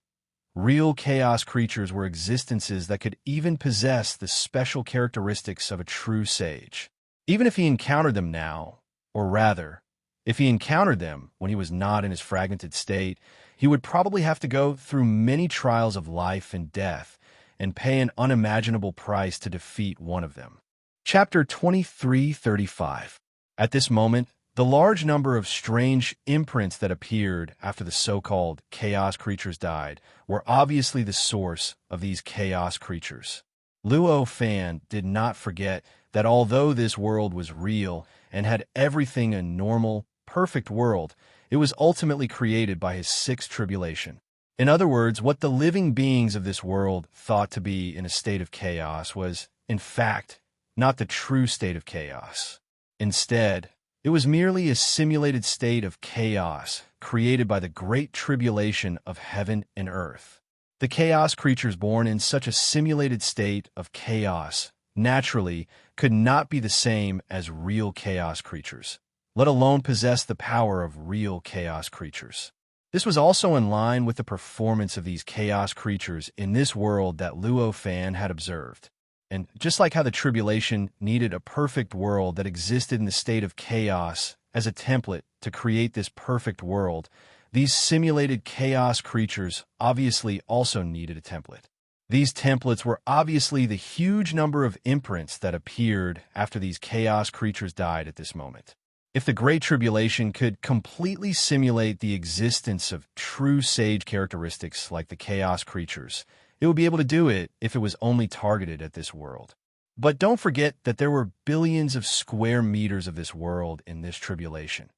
Real chaos creatures were existences that could even possess the special characteristics of a true sage. Even if he encountered them now, or rather, if he encountered them when he was not in his fragmented state, he would probably have to go through many trials of life and death and pay an unimaginable price to defeat one of them. Chapter 2335. At this moment, the large number of strange imprints that appeared after the so-called chaos creatures died were obviously the source of these chaos creatures. Luo Fan did not forget that although this world was real and had everything a normal, perfect world, it was ultimately created by his sixth tribulation. In other words, what the living beings of this world thought to be in a state of chaos was, in fact, not the true state of chaos. Instead, it was merely a simulated state of chaos created by the great tribulation of heaven and earth. The chaos creatures born in such a simulated state of chaos naturally could not be the same as real chaos creatures, let alone possess the power of real chaos creatures. This was also in line with the performance of these chaos creatures in this world that Luo Fan had observed. And just like how the tribulation needed a perfect world that existed in the state of chaos as a template to create this perfect world, these simulated chaos creatures obviously also needed a template. These templates were obviously the huge number of imprints that appeared after these chaos creatures died at this moment. If the Great Tribulation could completely simulate the existence of true sage characteristics like the chaos creatures, it would be able to do it if it was only targeted at this world. But don't forget that there were billions of square meters of this world in this tribulation.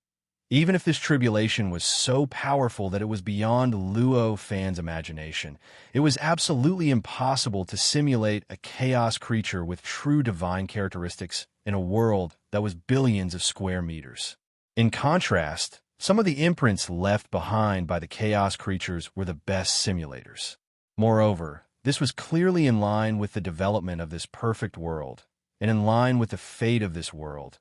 Even if this tribulation was so powerful that it was beyond Luo Fan's imagination, it was absolutely impossible to simulate a chaos creature with true divine characteristics in a world that was billions of square meters. In contrast, some of the imprints left behind by the chaos creatures were the best simulators. Moreover, this was clearly in line with the development of this perfect world, and in line with the fate of this world.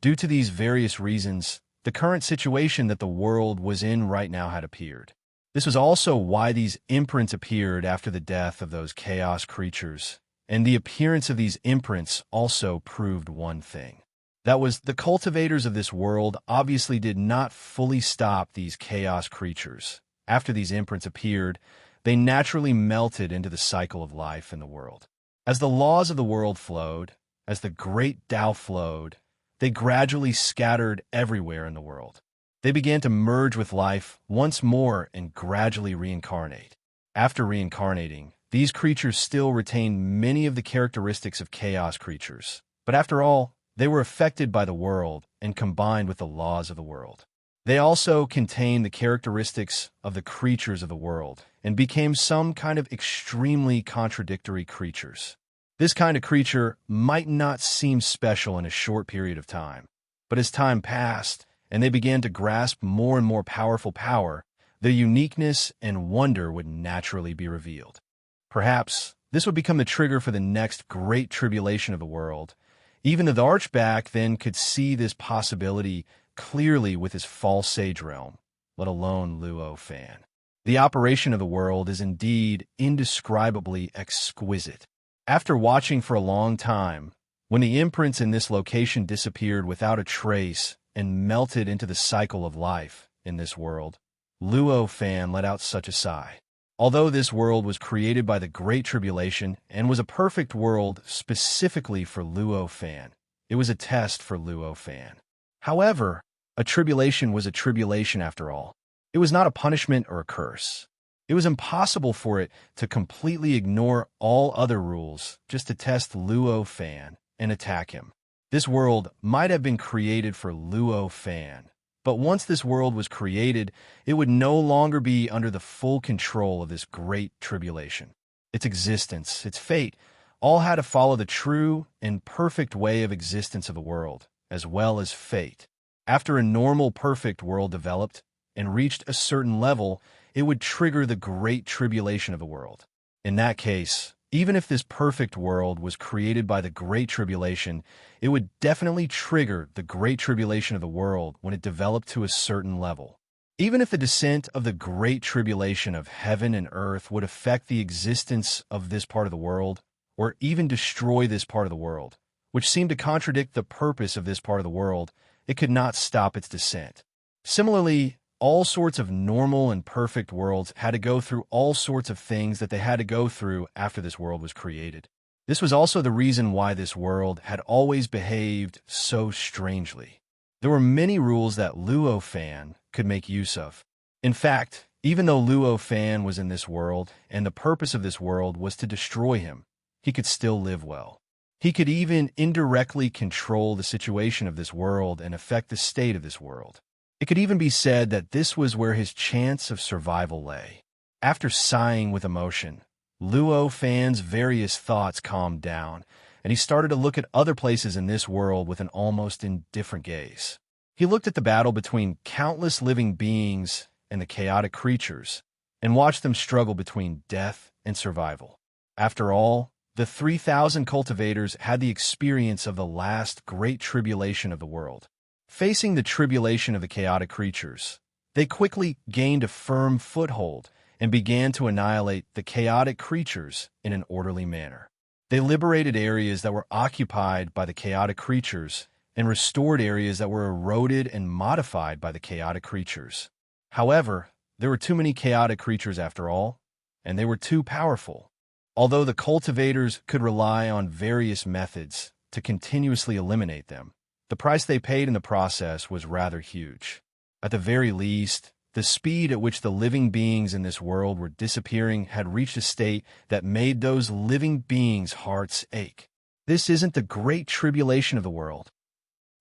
Due to these various reasons, the current situation that the world was in right now had appeared. This was also why these imprints appeared after the death of those chaos creatures, and the appearance of these imprints also proved one thing. That was, the cultivators of this world obviously did not fully stop these chaos creatures. After these imprints appeared, they naturally melted into the cycle of life in the world. As the laws of the world flowed, as the great Tao flowed, they gradually scattered everywhere in the world. They began to merge with life once more and gradually reincarnate. After reincarnating, these creatures still retained many of the characteristics of chaos creatures, but after all, they were affected by the world and combined with the laws of the world. They also contained the characteristics of the creatures of the world and became some kind of extremely contradictory creatures. This kind of creature might not seem special in a short period of time, but as time passed and they began to grasp more and more powerful power, their uniqueness and wonder would naturally be revealed. Perhaps this would become the trigger for the next great tribulation of the world. Even the Archback then could see this possibility clearly with his false sage realm, let alone Luo Fan. The operation of the world is indeed indescribably exquisite. After watching for a long time, when the imprints in this location disappeared without a trace and melted into the cycle of life in this world, Luo Fan let out such a sigh. Although this world was created by the Great Tribulation and was a perfect world specifically for Luo Fan, it was a test for Luo Fan. However, a tribulation was a tribulation after all. It was not a punishment or a curse. It was impossible for it to completely ignore all other rules just to test Luo Fan and attack him. This world might have been created for Luo Fan, but once this world was created, it would no longer be under the full control of this great tribulation. Its existence, its fate, all had to follow the true and perfect way of existence of the world, as well as fate. After a normal, perfect world developed and reached a certain level, it would trigger the great tribulation of the world. In that case, Even if this perfect world was created by the Great Tribulation, it would definitely trigger the Great Tribulation of the world when it developed to a certain level. Even if the descent of the Great Tribulation of heaven and earth would affect the existence of this part of the world, or even destroy this part of the world, which seemed to contradict the purpose of this part of the world, it could not stop its descent. Similarly, all sorts of normal and perfect worlds had to go through all sorts of things that they had to go through after this world was created. This was also the reason why this world had always behaved so strangely. There were many rules that Luo Fan could make use of. In fact, even though Luo Fan was in this world, and the purpose of this world was to destroy him, he could still live well. He could even indirectly control the situation of this world and affect the state of this world. It could even be said that this was where his chance of survival lay. After sighing with emotion, Luo Fan's various thoughts calmed down, and he started to look at other places in this world with an almost indifferent gaze. He looked at the battle between countless living beings and the chaotic creatures, and watched them struggle between death and survival. After all, the 3,000 cultivators had the experience of the last great tribulation of the world. Facing the tribulation of the chaotic creatures, they quickly gained a firm foothold and began to annihilate the chaotic creatures in an orderly manner. They liberated areas that were occupied by the chaotic creatures and restored areas that were eroded and modified by the chaotic creatures. However, there were too many chaotic creatures after all, and they were too powerful. Although the cultivators could rely on various methods to continuously eliminate them, the price they paid in the process was rather huge. At the very least, the speed at which the living beings in this world were disappearing had reached a state that made those living beings' hearts ache. This isn't the Great Tribulation of the world.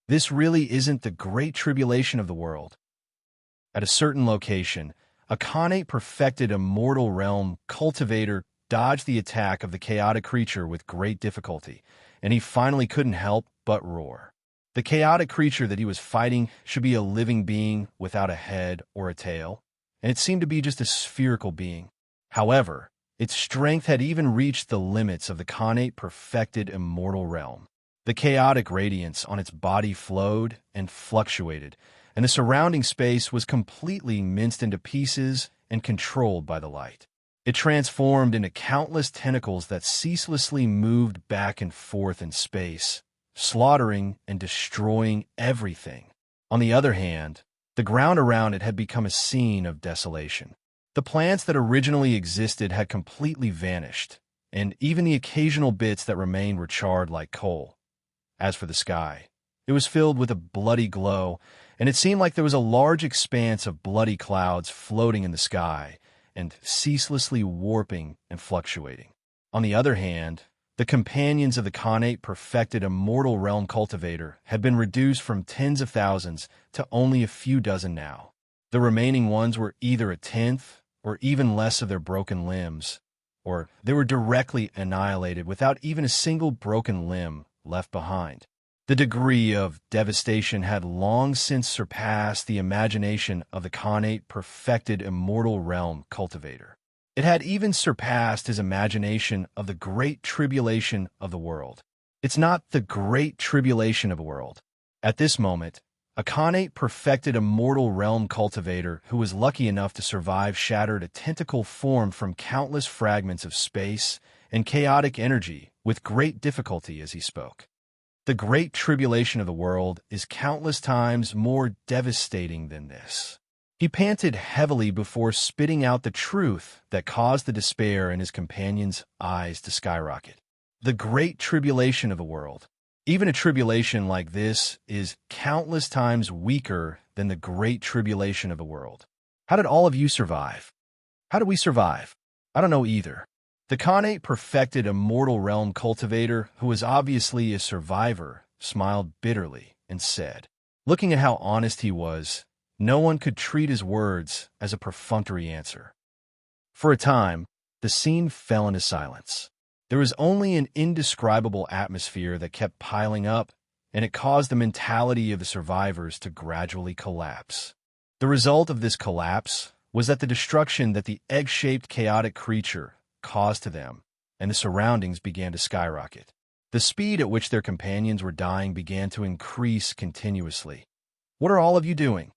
This really isn't the Great Tribulation of the world. At a certain location, a Khanate perfected immortal realm cultivator dodged the attack of the chaotic creature with great difficulty, and he finally couldn't help but roar. The chaotic creature that he was fighting should be a living being without a head or a tail, and it seemed to be just a spherical being. However, its strength had even reached the limits of the Khanate perfected immortal realm. The chaotic radiance on its body flowed and fluctuated, and the surrounding space was completely minced into pieces and controlled by the light. It transformed into countless tentacles that ceaselessly moved back and forth in space, slaughtering and destroying everything. On the other hand, the ground around it had become a scene of desolation. The plants that originally existed had completely vanished, and even the occasional bits that remained were charred like coal. As for the sky, it was filled with a bloody glow, and it seemed like there was a large expanse of bloody clouds floating in the sky and ceaselessly warping and fluctuating. On the other hand, the companions of the Khanate perfected immortal realm cultivator had been reduced from tens of thousands to only a few dozen now. The remaining ones were either a tenth or even less of their broken limbs, or they were directly annihilated without even a single broken limb left behind. The degree of devastation had long since surpassed the imagination of the Khanate perfected immortal realm cultivator. It had even surpassed his imagination of the Great Tribulation of the world. It's not the Great Tribulation of the world. At this moment, a Khanate perfected immortal realm cultivator who was lucky enough to survive shattered a tentacle formed from countless fragments of space and chaotic energy with great difficulty as he spoke. The Great Tribulation of the world is countless times more devastating than this. He panted heavily before spitting out the truth that caused the despair in his companion's eyes to skyrocket. The Great Tribulation of the world. Even a tribulation like this is countless times weaker than the Great Tribulation of the world. How did all of you survive? How did we survive? I don't know either. The Khanate perfected immortal realm cultivator, who was obviously a survivor, smiled bitterly and said, looking at how honest he was, no one could treat his words as a perfunctory answer. For a time, the scene fell into silence. There was only an indescribable atmosphere that kept piling up, and it caused the mentality of the survivors to gradually collapse. The result of this collapse was that the destruction that the egg-shaped chaotic creature caused to them and the surroundings began to skyrocket. The speed at which their companions were dying began to increase continuously. "What are all of you doing?"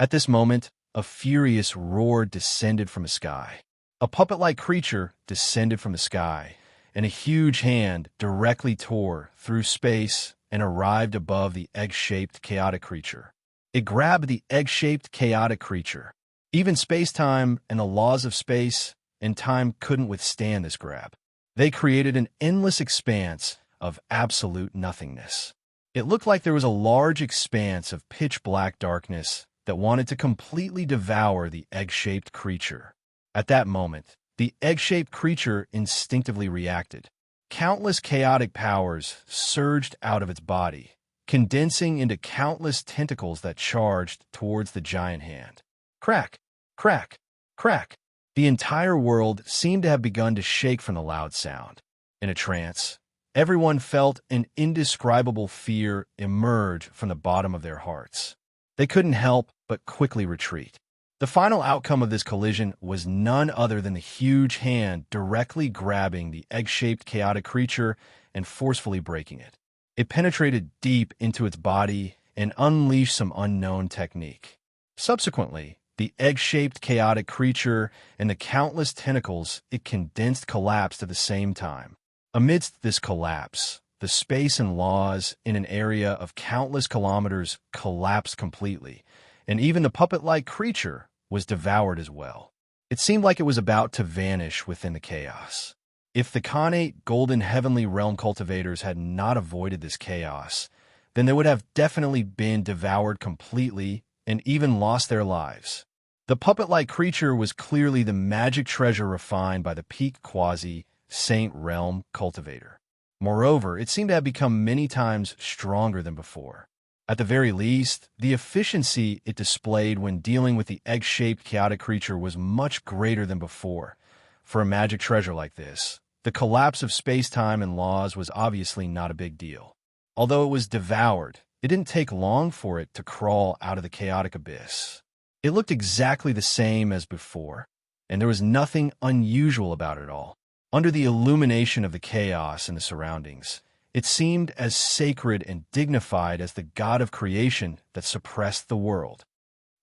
At this moment, a furious roar descended from the sky. A puppet-like creature descended from the sky, and a huge hand directly tore through space and arrived above the egg-shaped chaotic creature. It grabbed the egg-shaped chaotic creature. Even space-time and the laws of space and time couldn't withstand this grab. They created an endless expanse of absolute nothingness. It looked like there was a large expanse of pitch-black darkness that wanted to completely devour the egg-shaped creature. At that moment, the egg-shaped creature instinctively reacted. Countless chaotic powers surged out of its body, condensing into countless tentacles that charged towards the giant hand. Crack, crack, crack. The entire world seemed to have begun to shake from the loud sound. In a trance, everyone felt an indescribable fear emerge from the bottom of their hearts. They couldn't help but quickly retreat. The final outcome of this collision was none other than the huge hand directly grabbing the egg-shaped chaotic creature and forcefully breaking it. It penetrated deep into its body and unleashed some unknown technique. Subsequently, the egg-shaped chaotic creature and the countless tentacles it condensed collapsed at the same time. Amidst this collapse, the space and laws in an area of countless kilometers collapsed completely, and even the puppet-like creature was devoured as well. It seemed like it was about to vanish within the chaos. If the Khanate Golden Heavenly Realm cultivators had not avoided this chaos, then they would have definitely been devoured completely and even lost their lives. The puppet-like creature was clearly the magic treasure refined by the Peak Quasi-Saint Realm cultivator. Moreover, it seemed to have become many times stronger than before. At the very least, the efficiency it displayed when dealing with the egg-shaped chaotic creature was much greater than before. For a magic treasure like this, the collapse of space-time and laws was obviously not a big deal. Although it was devoured, it didn't take long for it to crawl out of the chaotic abyss. It looked exactly the same as before, and there was nothing unusual about it at all. Under the illumination of the chaos in the surroundings, it seemed as sacred and dignified as the god of creation that suppressed the world.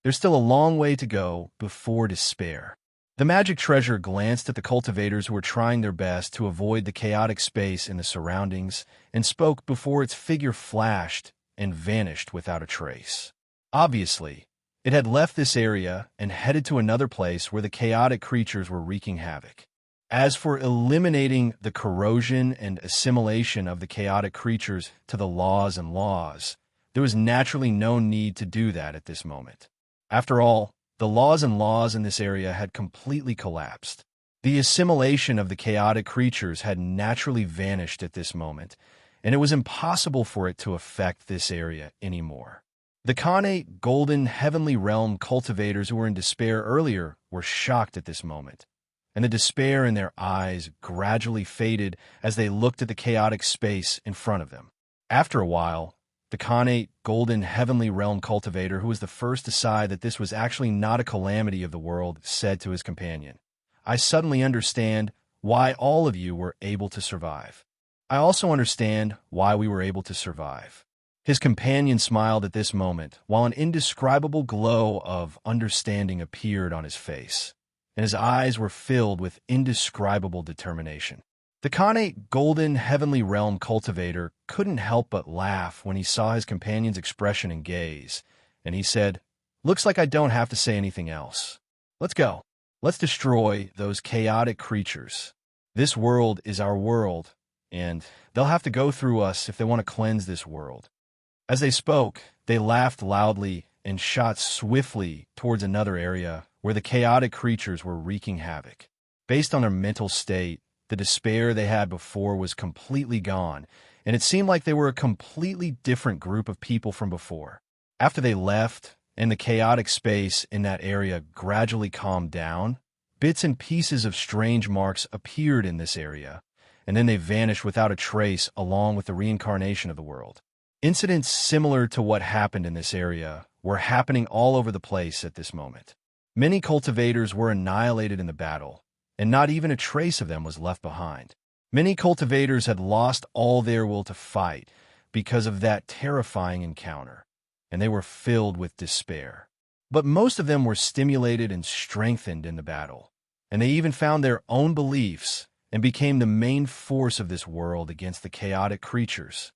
There's still a long way to go before despair. The magic treasure glanced at the cultivators who were trying their best to avoid the chaotic space in the surroundings and spoke before its figure flashed and vanished without a trace. Obviously, it had left this area and headed to another place where the chaotic creatures were wreaking havoc. As for eliminating the corrosion and assimilation of the chaotic creatures to the laws and laws, there was naturally no need to do that at this moment. After all, the laws and laws in this area had completely collapsed. The assimilation of the chaotic creatures had naturally vanished at this moment, and it was impossible for it to affect this area anymore. The Khanate Golden Heavenly Realm cultivators who were in despair earlier were shocked at this moment, and the despair in their eyes gradually faded as they looked at the chaotic space in front of them. After a while, the Khanate Golden Heavenly Realm cultivator, who was the first to decide that this was actually not a calamity of the world, said to his companion, "I suddenly understand why all of you were able to survive. I also understand why we were able to survive." His companion smiled at this moment, while an indescribable glow of understanding appeared on his face, and his eyes were filled with indescribable determination. The Khanate Golden Heavenly Realm cultivator couldn't help but laugh when he saw his companion's expression and gaze, and he said, "Looks like I don't have to say anything else. Let's go. Let's destroy those chaotic creatures. This world is our world, and they'll have to go through us if they want to cleanse this world." As they spoke, they laughed loudly and shot swiftly towards another area where the chaotic creatures were wreaking havoc. Based on their mental state, the despair they had before was completely gone, and it seemed like they were a completely different group of people from before. After they left, and the chaotic space in that area gradually calmed down, bits and pieces of strange marks appeared in this area, and then they vanished without a trace along with the reincarnation of the world. Incidents similar to what happened in this area were happening all over the place at this moment. Many cultivators were annihilated in the battle, and not even a trace of them was left behind. Many cultivators had lost all their will to fight because of that terrifying encounter, and they were filled with despair. But most of them were stimulated and strengthened in the battle, and they even found their own beliefs and became the main force of this world against the chaotic creatures.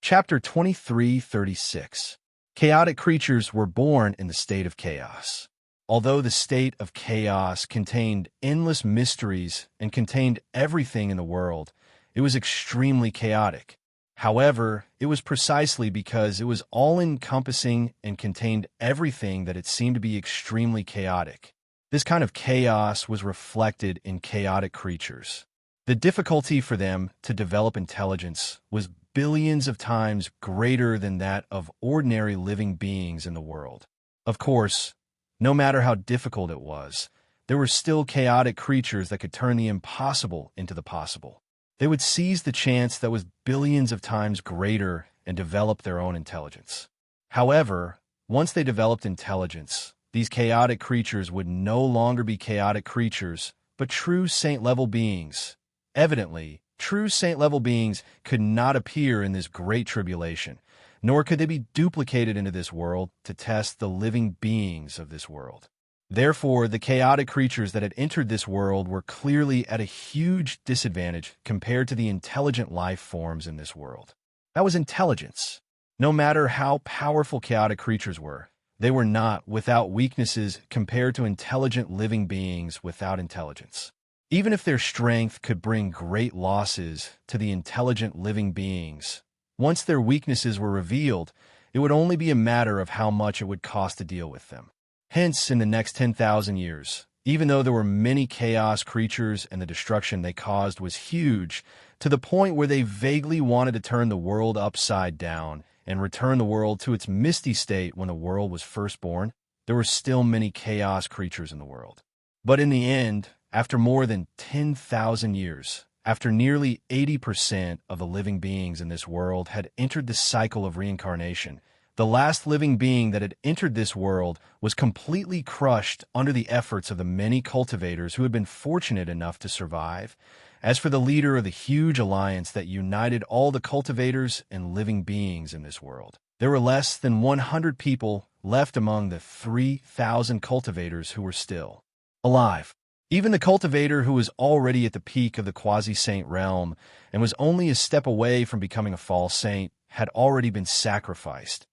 Chapter 23:36. Chaotic creatures were born in the state of chaos. Although the state of chaos contained endless mysteries and contained everything in the world, it was extremely chaotic. However, it was precisely because it was all-encompassing and contained everything that it seemed to be extremely chaotic. This kind of chaos was reflected in chaotic creatures. The difficulty for them to develop intelligence was billions of times greater than that of ordinary living beings in the world. Of course, no matter how difficult it was, there were still chaotic creatures that could turn the impossible into the possible. They would seize the chance that was billions of times greater and develop their own intelligence. However, once they developed intelligence, these chaotic creatures would no longer be chaotic creatures, but true saint-level beings. Evidently, true saint-level beings could not appear in this great tribulation, nor could they be duplicated into this world to test the living beings of this world. Therefore, the chaotic creatures that had entered this world were clearly at a huge disadvantage compared to the intelligent life forms in this world. That was intelligence. No matter how powerful chaotic creatures were, they were not without weaknesses compared to intelligent living beings without intelligence. Even if their strength could bring great losses to the intelligent living beings, once their weaknesses were revealed, it would only be a matter of how much it would cost to deal with them. Hence, in the next 10,000 years, even though there were many chaos creatures and the destruction they caused was huge, to the point where they vaguely wanted to turn the world upside down and return the world to its misty state when the world was first born, there were still many chaos creatures in the world. But in the end, after more than 10,000 years, after nearly 80% of the living beings in this world had entered the cycle of reincarnation, the last living being that had entered this world was completely crushed under the efforts of the many cultivators who had been fortunate enough to survive. As for the leader of the huge alliance that united all the cultivators and living beings in this world, there were less than 100 people left among the 3,000 cultivators who were still alive. Even the cultivator who was already at the peak of the quasi-saint realm and was only a step away from becoming a false saint had already been sacrificed.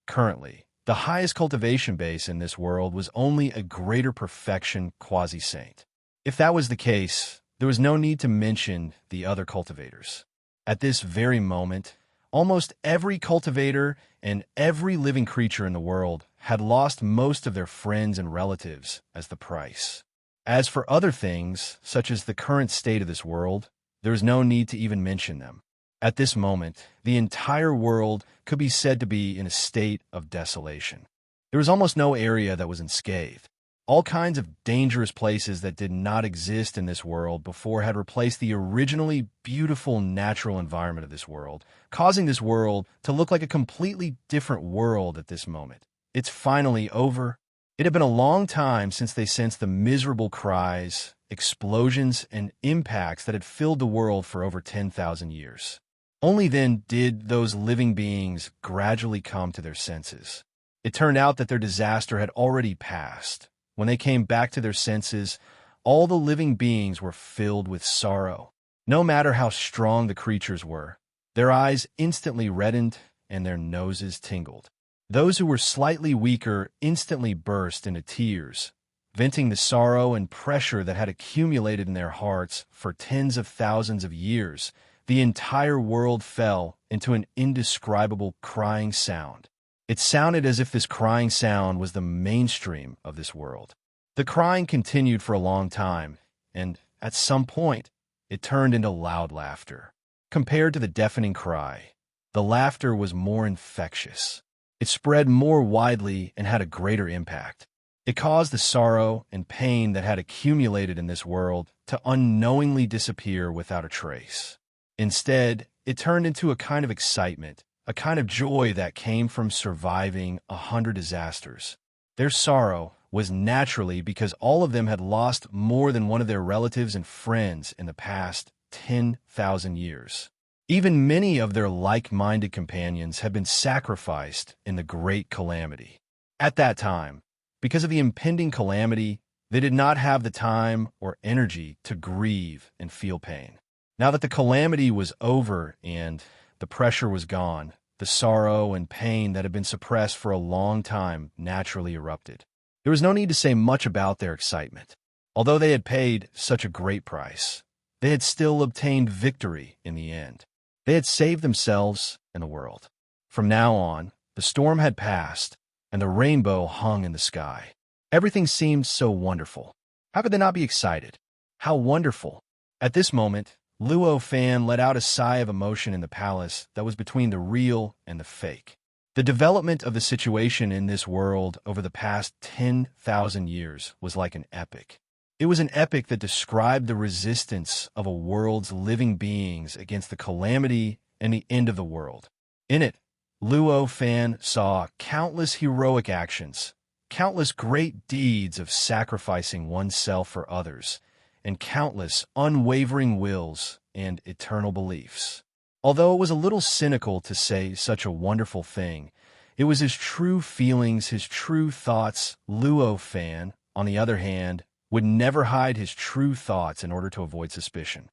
Currently, the highest cultivation base in this world was only a greater perfection quasi-saint. If that was the case, there was no need to mention the other cultivators. At this very moment, almost every cultivator and every living creature in the world had lost most of their friends and relatives as the price. As for other things, such as the current state of this world, there is no need to even mention them. At this moment, the entire world could be said to be in a state of desolation. There was almost no area that was unscathed. All kinds of dangerous places that did not exist in this world before had replaced the originally beautiful natural environment of this world, causing this world to look like a completely different world at this moment. It's finally over. It had been a long time since they sensed the miserable cries, explosions, and impacts that had filled the world for over 10,000 years. Only then did those living beings gradually come to their senses. It turned out that their disaster had already passed. When they came back to their senses, all the living beings were filled with sorrow. No matter how strong the creatures were, their eyes instantly reddened and their noses tingled. Those who were slightly weaker instantly burst into tears, venting the sorrow and pressure that had accumulated in their hearts for tens of thousands of years. The entire world fell into an indescribable crying sound. It sounded as if this crying sound was the mainstream of this world. The crying continued for a long time, and at some point, it turned into loud laughter. Compared to the deafening cry, the laughter was more infectious. It spread more widely and had a greater impact. It caused the sorrow and pain that had accumulated in this world to unknowingly disappear without a trace. Instead, it turned into a kind of excitement, a kind of joy that came from surviving 100 disasters. Their sorrow was naturally because all of them had lost more than one of their relatives and friends in the past 10,000 years. Even many of their like-minded companions had been sacrificed in the Great Calamity. At that time, because of the impending calamity, they did not have the time or energy to grieve and feel pain. Now that the calamity was over and the pressure was gone, the sorrow and pain that had been suppressed for a long time naturally erupted. There was no need to say much about their excitement. Although they had paid such a great price, they had still obtained victory in the end. They had saved themselves and the world. From now on, the storm had passed, and the rainbow hung in the sky. Everything seemed so wonderful. How could they not be excited? How wonderful! At this moment, Luo Fan let out a sigh of emotion in the palace that was between the real and the fake. The development of the situation in this world over the past 10,000 years was like an epic. It was an epic that described the resistance of a world's living beings against the calamity and the end of the world. In it, Luo Fan saw countless heroic actions, countless great deeds of sacrificing oneself for others, and countless unwavering wills and eternal beliefs. Although it was a little cynical to say such a wonderful thing, it was his true feelings, his true thoughts. Luo Fan, on the other hand, would never hide his true thoughts in order to avoid suspicion.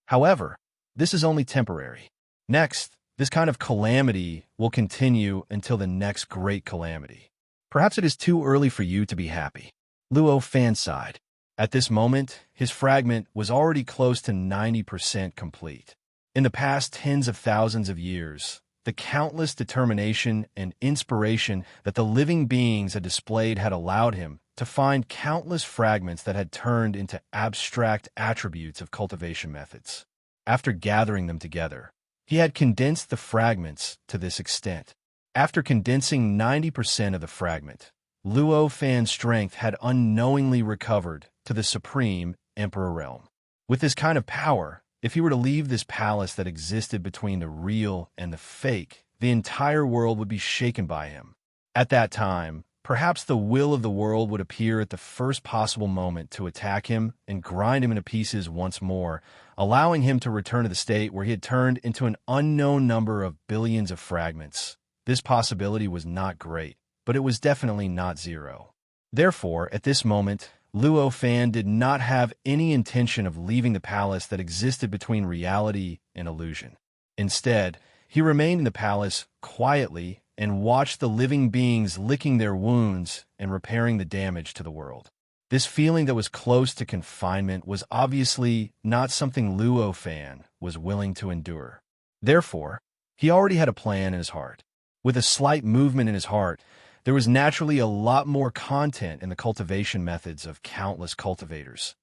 However, this is only temporary. Next, this kind of calamity will continue until the next great calamity. Perhaps it is too early for you to be happy. Luo Fan sighed. At this moment, his fragment was already close to 90% complete. In the past tens of thousands of years, the countless determination and inspiration that the living beings had displayed had allowed him to find countless fragments that had turned into abstract attributes of cultivation methods. After gathering them together, he had condensed the fragments to this extent. After condensing 90% of the fragment, Luo Fan's strength had unknowingly recovered to the supreme Emperor realm. With this kind of power, if he were to leave this palace that existed between the real and the fake, the entire world would be shaken by him. At that time, perhaps the will of the world would appear at the first possible moment to attack him and grind him into pieces once more, allowing him to return to the state where he had turned into an unknown number of billions of fragments. This possibility was not great, but it was definitely not zero. Therefore, at this moment, Luo Fan did not have any intention of leaving the palace that existed between reality and illusion. Instead, he remained in the palace quietly and watched the living beings licking their wounds and repairing the damage to the world. This feeling that was close to confinement was obviously not something Luo Fan was willing to endure. Therefore, he already had a plan in his heart. With a slight movement in his heart, there was naturally a lot more content in the cultivation methods of countless cultivators.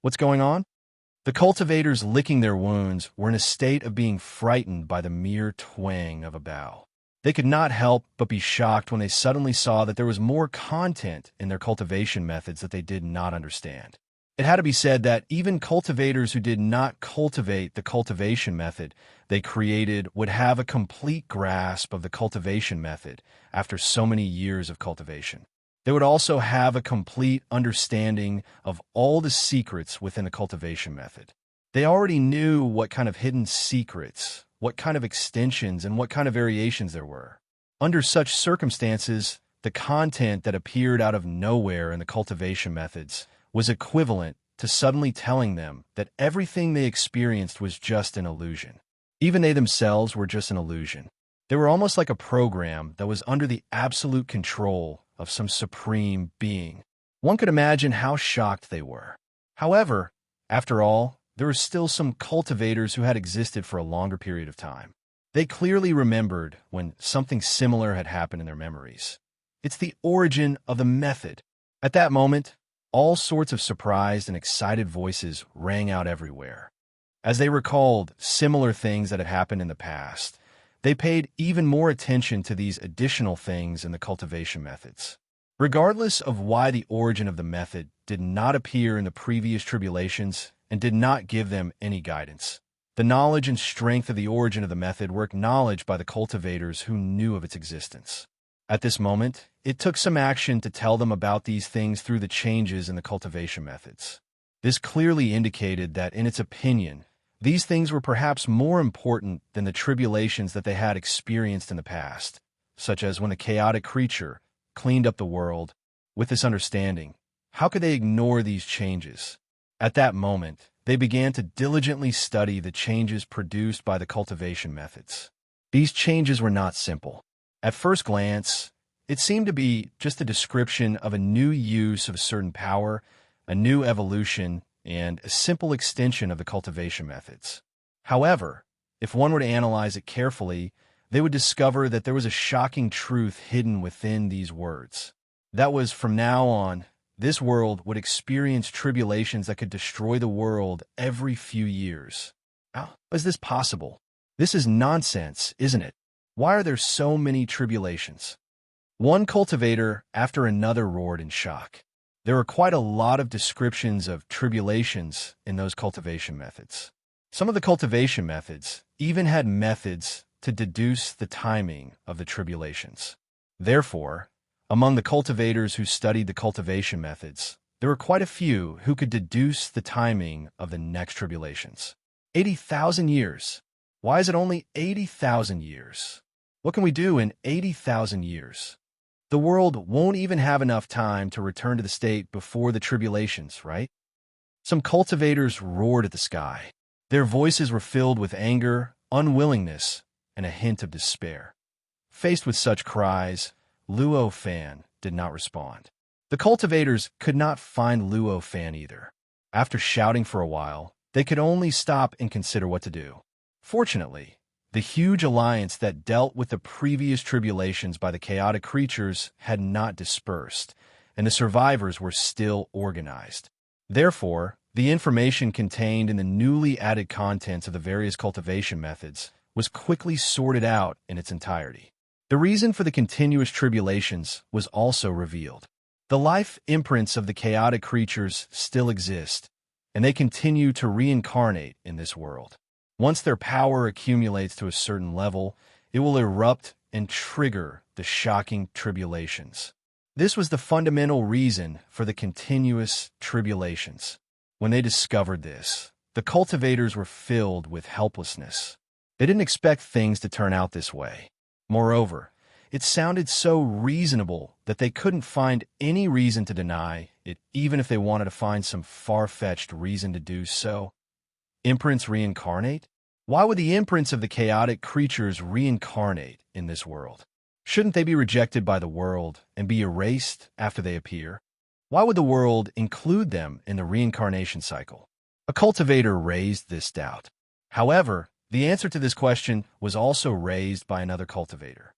What's going on? The cultivators licking their wounds were in a state of being frightened by the mere twang of a bough. They could not help but be shocked when they suddenly saw that there was more content in their cultivation methods that they did not understand. It had to be said that even cultivators who did not cultivate the cultivation method they created would have a complete grasp of the cultivation method after so many years of cultivation. They would also have a complete understanding of all the secrets within the cultivation method. They already knew what kind of hidden secrets, what kind of extensions, and what kind of variations there were. Under such circumstances, the content that appeared out of nowhere in the cultivation methods was equivalent to suddenly telling them that everything they experienced was just an illusion. Even they themselves were just an illusion. They were almost like a program that was under the absolute control of some supreme being. One could imagine how shocked they were. However, after all, there were still some cultivators who had existed for a longer period of time. They clearly remembered when something similar had happened in their memories. It's the origin of the method. At that moment, all sorts of surprised and excited voices rang out everywhere. As they recalled similar things that had happened in the past, they paid even more attention to these additional things in the cultivation methods. Regardless of why the origin of the method did not appear in the previous tribulations and did not give them any guidance, the knowledge and strength of the origin of the method were acknowledged by the cultivators who knew of its existence. At this moment, it took some action to tell them about these things through the changes in the cultivation methods. This clearly indicated that, in its opinion, These things were perhaps more important than the tribulations that they had experienced in the past, such as when the chaotic creature cleaned up the world. With this understanding, how could they ignore these changes? At that moment, they began to diligently study the changes produced by the cultivation methods. These changes were not simple. At first glance, it seemed to be just a description of a new use of a certain power, a new evolution, and a simple extension of the cultivation methods. However, if one were to analyze it carefully, they would discover that there was a shocking truth hidden within these words. That was, from now on, this world would experience tribulations that could destroy the world every few years. How is this possible? This is nonsense, isn't it? Why are there so many tribulations? One cultivator after another roared in shock. There were quite a lot of descriptions of tribulations in those cultivation methods. Some of the cultivation methods even had methods to deduce the timing of the tribulations. Therefore, among the cultivators who studied the cultivation methods, there were quite a few who could deduce the timing of the next tribulations. 80,000 years. Why is it only 80,000 years? What can we do in 80,000 years? The world won't even have enough time to return to the state before the tribulations, right? Some cultivators roared at the sky. Their voices were filled with anger, unwillingness, and a hint of despair. Faced with such cries, Luo Fan did not respond. The cultivators could not find Luo Fan either. After shouting for a while, they could only stop and consider what to do. Fortunately, the huge alliance that dealt with the previous tribulations by the chaotic creatures had not dispersed, and the survivors were still organized. Therefore, the information contained in the newly added contents of the various cultivation methods was quickly sorted out in its entirety. The reason for the continuous tribulations was also revealed. The life imprints of the chaotic creatures still exist, and they continue to reincarnate in this world. Once their power accumulates to a certain level, it will erupt and trigger the shocking tribulations. This was the fundamental reason for the continuous tribulations. When they discovered this, the cultivators were filled with helplessness. They didn't expect things to turn out this way. Moreover, it sounded so reasonable that they couldn't find any reason to deny it, even if they wanted to find some far-fetched reason to do so. Imprints reincarnate? Why would the imprints of the chaotic creatures reincarnate in this world? Shouldn't they be rejected by the world and be erased after they appear? Why would the world include them in the reincarnation cycle? A cultivator raised this doubt. However, the answer to this question was also raised by another cultivator.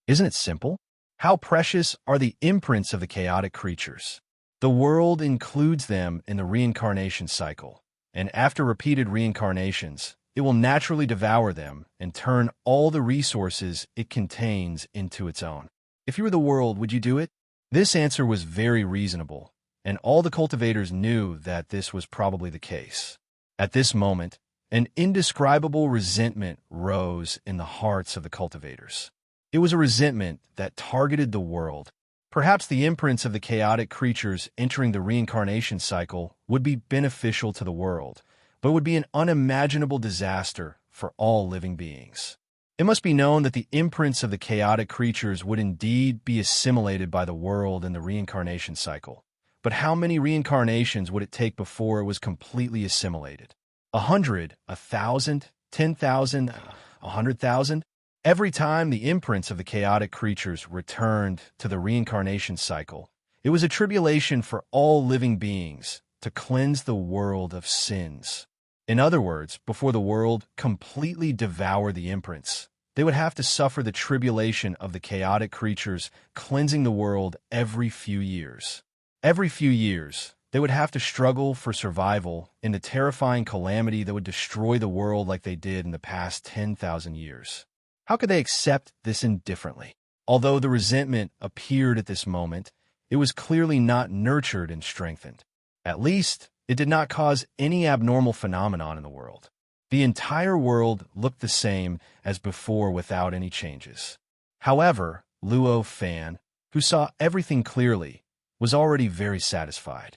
Isn't it simple? How precious are the imprints of the chaotic creatures? The world includes them in the reincarnation cycle, and after repeated reincarnations, it will naturally devour them and turn all the resources it contains into its own. If you were the world, would you do it? This answer was very reasonable, and all the cultivators knew that this was probably the case. At this moment, an indescribable resentment rose in the hearts of the cultivators. It was a resentment that targeted the world. Perhaps the imprints of the chaotic creatures entering the reincarnation cycle would be beneficial to the world, but would be an unimaginable disaster for all living beings. It must be known that the imprints of the chaotic creatures would indeed be assimilated by the world in the reincarnation cycle. But how many reincarnations would it take before it was completely assimilated? 100, 1,000, 10,000, 100,000? Every time the imprints of the chaotic creatures returned to the reincarnation cycle, it was a tribulation for all living beings to cleanse the world of sins. In other words, before the world completely devoured the imprints, they would have to suffer the tribulation of the chaotic creatures cleansing the world every few years. Every few years, they would have to struggle for survival in the terrifying calamity that would destroy the world like they did in the past 10,000 years. How could they accept this indifferently? Although the resentment appeared at this moment, it was clearly not nurtured and strengthened. At least, it did not cause any abnormal phenomenon in the world. The entire world looked the same as before without any changes. However, Luo Fan, who saw everything clearly, was already very satisfied.